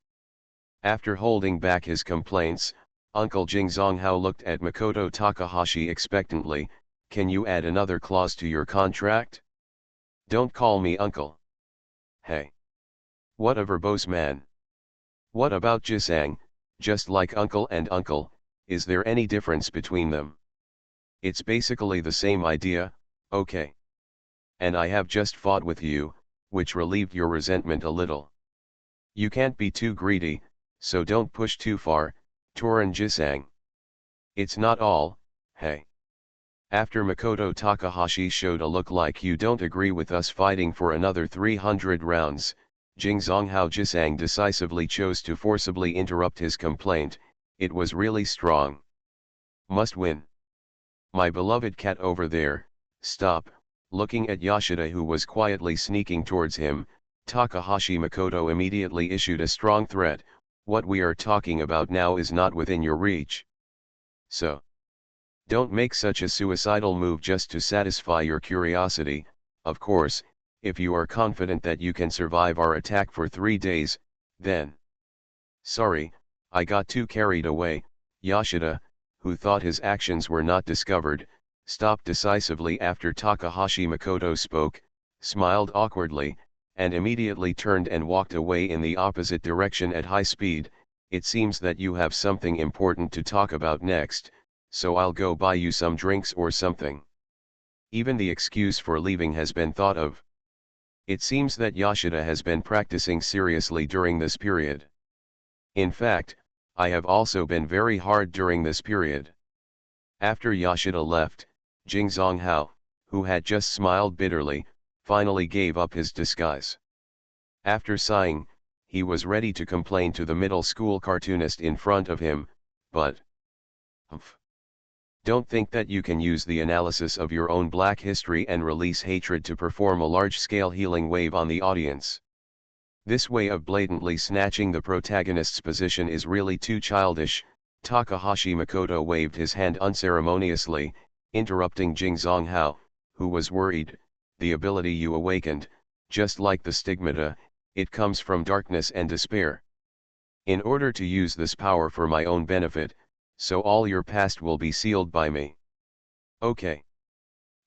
After holding back his complaints, Uncle Jing Zonghao looked at Makoto Takahashi expectantly. Can you add another clause to your contract? Don't call me uncle. Hey. What a verbose man. What about Jisang, just like uncle and uncle, is there any difference between them? It's basically the same idea, okay. And I have just fought with you, which relieved your resentment a little. You can't be too greedy, so don't push too far, Torin Jisang. It's not all, hey. After Makoto Takahashi showed a look like you don't agree with us fighting for another 300 rounds, Jing Zonghao Jisang decisively chose to forcibly interrupt his complaint. It was really strong. Must win. My beloved cat over there, stop. Looking at Yoshida, who was quietly sneaking towards him, Takahashi Makoto immediately issued a strong threat. What we are talking about now is not within your reach. So, don't make such a suicidal move just to satisfy your curiosity. Of course, if you are confident that you can survive our attack for 3 days, then. Sorry, I got too carried away. Yoshida, who thought his actions were not discovered, stopped decisively after Takahashi Makoto spoke, smiled awkwardly, and immediately turned and walked away in the opposite direction at high speed. It seems that you have something important to talk about next, so I'll go buy you some drinks or something. Even the excuse for leaving has been thought of. It seems that Yoshida has been practicing seriously during this period. In fact, I have also been very hard during this period. After Yoshida left, Jing Zonghao, who had just smiled bitterly, finally gave up his disguise. After sighing, he was ready to complain to the middle school cartoonist in front of him, but don't think that you can use the analysis of your own black history and release hatred to perform a large-scale healing wave on the audience. This way of blatantly snatching the protagonist's position is really too childish. Takahashi Makoto waved his hand unceremoniously, interrupting Jing Zonghao, who was worried. The ability you awakened, just like the stigmata, it comes from darkness and despair. In order to use this power for my own benefit, so all your past will be sealed by me. Okay.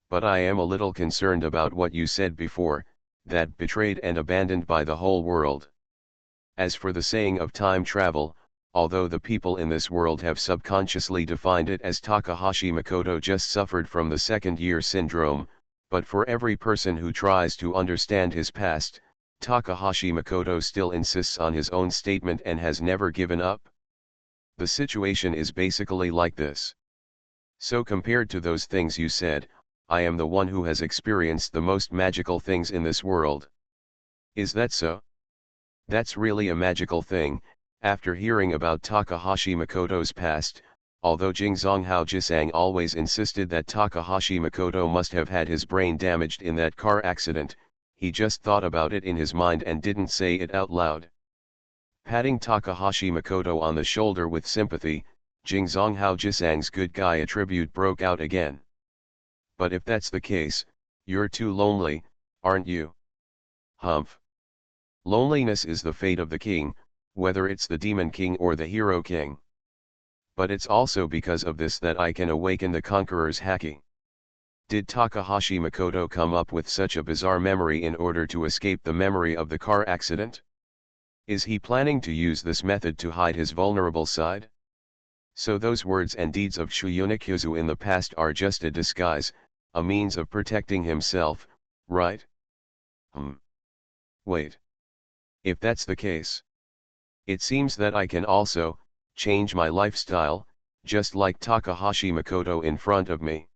But I am a little concerned about what you said before, that betrayed and abandoned by the whole world. As for the saying of time travel, although the people in this world have subconsciously defined it as Takahashi Makoto just suffered from the second-year syndrome, but for every person who tries to understand his past, Takahashi Makoto still insists on his own statement and has never given up. The situation is basically like this. So compared to those things you said, I am the one who has experienced the most magical things in this world. Is that so? That's really a magical thing. After hearing about Takahashi Makoto's past, although Jing Zonghao Jisang always insisted that Takahashi Makoto must have had his brain damaged in that car accident, he just thought about it in his mind and didn't say it out loud. Patting Takahashi Makoto on the shoulder with sympathy, Jing Zonghao Jisang's good guy attribute broke out again. But if that's the case, you're too lonely, aren't you? Humph. Loneliness is the fate of the king, whether it's the demon king or the hero king. But it's also because of this that I can awaken the conqueror's haki. Did Takahashi Makoto come up with such a bizarre memory in order to escape the memory of the car accident? Is he planning to use this method to hide his vulnerable side? So those words and deeds of Shuyunikyozu in the past are just a disguise, a means of protecting himself, right? Wait. If that's the case, it seems that I can also change my lifestyle, just like Takahashi Makoto in front of me.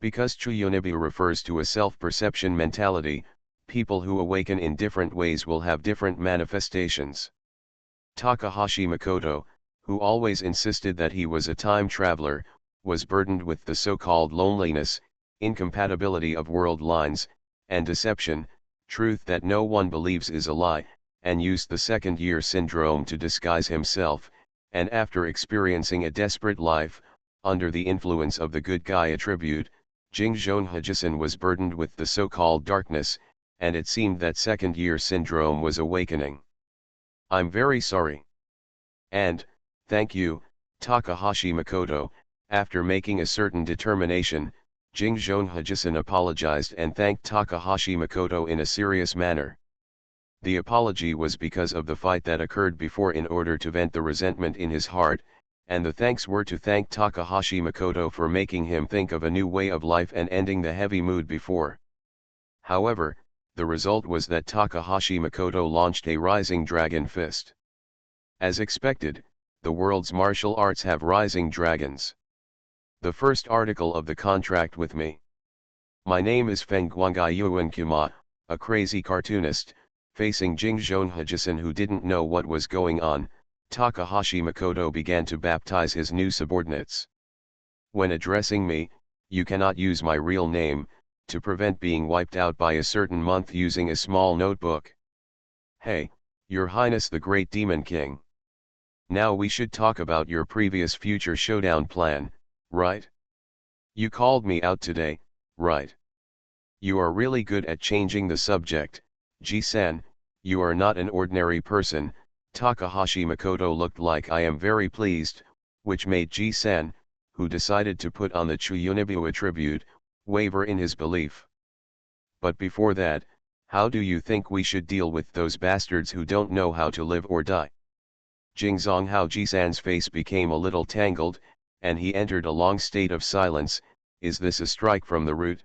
Because Chuyonibu refers to a self-perception mentality, people who awaken in different ways will have different manifestations. Takahashi Makoto, who always insisted that he was a time traveler, was burdened with the so-called loneliness, incompatibility of world lines, and deception, truth that no one believes is a lie, and used the second-year syndrome to disguise himself, and after experiencing a desperate life, under the influence of the good guy attribute, Jingzhon Hajisen was burdened with the so-called darkness, and it seemed that second-year syndrome was awakening. I'm very sorry. And, thank you, Takahashi Makoto. After making a certain determination, Jingzhon Hajisen apologized and thanked Takahashi Makoto in a serious manner. The apology was because of the fight that occurred before in order to vent the resentment in his heart, and the thanks were to thank Takahashi Makoto for making him think of a new way of life and ending the heavy mood before. However, the result was that Takahashi Makoto launched a rising dragon fist. As expected, the world's martial arts have rising dragons. The first article of the contract with me. My name is Feng Guangai Yuan Kuma, a crazy cartoonist, facing Jingzhon Hajisen who didn't know what was going on. Takahashi Makoto began to baptize his new subordinates. When addressing me, you cannot use my real name, to prevent being wiped out by a certain month using a small notebook. Hey, Your Highness the Great Demon King. Now we should talk about your previous future showdown plan, right? You called me out today, right? You are really good at changing the subject, Ji-san. You are not an ordinary person. Takahashi Makoto looked like I am very pleased, which made Ji-san, who decided to put on the Chuyunibu attribute, waver in his belief. But before that, how do you think we should deal with those bastards who don't know how to live or die? Jingzhonghao Ji-san's face became a little tangled, and he entered a long state of silence. Is this a strike from the root?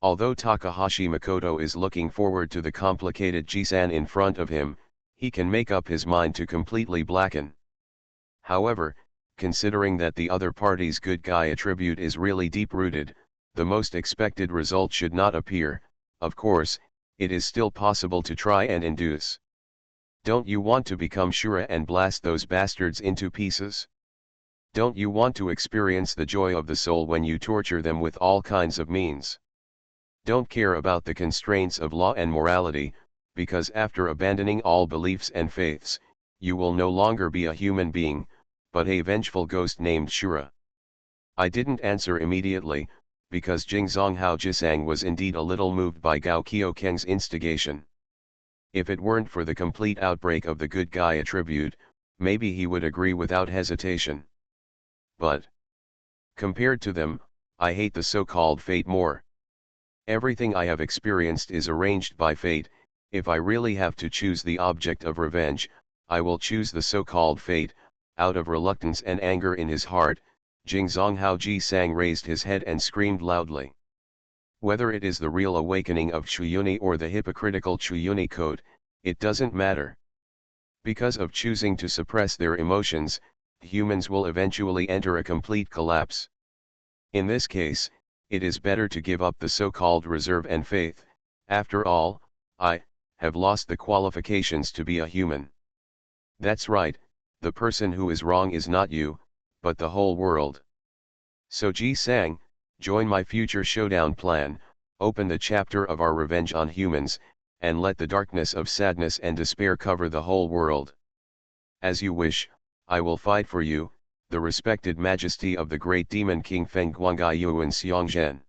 Although Takahashi Makoto is looking forward to the complicated Ji-san in front of him, he can make up his mind to completely blacken. However, considering that the other party's good guy attribute is really deep-rooted, the most expected result should not appear. Of course, it is still possible to try and induce. Don't you want to become Shura and blast those bastards into pieces? Don't you want to experience the joy of the soul when you torture them with all kinds of means? Don't care about the constraints of law and morality, because after abandoning all beliefs and faiths, you will no longer be a human being, but a vengeful ghost named Shura. I didn't answer immediately, because Jingzhonghao Jisang was indeed a little moved by Gao Qiukeng's instigation. If it weren't for the complete outbreak of the good guy attribute, maybe he would agree without hesitation. But compared to them, I hate the so-called fate more. Everything I have experienced is arranged by fate. If I really have to choose the object of revenge, I will choose the so-called fate. Out of reluctance and anger in his heart, Jingzhonghao Ji-sang raised his head and screamed loudly. Whether it is the real awakening of Chuyuni or the hypocritical Chuyuni code, it doesn't matter. Because of choosing to suppress their emotions, humans will eventually enter a complete collapse. In this case, it is better to give up the so-called reserve and faith. After all, I have lost the qualifications to be a human. That's right, the person who is wrong is not you, but the whole world. So Ji-sang, join my future showdown plan, open the chapter of our revenge on humans, and let the darkness of sadness and despair cover the whole world. As you wish, I will fight for you, the respected majesty of the great demon king Feng Guangai Yuan Xiongzhen.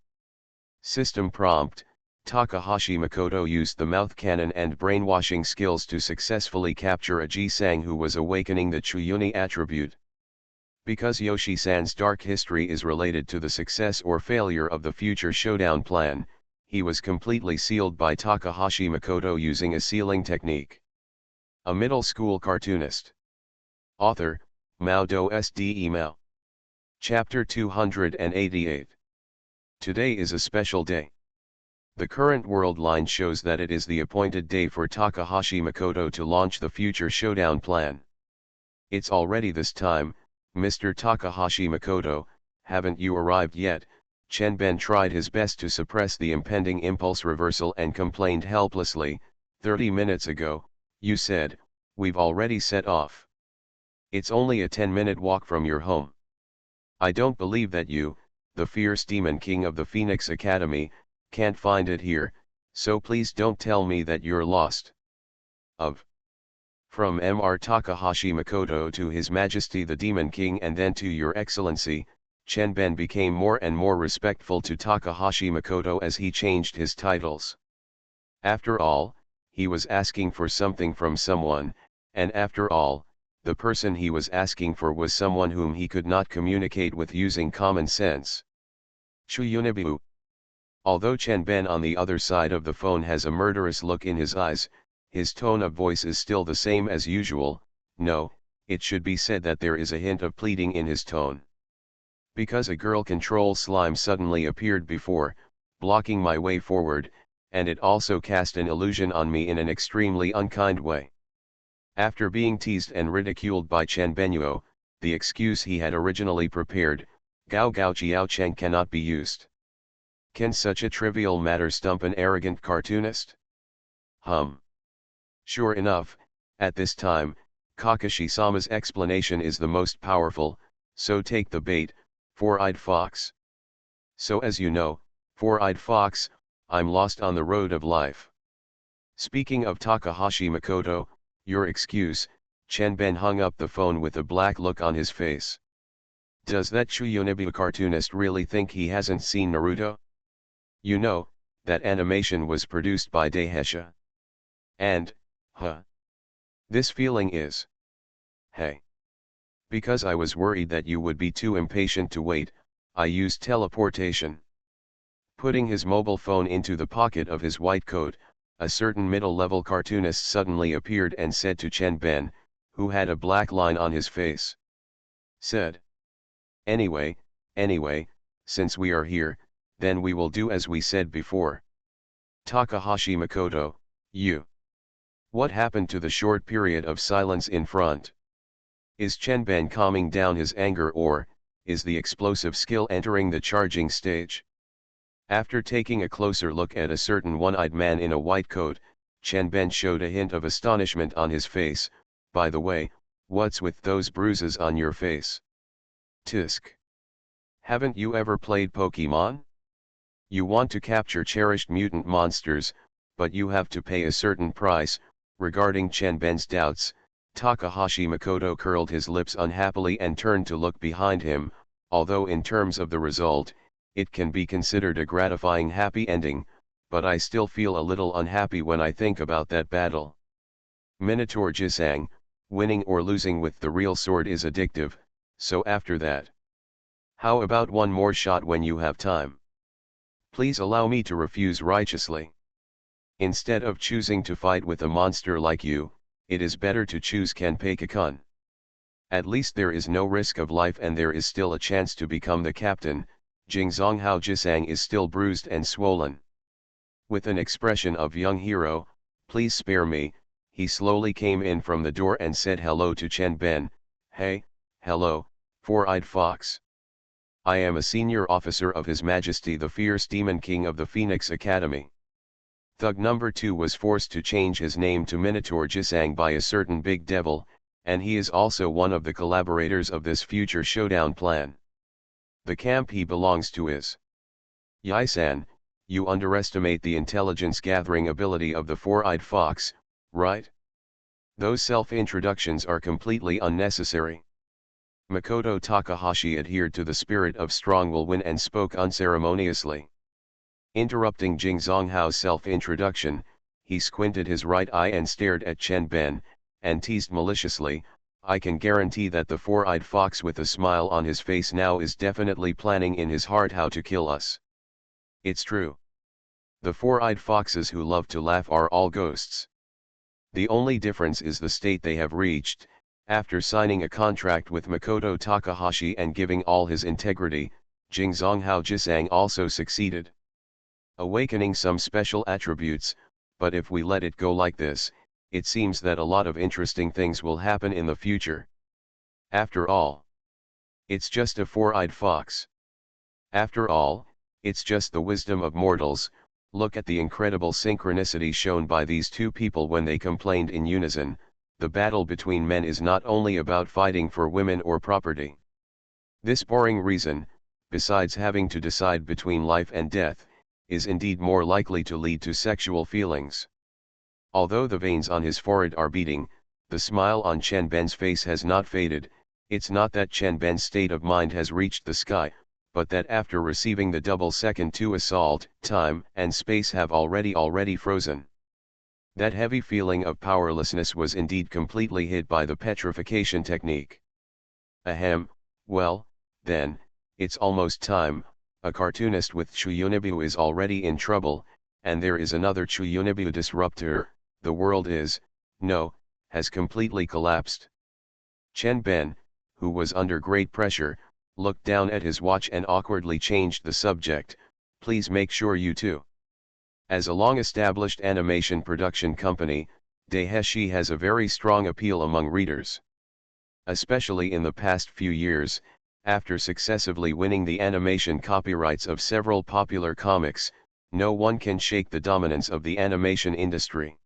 System prompt: Takahashi Makoto used the mouth cannon and brainwashing skills to successfully capture a Ji-sang who was awakening the Chuyuni attribute. Because Yoshi-san's dark history is related to the success or failure of the future showdown plan, he was completely sealed by Takahashi Makoto using a sealing technique. A middle school cartoonist. Author, Mao Do Sde Mao. Chapter 288. Today is a special day. The current world line shows that it is the appointed day for Takahashi Makoto to launch the future showdown plan. It's already this time, Mr. Takahashi Makoto, haven't you arrived yet? Chenben tried his best to suppress the impending impulse reversal and complained helplessly, 30 minutes ago, you said, we've already set off. It's only a 10-minute walk from your home. I don't believe that you, the fierce demon king of the Phoenix Academy, can't find it here, so please don't tell me that you're lost. From Mr. Takahashi Makoto to His Majesty the Demon King and then to Your Excellency, Chenben became more and more respectful to Takahashi Makoto as he changed his titles. After all, he was asking for something from someone, and after all, the person he was asking for was someone whom he could not communicate with using common sense. Chuyunibu. Although Chenben on the other side of the phone has a murderous look in his eyes, his tone of voice is still the same as usual. No, it should be said that there is a hint of pleading in his tone. Because a girl control slime suddenly appeared before, blocking my way forward, and it also cast an illusion on me in an extremely unkind way. After being teased and ridiculed by Chen Benuo, the excuse he had originally prepared, Gao Gao Chiao Cheng, cannot be used. Can such a trivial matter stump an arrogant cartoonist? Sure enough, at this time, Kakashi-sama's explanation is the most powerful, so take the bait, four-eyed fox. So as you know, four-eyed fox, I'm lost on the road of life. Speaking of Takahashi Makoto, your excuse, Chenben hung up the phone with a black look on his face. Does that Chuyunibu cartoonist really think he hasn't seen Naruto? You know, that animation was produced by Daiheisha. And, this feeling is, hey. Because I was worried that you would be too impatient to wait, I used teleportation. Putting his mobile phone into the pocket of his white coat, a certain middle-level cartoonist suddenly appeared and said to Chenben, who had a black line on his face. Said. Anyway, since we are here, then we will do as we said before. Takahashi Makoto, you. What happened to the short period of silence in front? Is Chenben calming down his anger, or is the explosive skill entering the charging stage? After taking a closer look at a certain one-eyed man in a white coat, Chenben showed a hint of astonishment on his face. By the way, what's with those bruises on your face? Tisk. Haven't you ever played Pokemon? You want to capture cherished mutant monsters, but you have to pay a certain price. Regarding Chenben's doubts, Takahashi Makoto curled his lips unhappily and turned to look behind him, although in terms of the result, it can be considered a gratifying happy ending, but I still feel a little unhappy when I think about that battle. Minotaur Jisang, winning or losing with the real sword is addictive, so after that. How about one more shot when you have time? Please allow me to refuse righteously. Instead of choosing to fight with a monster like you, it is better to choose Kenpei-kun. At least there is no risk of life and there is still a chance to become the captain. Jingzonghao Jisang is still bruised and swollen. With an expression of young hero, please spare me, he slowly came in from the door and said hello to Chenben. Hey, hello, four-eyed fox. I am a senior officer of His Majesty the Fierce Demon King of the Phoenix Academy. Thug number 2 was forced to change his name to Minotaur Jisang by a certain big devil, and he is also one of the collaborators of this future showdown plan. The camp he belongs to is. Yai-san, you underestimate the intelligence-gathering ability of the four-eyed fox, right? Those self-introductions are completely unnecessary. Makoto Takahashi adhered to the spirit of strong will win and spoke unceremoniously. Interrupting Jingzonghao's self-introduction, he squinted his right eye and stared at Chenben, and teased maliciously, I can guarantee that the four-eyed fox with a smile on his face now is definitely planning in his heart how to kill us. It's true. The four-eyed foxes who love to laugh are all ghosts. The only difference is the state they have reached. After signing a contract with Makoto Takahashi and giving all his integrity, Jingzonghao Jisang also succeeded, awakening some special attributes. But if we let it go like this, it seems that a lot of interesting things will happen in the future. After all, it's just a four-eyed fox. After all, it's just the wisdom of mortals. Look at the incredible synchronicity shown by these two people when they complained in unison. The battle between men is not only about fighting for women or property. This boring reason, besides having to decide between life and death, is indeed more likely to lead to sexual feelings. Although the veins on his forehead are beating, the smile on Chen Ben's face has not faded. It's not that Chen Ben's state of mind has reached the sky, but that after receiving the double second to assault, time and space have already frozen. That heavy feeling of powerlessness was indeed completely hid by the petrification technique. Ahem, well, then, it's almost time. A cartoonist with Chuyunibu is already in trouble, and there is another Chuyunibu disruptor. The world has completely collapsed. Chen Ben, who was under great pressure, looked down at his watch and awkwardly changed the subject. Please make sure you too. As a long-established animation production company, Daiheshi has a very strong appeal among readers. Especially in the past few years, after successively winning the animation copyrights of several popular comics, no one can shake the dominance of the animation industry.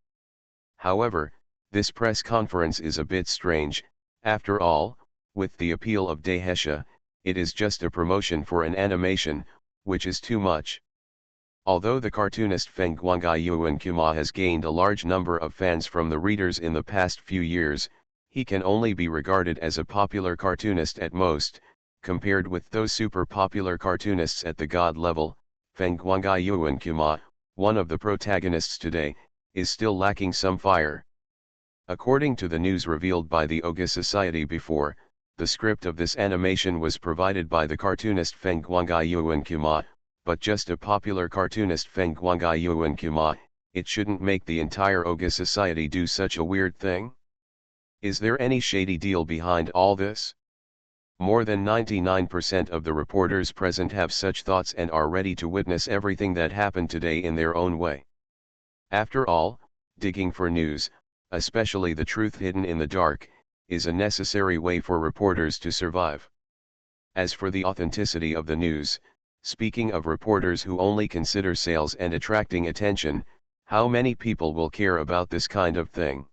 However, this press conference is a bit strange. After all, with the appeal of Daiheshi, it is just a promotion for an animation, which is too much. Although the cartoonist Feng Guangai Kuma has gained a large number of fans from the readers in the past few years, he can only be regarded as a popular cartoonist at most. Compared with those super popular cartoonists at the god level, Feng Guangai Kuma, one of the protagonists today, is still lacking some fire. According to the news revealed by the Oga Society before, the script of this animation was provided by the cartoonist Feng Guangai Kuma, but just a popular cartoonist Feng Guangai Kuma. It shouldn't make the entire Oga Society do such a weird thing. Is there any shady deal behind all this? More than 99% of the reporters present have such thoughts and are ready to witness everything that happened today in their own way. After all, digging for news, especially the truth hidden in the dark, is a necessary way for reporters to survive. As for the authenticity of the news, speaking of reporters who only consider sales and attracting attention, how many people will care about this kind of thing?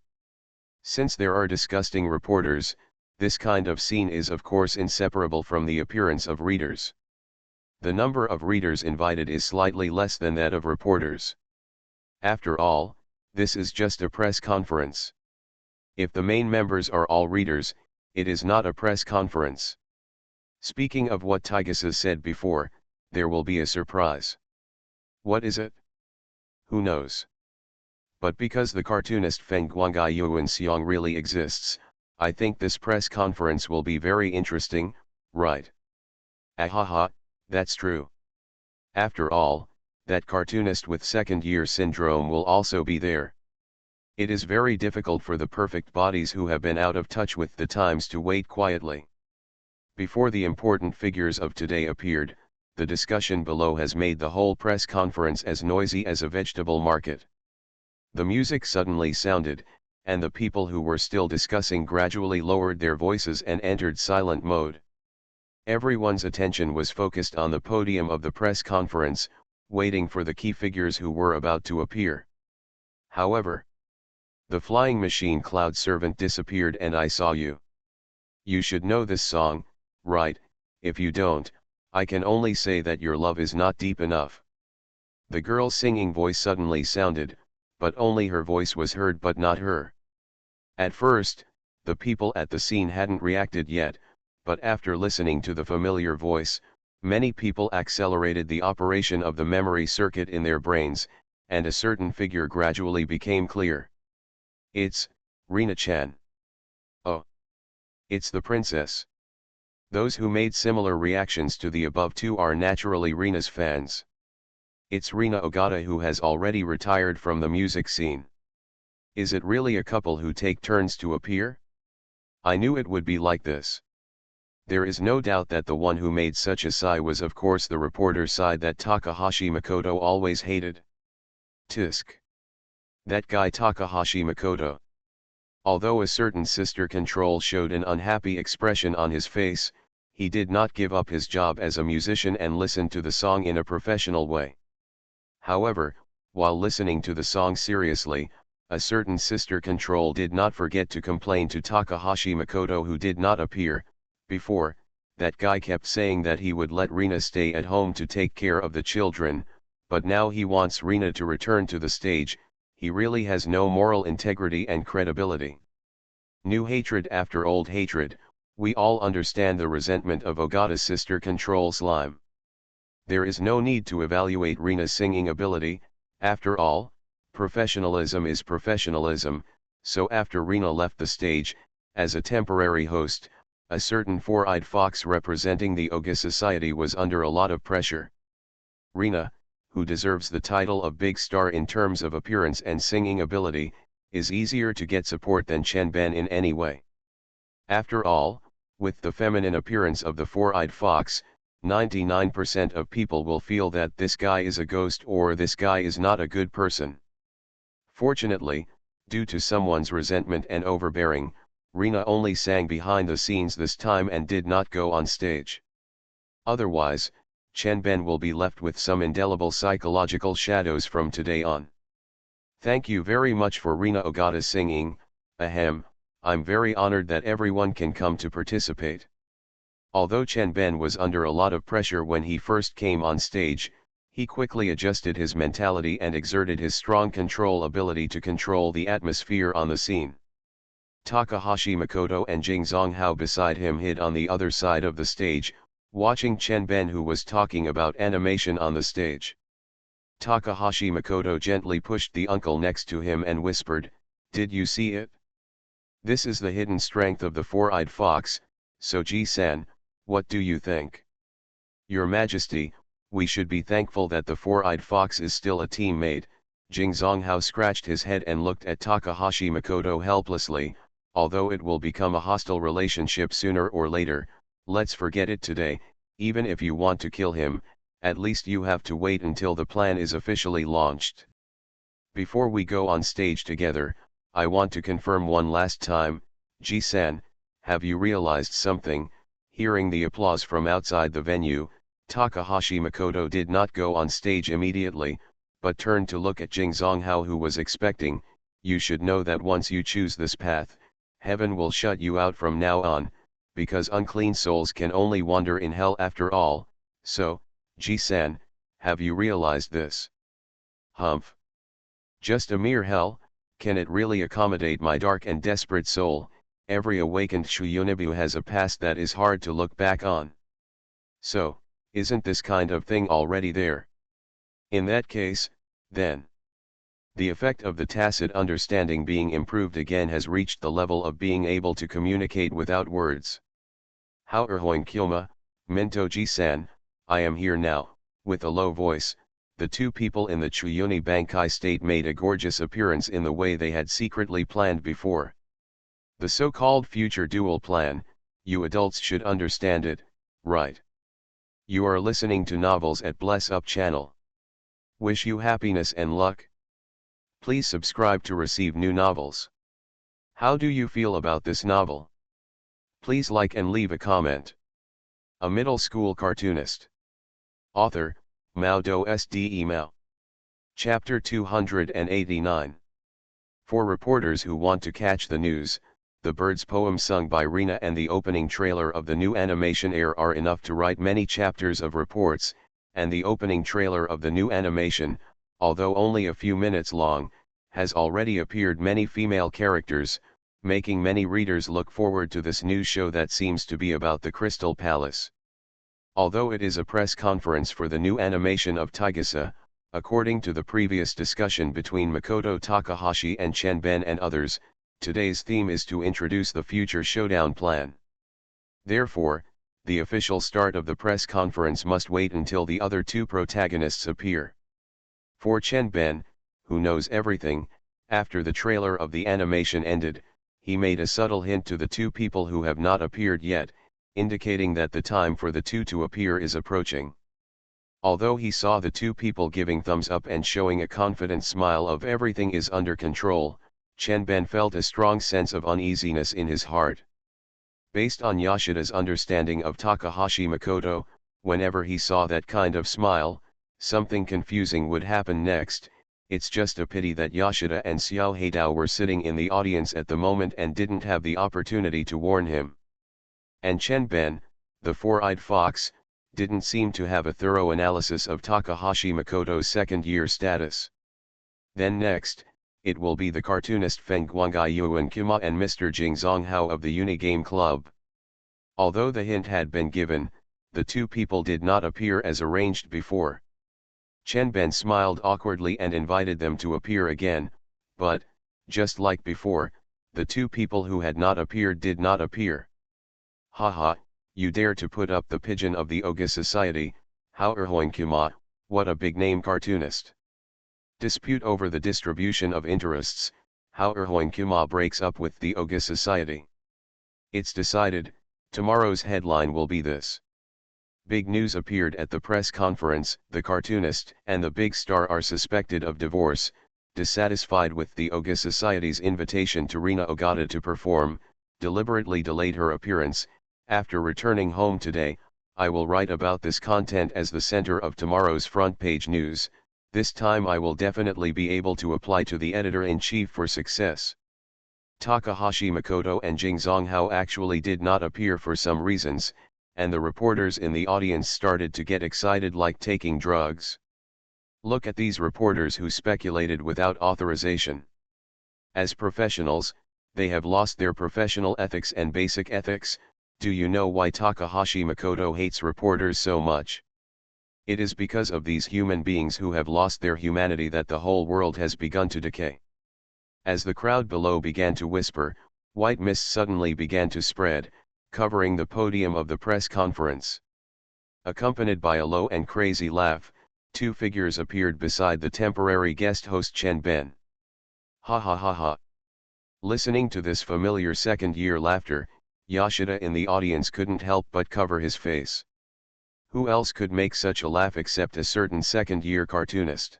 Since there are disgusting reporters, this kind of scene is of course inseparable from the appearance of readers. The number of readers invited is slightly less than that of reporters. After all, this is just a press conference. If the main members are all readers, it is not a press conference. Speaking of what Taigasa said before, there will be a surprise. What is it? Who knows? But because the cartoonist Feng Guangai Xiong really exists, I think this press conference will be very interesting, right? Ahaha, that's true. After all, that cartoonist with second-year syndrome will also be there. It is very difficult for the perfect bodies who have been out of touch with the times to wait quietly. Before the important figures of today appeared, the discussion below has made the whole press conference as noisy as a vegetable market. The music suddenly sounded, and the people who were still discussing gradually lowered their voices and entered silent mode. Everyone's attention was focused on the podium of the press conference, waiting for the key figures who were about to appear. However, the flying machine cloud servant disappeared and I saw you. You should know this song, right? If you don't, I can only say that your love is not deep enough. The girl's singing voice suddenly sounded, but only her voice was heard but not her. At first, the people at the scene hadn't reacted yet, but after listening to the familiar voice, many people accelerated the operation of the memory circuit in their brains, and a certain figure gradually became clear. It's Rina-chan. Oh. It's the princess. Those who made similar reactions to the above two are naturally Rina's fans. It's Rina Ogata who has already retired from the music scene. Is it really a couple who take turns to appear? I knew it would be like this. There is no doubt that the one who made such a sigh was of course the reporter side that Takahashi Makoto always hated. Tisk. That guy Takahashi Makoto. Although a certain sister control showed an unhappy expression on his face, he did not give up his job as a musician and listened to the song in a professional way. However, while listening to the song seriously, a certain sister control did not forget to complain to Takahashi Makoto, who did not appear. Before, that guy kept saying that he would let Rina stay at home to take care of the children, but now he wants Rina to return to the stage. He really has no moral integrity and credibility. New hatred after old hatred. We all understand the resentment of Ogata's sister control slime. There is no need to evaluate Rina's singing ability. After all, professionalism is professionalism. So after Rina left the stage, as a temporary host, a certain four-eyed fox representing the Oga society was under a lot of pressure. Rina, who deserves the title of big star in terms of appearance and singing ability, is easier to get support than Chenben in any way. After all, with the feminine appearance of the four-eyed fox, 99% of people will feel that this guy is a ghost or this guy is not a good person. Fortunately, due to someone's resentment and overbearing, Rina only sang behind the scenes this time and did not go on stage. Otherwise, Chenben will be left with some indelible psychological shadows from today on. Thank you very much for Rina Ogata singing. Ahem, I'm very honored that everyone can come to participate. Although Chenben was under a lot of pressure when he first came on stage, he quickly adjusted his mentality and exerted his strong control ability to control the atmosphere on the scene. Takahashi Makoto and Jing Zonghao beside him hid on the other side of the stage, watching Chenben, who was talking about animation on the stage. Takahashi Makoto gently pushed the uncle next to him and whispered, "Did you see it? This is the hidden strength of the four-eyed fox, so Ji-san, what do you think?" "Your Majesty, we should be thankful that the four-eyed fox is still a teammate." Jing Zonghao scratched his head and looked at Takahashi Makoto helplessly. "Although it will become a hostile relationship sooner or later, let's forget it today. Even if you want to kill him, at least you have to wait until the plan is officially launched. Before we go on stage together, I want to confirm one last time, Ji-san, have you realized something?" Hearing the applause from outside the venue, Takahashi Makoto did not go on stage immediately, but turned to look at Jing Zonghao, who was expecting. "You should know that once you choose this path, heaven will shut you out from now on, because unclean souls can only wander in hell after all. So, Ji-san, have you realized this?" "Humph. Just a mere hell, can it really accommodate my dark and desperate soul? Every awakened Shuyunibu has a past that is hard to look back on. So, isn't this kind of thing already there? In that case, then, the effect of the tacit understanding being improved again has reached the level of being able to communicate without words. How Erhoing Kyoma, Minto Ji-san, I am here now." With a low voice, the two people in the Chuyuni Bankai state made a gorgeous appearance in the way they had secretly planned before. The so-called future dual plan, you adults should understand it, right? You are listening to Novels at Bless Up channel. Wish you happiness and luck. Please subscribe to receive new novels. How do you feel about this novel? Please like and leave a comment. A middle school cartoonist. Author, Mao Do Sde Mao. Chapter 289. For reporters who want to catch the news, the Birds poem sung by Rina and the opening trailer of the new animation Air are enough to write many chapters of reports, and the opening trailer of the new animation, although only a few minutes long, has already appeared many female characters, making many readers look forward to this new show that seems to be about the Crystal Palace. Although it is a press conference for the new animation of Taigasa, according to the previous discussion between Makoto Takahashi and Chenben and others, today's theme is to introduce the future showdown plan. Therefore, the official start of the press conference must wait until the other two protagonists appear. For Chenben, who knows everything, After the trailer of the animation ended, he made a subtle hint to the two people who have not appeared yet, indicating that the time for the two to appear is approaching. Although he saw the two people giving thumbs up and showing a confident smile of everything is under control, Chen felt a strong sense of uneasiness in his heart. Based on Yoshida's understanding of Takahashi Makoto, whenever he saw that kind of smile, something confusing would happen next. It's just a pity that Yoshida and Xiao Heidao were sitting in the audience at the moment and didn't have the opportunity to warn him. And Chen Ben, the four-eyed fox, didn't seem to have a thorough analysis of Takahashi Makoto's second-year status. Then next, it will be the cartoonist Feng Guangai Yuan Kima and Mr. Jing Zonghao of the Unigame Club. Although the hint had been given, the two people did not appear as arranged before. Chen Ben smiled awkwardly and invited them to appear again, but, just like before, the two people who had not appeared did not appear. Haha, you dare to put up the pigeon of the Oga Society, how Erhoin Kuma, what a big name cartoonist. Dispute over the distribution of interests, how Erhoin Kuma breaks up with the Oga Society. It's decided, tomorrow's headline will be this. Big news appeared at the press conference, the cartoonist and the big star are suspected of divorce, dissatisfied with the Oga Society's invitation to Rina Ogata to perform, deliberately delayed her appearance. After returning home today, I will write about this content as the center of tomorrow's front page news. This time I will definitely be able to apply to the editor-in-chief for success. Takahashi Makoto and Jing Zonghao actually did not appear for some reasons, and the reporters in the audience started to get excited like taking drugs. Look at these reporters who speculated without authorization. As professionals, they have lost their professional ethics and basic ethics. Do you know why Takahashi Makoto hates reporters so much? It is because of these human beings who have lost their humanity that the whole world has begun to decay. As the crowd below began to whisper, white mist suddenly began to spread, covering the podium of the press conference. Accompanied by a low and crazy laugh, two figures appeared beside the temporary guest host Chen Ben. Ha ha ha ha. Listening to this familiar second-year laughter, Yoshida in the audience couldn't help but cover his face. Who else could make such a laugh except a certain second-year cartoonist?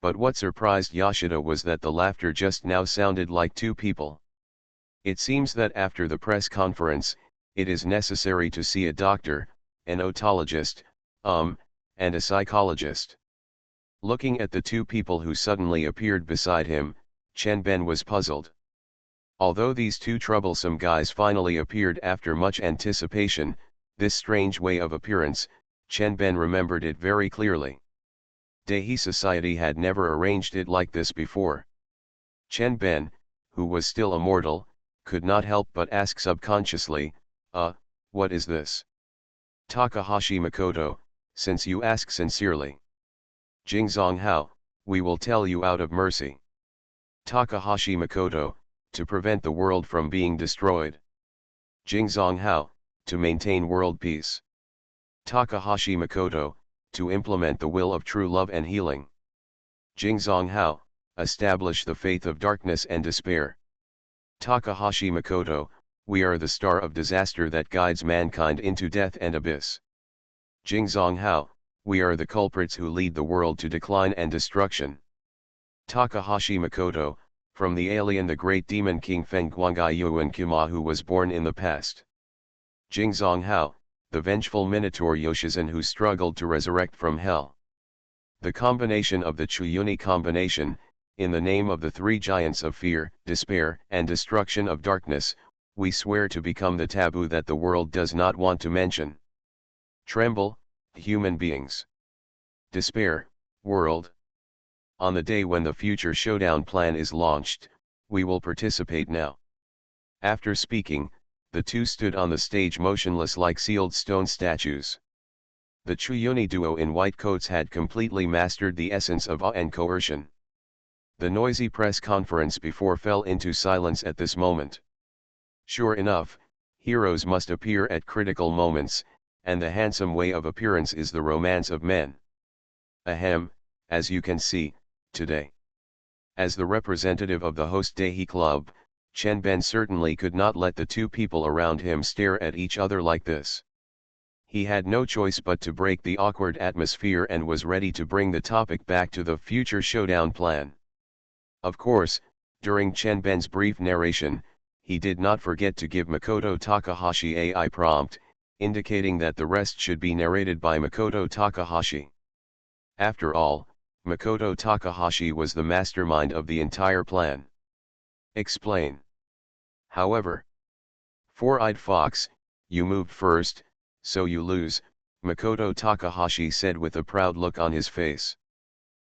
But what surprised Yoshida was that the laughter just now sounded like two people. It seems that after the press conference, it is necessary to see a doctor, an otologist, and a psychologist. Looking at the two people who suddenly appeared beside him, Chen Ben was puzzled. Although these two troublesome guys finally appeared after much anticipation, this strange way of appearance, Chen Ben remembered it very clearly. Daihi Society had never arranged it like this before. Chen Ben, who was still a mortal, could not help but ask subconsciously, what is this? Takahashi Makoto, since you ask sincerely. Jing Zonghao, we will tell you out of mercy. Takahashi Makoto, to prevent the world from being destroyed. Jing Zonghao, to maintain world peace. Takahashi Makoto, to implement the will of true love and healing. Jing Zonghao, establish the faith of darkness and despair. Takahashi Makoto, we are the star of disaster that guides mankind into death and abyss. Jing Zonghao, we are the culprits who lead the world to decline and destruction. Takahashi Makoto, from the alien the great demon king Feng Guangai Yuan Kima who was born in the past. Jing Zonghao, the vengeful minotaur Yoshizan who struggled to resurrect from hell. The combination of the Chuyuni combination, in the name of the three giants of fear, despair, and destruction of darkness, we swear to become the taboo that the world does not want to mention. Tremble, human beings. Despair, world. On the day when the future showdown plan is launched, we will participate now. After speaking, the two stood on the stage motionless like sealed stone statues. The Chuyuni duo in white coats had completely mastered the essence of awe and coercion. The noisy press conference before fell into silence at this moment. Sure enough, heroes must appear at critical moments, and the handsome way of appearance is the romance of men. Ahem, as you can see, today. As the representative of the host Daehi Club, Chen Ben certainly could not let the two people around him stare at each other like this. He had no choice but to break the awkward atmosphere and was ready to bring the topic back to the future showdown plan. Of course, during Chen Ben's brief narration, he did not forget to give Makoto Takahashi AI prompt, indicating that the rest should be narrated by Makoto Takahashi. After all, Makoto Takahashi was the mastermind of the entire plan. Explain. However, Four-Eyed Fox, you moved first, so you lose, Makoto Takahashi said with a proud look on his face.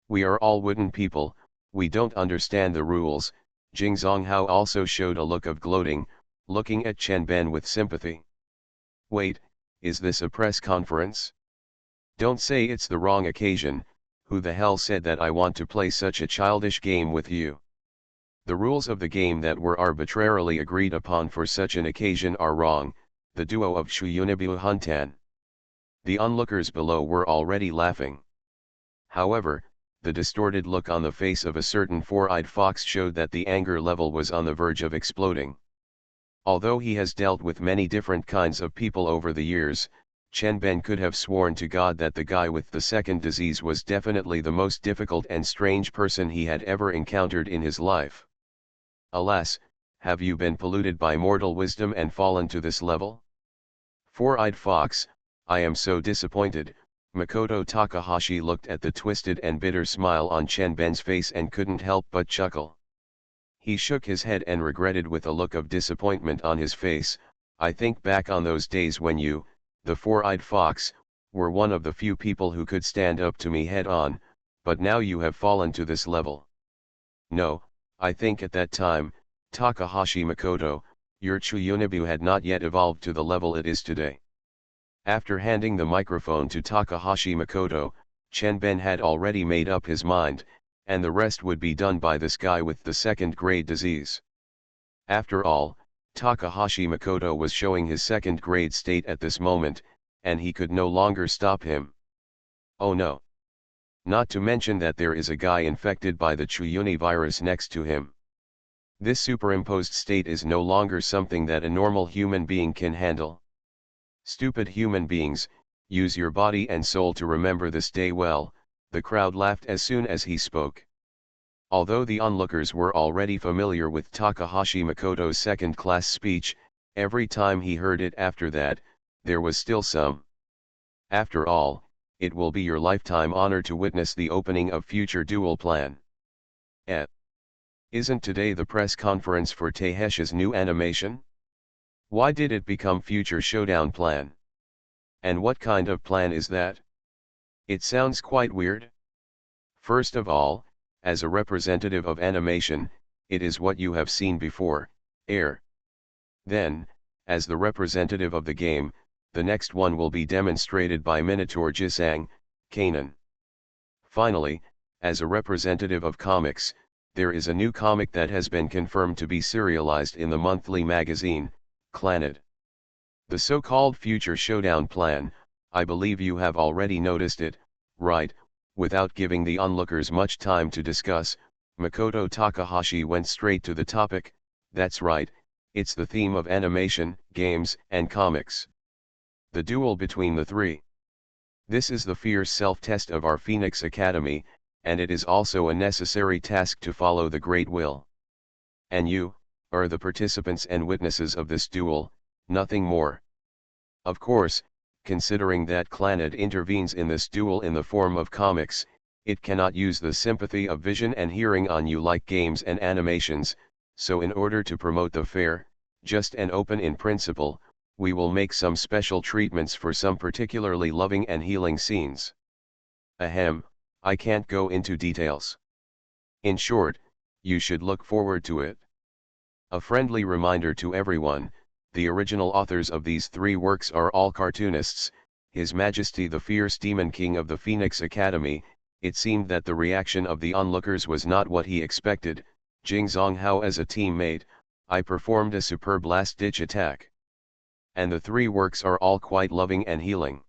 We are all wooden people, we don't understand the rules. Jing Zonghao also showed a look of gloating, looking at Chen Ben with sympathy. Wait, is this a press conference? Don't say it's the wrong occasion. Who the hell said that I want to play such a childish game with you? The rules of the game that were arbitrarily agreed upon for such an occasion are wrong, the duo of Shuyunibu Huntan. The onlookers below were already laughing. However, the distorted look on the face of a certain four-eyed fox showed that the anger level was on the verge of exploding. Although he has dealt with many different kinds of people over the years, Chen Ben could have sworn to God that the guy with the second disease was definitely the most difficult and strange person he had ever encountered in his life. Alas, have you been polluted by mortal wisdom and fallen to this level? Four-eyed fox, I am so disappointed. Makoto Takahashi looked at the twisted and bitter smile on Chen Ben's face and couldn't help but chuckle. He shook his head and regretted with a look of disappointment on his face, I think back on those days when you, the four-eyed fox, were one of the few people who could stand up to me head-on, but now you have fallen to this level. No, I think at that time, Takahashi Makoto, your Chuyunibu had not yet evolved to the level it is today. After handing the microphone to Takahashi Makoto, Chen Ben had already made up his mind, and the rest would be done by this guy with the second-grade disease. After all, Takahashi Makoto was showing his second-grade state at this moment, and he could no longer stop him. Oh no. Not to mention that there is a guy infected by the Chuyuni virus next to him. This superimposed state is no longer something that a normal human being can handle. Stupid human beings, use your body and soul to remember this day well, the crowd laughed as soon as he spoke. Although the onlookers were already familiar with Takahashi Makoto's second-class speech, every time he heard it after that, there was still some. After all, it will be your lifetime honor to witness the opening of future duel plan. Isn't today the press conference for Teheshi's new animation? Why did it become future showdown plan? And what kind of plan is that? It sounds quite weird. First of all, as a representative of animation, it is what you have seen before, air. Then, as the representative of the game, the next one will be demonstrated by Minotaur Jisang, Kanan. Finally, as a representative of comics, there is a new comic that has been confirmed to be serialized in the monthly magazine, Clannad. The so-called Future Showdown Plan, I believe you have already noticed it, right? Without giving the onlookers much time to discuss, Makoto Takahashi went straight to the topic. That's right, it's the theme of animation, games, and comics. The duel between the three. This is the fierce self-test of our Phoenix Academy, and it is also a necessary task to follow the Great Will. And you are the participants and witnesses of this duel, nothing more. Of course, considering that Clannad intervenes in this duel in the form of comics, it cannot use the sympathy of vision and hearing on you like games and animations, so in order to promote the fair, just and open in principle, we will make some special treatments for some particularly loving and healing scenes. Ahem, I can't go into details. In short, you should look forward to it. A friendly reminder to everyone, the original authors of these three works are all cartoonists, His Majesty the Fierce Demon King of the Phoenix Academy. It seemed that the reaction of the onlookers was not what he expected. Jing Zonghao as a teammate, I performed a superb last-ditch attack. And the three works are all quite loving and healing.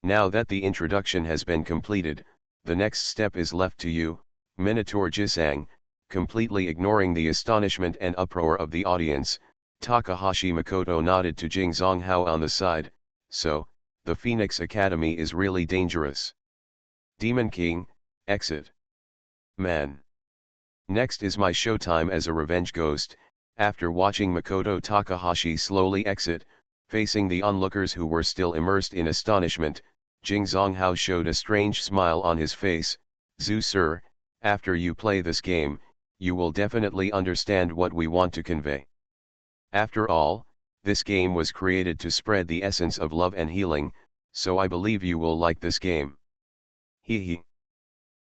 Now that the introduction has been completed, the next step is left to you, Minotaur Jisang, Completely ignoring the astonishment and uproar of the audience, Takahashi Makoto nodded to Jing Zonghao on the side, "So, the Phoenix Academy is really dangerous. Demon King, exit. Man. Next is my showtime as a revenge ghost." After watching Makoto Takahashi slowly exit, facing the onlookers who were still immersed in astonishment, Jing Zonghao showed a strange smile on his face. "Zhu sir, after you play this game, you will definitely understand what we want to convey. After all, this game was created to spread the essence of love and healing, so I believe you will like this game. Hee.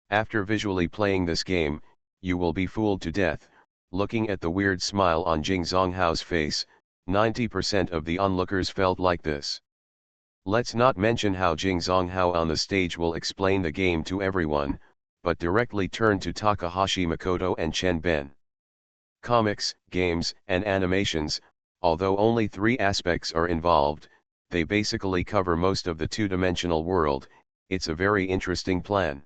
After visually playing this game, you will be fooled to death." Looking at the weird smile on Jing Zonghao's face, 90% of the onlookers felt like this. Let's not mention how Jing Zonghao on the stage will explain the game to everyone, but directly turn to Takahashi Makoto and Chen Ben. Comics, games, and animations, although only 3 aspects are involved, they basically cover most of the two-dimensional world. It's a very interesting plan.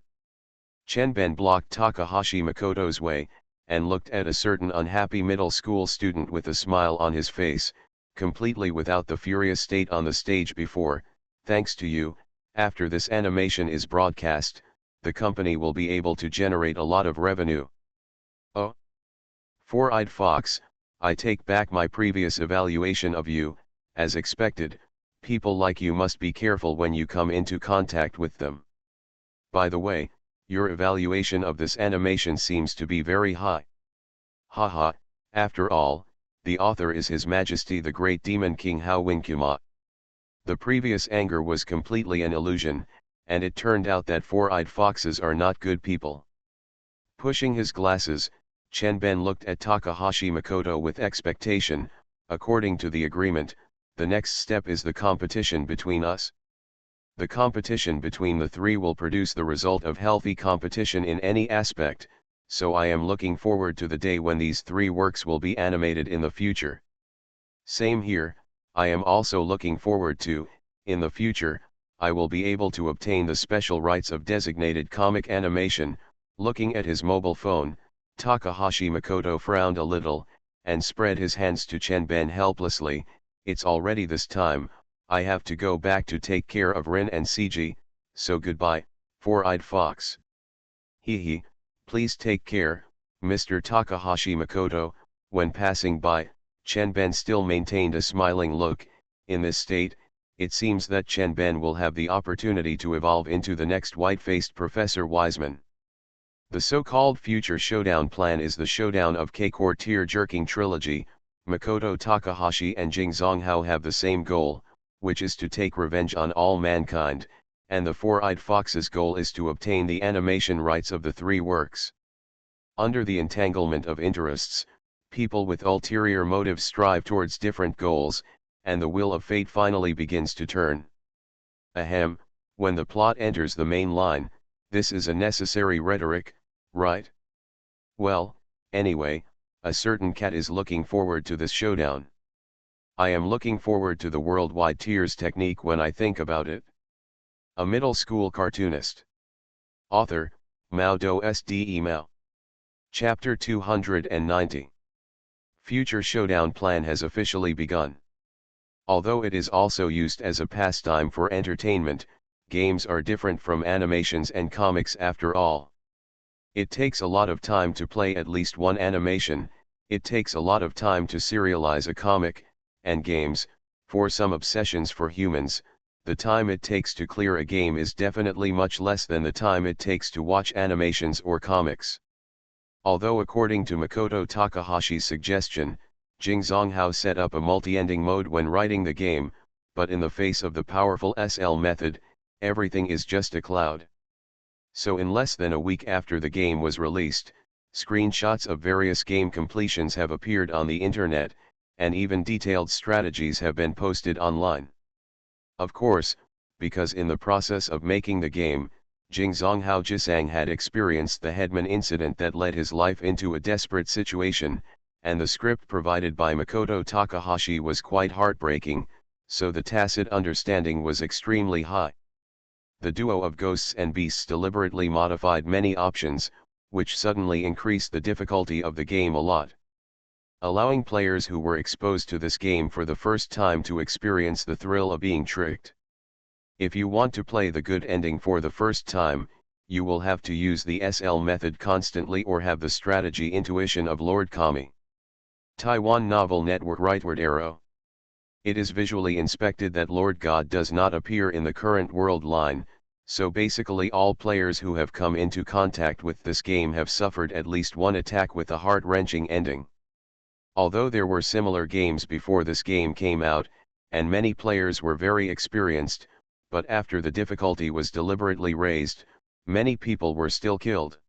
Chen Ben blocked Takahashi Makoto's way, and looked at a certain unhappy middle school student with a smile on his face, completely without the furious state on the stage before. "Thanks to you, after this animation is broadcast, the company will be able to generate a lot of revenue." "Oh. Four-eyed fox, I take back my previous evaluation of you. As expected, people like you must be careful when you come into contact with them. By the way, your evaluation of this animation seems to be very high. Haha, after all, the author is His Majesty the Great Demon King Hao Winkuma." The previous anger was completely an illusion, and it turned out that four-eyed foxes are not good people. Pushing his glasses, Chen Ben looked at Takahashi Makoto with expectation. "According to the agreement, the next step is the competition between us. The competition between the 3 will produce the result of healthy competition in any aspect, so I am looking forward to the day when these 3 works will be animated in the future." "Same here, I am also looking forward to, in the future, I will be able to obtain the special rights of designated comic animation." Looking at his mobile phone, Takahashi Makoto frowned a little, and spread his hands to Chen Ben helplessly. "It's already this time, I have to go back to take care of Rin and Cg, so goodbye, four-eyed fox." "Hee, please take care, Mr. Takahashi Makoto." When passing by, Chen Ben still maintained a smiling look. In this state, it seems that Chen Ben will have the opportunity to evolve into the next white-faced Professor Wiseman. The so-called future showdown plan is the showdown of K-Core tear-jerking trilogy. Makoto Takahashi and Jing Zonghao have the same goal, which is to take revenge on all mankind, and the four-eyed fox's goal is to obtain the animation rights of the 3 works. Under the entanglement of interests, people with ulterior motives strive towards different goals, and the wheel of fate finally begins to turn. Ahem, when the plot enters the main line, this is a necessary rhetoric, right? Well, anyway, a certain cat is looking forward to this showdown. I am looking forward to the worldwide tears technique when I think about it. A middle school cartoonist. Author, Mao Do Sde Mao. Chapter 290. Future showdown plan has officially begun. Although it is also used as a pastime for entertainment, games are different from animations and comics after all. It takes a lot of time to play at least one animation, it takes a lot of time to serialize a comic, and games, for some obsessions for humans, the time it takes to clear a game is definitely much less than the time it takes to watch animations or comics. Although according to Makoto Takahashi's suggestion, Jing Zonghao set up a multi-ending mode when writing the game, but in the face of the powerful SL method, everything is just a cloud. So in less than a week after the game was released, screenshots of various game completions have appeared on the internet, and even detailed strategies have been posted online. Of course, because in the process of making the game, Jing Zonghao Jisang had experienced the Headman incident that led his life into a desperate situation, and the script provided by Makoto Takahashi was quite heartbreaking, so the tacit understanding was extremely high. The duo of ghosts and beasts deliberately modified many options, which suddenly increased the difficulty of the game a lot, allowing players who were exposed to this game for the first time to experience the thrill of being tricked. If you want to play the good ending for the first time, you will have to use the SL method constantly or have the strategy intuition of Lord Kami. Taiwan novel network rightward arrow. It is visually inspected that Lord God does not appear in the current world line, so basically all players who have come into contact with this game have suffered at least one attack with a heart-wrenching ending. Although there were similar games before this game came out, and many players were very experienced, but after the difficulty was deliberately raised, many people were still killed.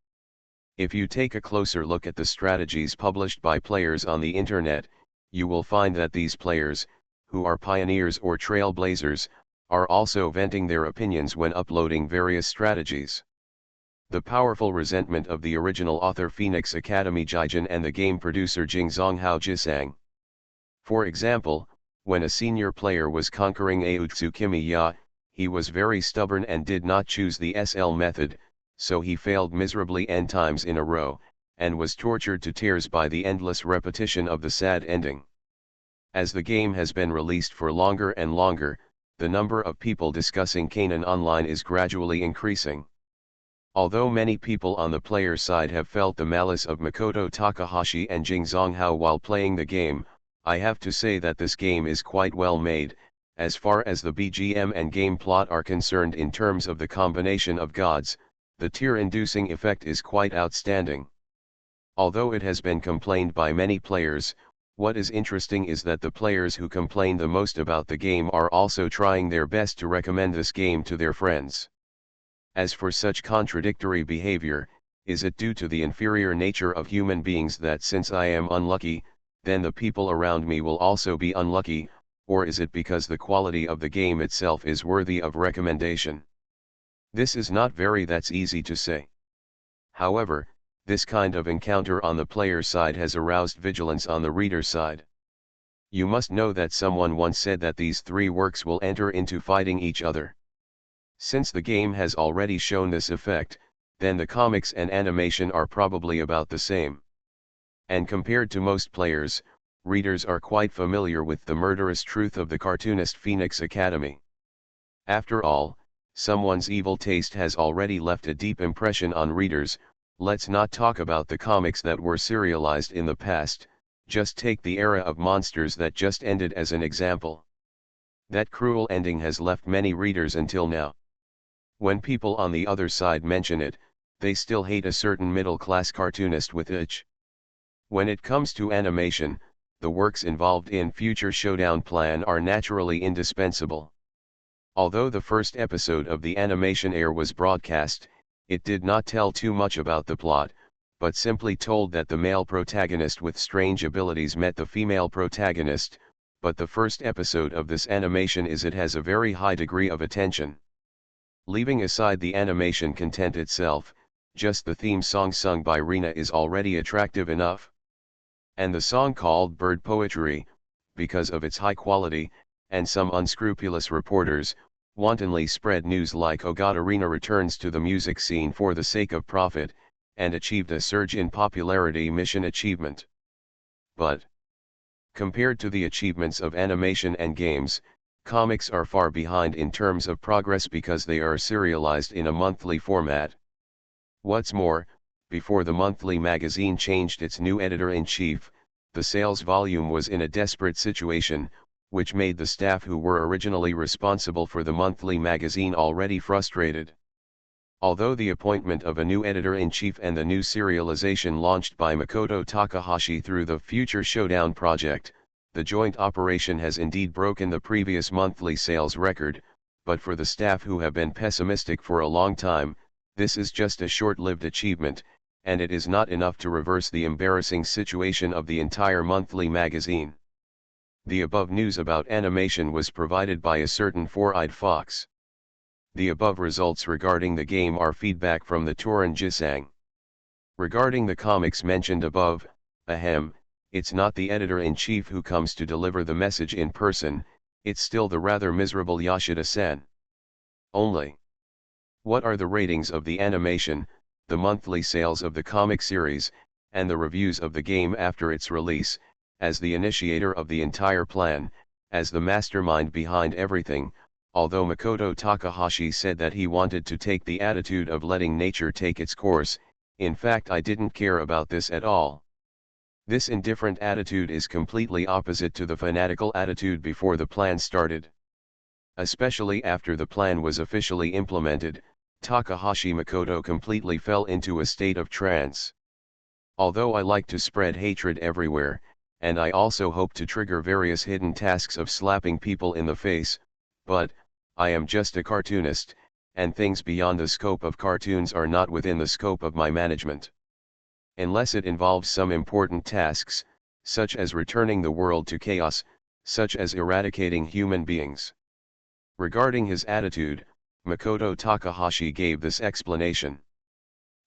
If you take a closer look at the strategies published by players on the internet, you will find that these players, who are pioneers or trailblazers, are also venting their opinions when uploading various strategies. The powerful resentment of the original author Phoenix Academy Jigen and the game producer Jingzonghao Jisang. For example, when a senior player was conquering Aotsukimi Ya, he was very stubborn and did not choose the SL method, so he failed miserably n times in a row, and was tortured to tears by the endless repetition of the sad ending. As the game has been released for longer and longer, the number of people discussing Kanon online is gradually increasing. Although many people on the player side have felt the malice of Makoto Takahashi and Jingzonghao while playing the game, I have to say that this game is quite well made, as far as the BGM and game plot are concerned. In terms of the combination of gods, the tear-inducing effect is quite outstanding. Although it has been complained by many players, what is interesting is that the players who complain the most about the game are also trying their best to recommend this game to their friends. As for such contradictory behavior, is it due to the inferior nature of human beings that since I am unlucky, then the people around me will also be unlucky, or is it because the quality of the game itself is worthy of recommendation? This is not that's easy to say. However, this kind of encounter on the player side has aroused vigilance on the reader side. You must know that someone once said that these three works will enter into fighting each other. Since the game has already shown this effect, then the comics and animation are probably about the same. And compared to most players, readers are quite familiar with the murderous truth of the cartoonist Phoenix Academy. After all, someone's evil taste has already left a deep impression on readers. Let's not talk about the comics that were serialized in the past, just take the era of monsters that just ended as an example. That cruel ending has left many readers until now. When people on the other side mention it, they still hate a certain middle-class cartoonist with itch. When it comes to animation, the works involved in Future Showdown Plan are naturally indispensable. Although the first episode of the animation air was broadcast, it did not tell too much about the plot, but simply told that the male protagonist with strange abilities met the female protagonist, but the first episode of this animation it has a very high degree of attention. Leaving aside the animation content itself, just the theme song sung by Rina is already attractive enough. And the song called Bird Poetry, because of its high quality, and some unscrupulous reporters, wantonly spread news like Ogata Rina returns to the music scene for the sake of profit, and achieved a surge in popularity mission achievement. But, compared to the achievements of animation and games, comics are far behind in terms of progress because they are serialized in a monthly format. What's more, before the monthly magazine changed its new editor-in-chief, the sales volume was in a desperate situation, which made the staff who were originally responsible for the monthly magazine already frustrated. Although the appointment of a new editor-in-chief and the new serialization launched by Makoto Takahashi through the Future Showdown project, the joint operation has indeed broken the previous monthly sales record, but for the staff who have been pessimistic for a long time, this is just a short-lived achievement, and it is not enough to reverse the embarrassing situation of the entire monthly magazine. The above news about animation was provided by a certain four-eyed fox. The above results regarding the game are feedback from the Torin Jisang. Regarding the comics mentioned above, it's not the editor-in-chief who comes to deliver the message in person, it's still the rather miserable Yoshida-san. Only. What are the ratings of the animation? the monthly sales of the comic series, and the reviews of the game after its release. As the initiator of the entire plan, as the mastermind behind everything, although Makoto Takahashi said that he wanted to take the attitude of letting nature take its course, in fact I didn't care about this at all. This indifferent attitude is completely opposite to the fanatical attitude before the plan started. Especially after the plan was officially implemented, Takahashi Makoto completely fell into a state of trance. Although I like to spread hatred everywhere, and I also hope to trigger various hidden tasks of slapping people in the face, but, I am just a cartoonist, and things beyond the scope of cartoons are not within the scope of my management. Unless it involves some important tasks, such as returning the world to chaos, such as eradicating human beings. Regarding his attitude, Makoto Takahashi gave this explanation.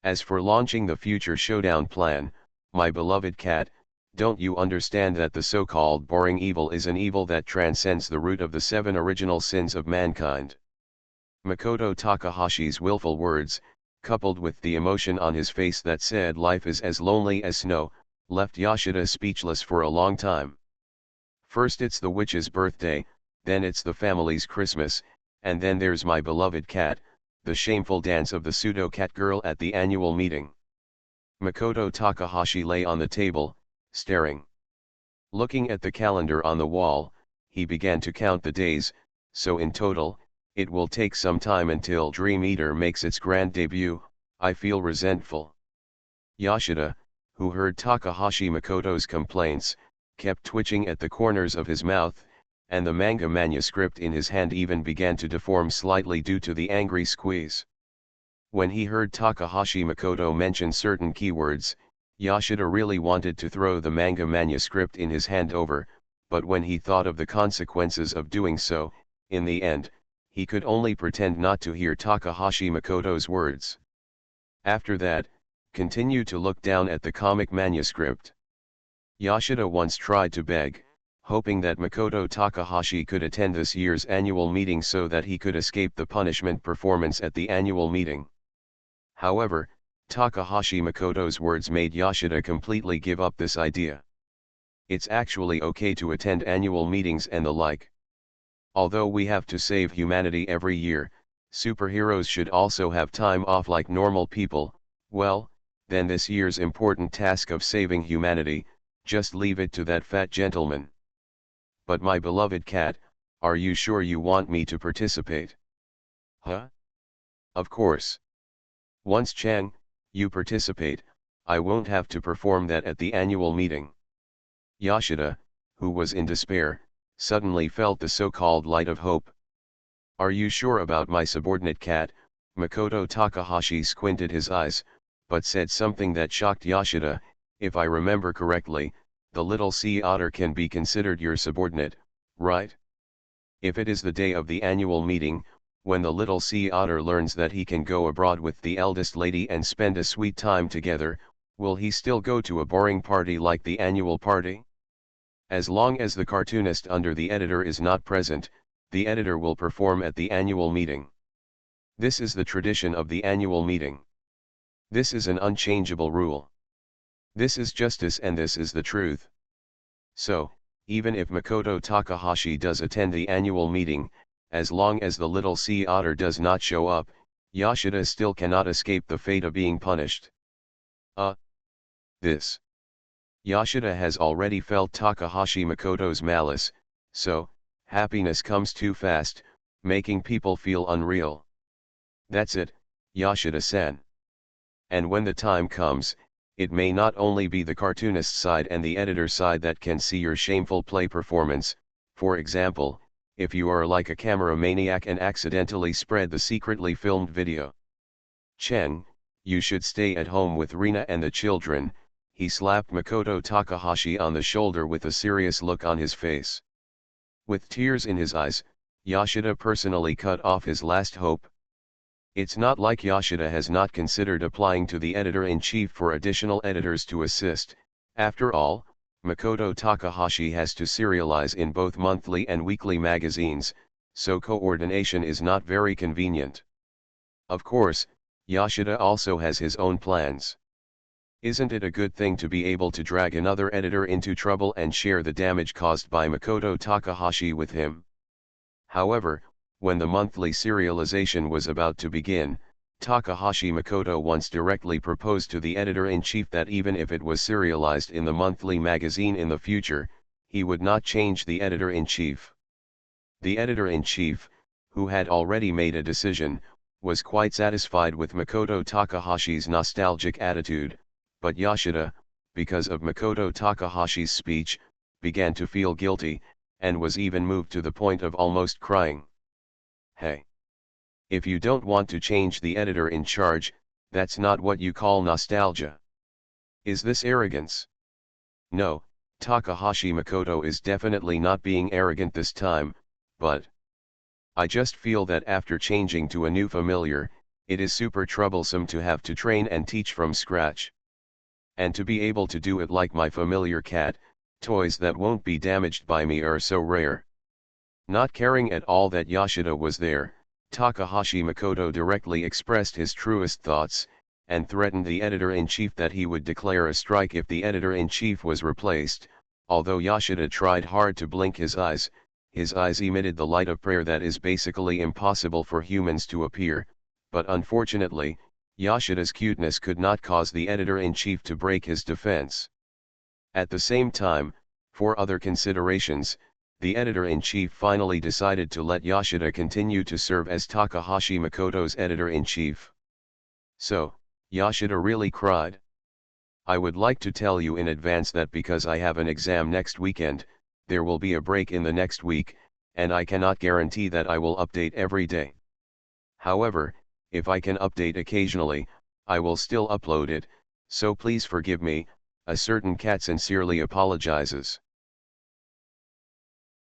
As for launching the future showdown plan, my beloved cat, don't you understand that the so-called boring evil is an evil that transcends the root of the 7 original sins of mankind? Makoto Takahashi's willful words, coupled with the emotion on his face that said life is as lonely as snow, left Yoshida speechless for a long time. First it's the witch's birthday, then it's the family's Christmas, and then there's my beloved cat, the shameful dance of the pseudo-cat girl at the annual meeting. Makoto Takahashi lay on the table, staring. Looking at the calendar on the wall, he began to count the days, so in total, it will take some time until Dream Eater makes its grand debut. I feel resentful. Yoshida, who heard Takahashi Makoto's complaints, kept twitching at the corners of his mouth, and the manga manuscript in his hand even began to deform slightly due to the angry squeeze. When he heard Takahashi Makoto mention certain keywords, Yoshida really wanted to throw the manga manuscript in his hand over, but when he thought of the consequences of doing so, in the end, he could only pretend not to hear Takahashi Makoto's words. After that, continue to look down at the comic manuscript. Yoshida once tried to beg, hoping that Makoto Takahashi could attend this year's annual meeting so that he could escape the punishment performance at the annual meeting. However, Takahashi Makoto's words made Yoshida completely give up this idea. It's actually okay to attend annual meetings and the like. Although we have to save humanity every year, superheroes should also have time off like normal people. Well, then this year's important task of saving humanity, just leave it to that fat gentleman. But my beloved cat, are you sure you want me to participate? Huh? Of course. Once Chang, you participate, I won't have to perform that at the annual meeting. Yoshida, who was in despair, suddenly felt the so-called light of hope. Are you sure about my subordinate cat? Makoto Takahashi squinted his eyes, but said something that shocked Yoshida. If I remember correctly, the little sea otter can be considered your subordinate, right? If it is the day of the annual meeting, when the little sea otter learns that he can go abroad with the eldest lady and spend a sweet time together, will he still go to a boring party like the annual party? As long as the cartoonist under the editor is not present, the editor will perform at the annual meeting. This is the tradition of the annual meeting. This is an unchangeable rule. This is justice and this is the truth. So, even if Makoto Takahashi does attend the annual meeting, as long as the little sea otter does not show up, Yoshida still cannot escape the fate of being punished. This. Yoshida has already felt Takahashi Makoto's malice, so, happiness comes too fast, making people feel unreal. That's it, Yoshida-san. And when the time comes, it may not only be the cartoonist side and the editor side that can see your shameful play performance. For example, if you are like a camera maniac and accidentally spread the secretly filmed video. Chen, you should stay at home with Rina and the children. He slapped Makoto Takahashi on the shoulder with a serious look on his face. With tears in his eyes, Yoshida personally cut off his last hope. It's not like Yoshida has not considered applying to the editor-in-chief for additional editors to assist. After all, Makoto Takahashi has to serialize in both monthly and weekly magazines, so coordination is not very convenient. Of course, Yoshida also has his own plans. Isn't it a good thing to be able to drag another editor into trouble and share the damage caused by Makoto Takahashi with him? However, when the monthly serialization was about to begin, Takahashi Makoto once directly proposed to the editor-in-chief that even if it was serialized in the monthly magazine in the future, he would not change the editor-in-chief. The editor-in-chief, who had already made a decision, was quite satisfied with Makoto Takahashi's nostalgic attitude, but Yoshida, because of Makoto Takahashi's speech, began to feel guilty, and was even moved to the point of almost crying. Hey! If you don't want to change the editor in charge, that's not what you call nostalgia. Is this arrogance? No, Takahashi Makoto is definitely not being arrogant this time, but I just feel that after changing to a new familiar, it is super troublesome to have to train and teach from scratch. And to be able to do it like my familiar cat, toys that won't be damaged by me are so rare. Not caring at all that Yoshida was there, Takahashi Makoto directly expressed his truest thoughts, and threatened the editor-in-chief that he would declare a strike if the editor-in-chief was replaced. Although Yoshida tried hard to blink his eyes emitted the light of prayer that is basically impossible for humans to appear, but unfortunately, Yoshida's cuteness could not cause the editor-in-chief to break his defense. At the same time, for other considerations, the editor-in-chief finally decided to let Yoshida continue to serve as Takahashi Makoto's editor-in-chief. So, Yoshida really cried. I would like to tell you in advance that because I have an exam next weekend, there will be a break in the next week, and I cannot guarantee that I will update every day. However, if I can update occasionally, I will still upload it, so please forgive me. A certain cat sincerely apologizes.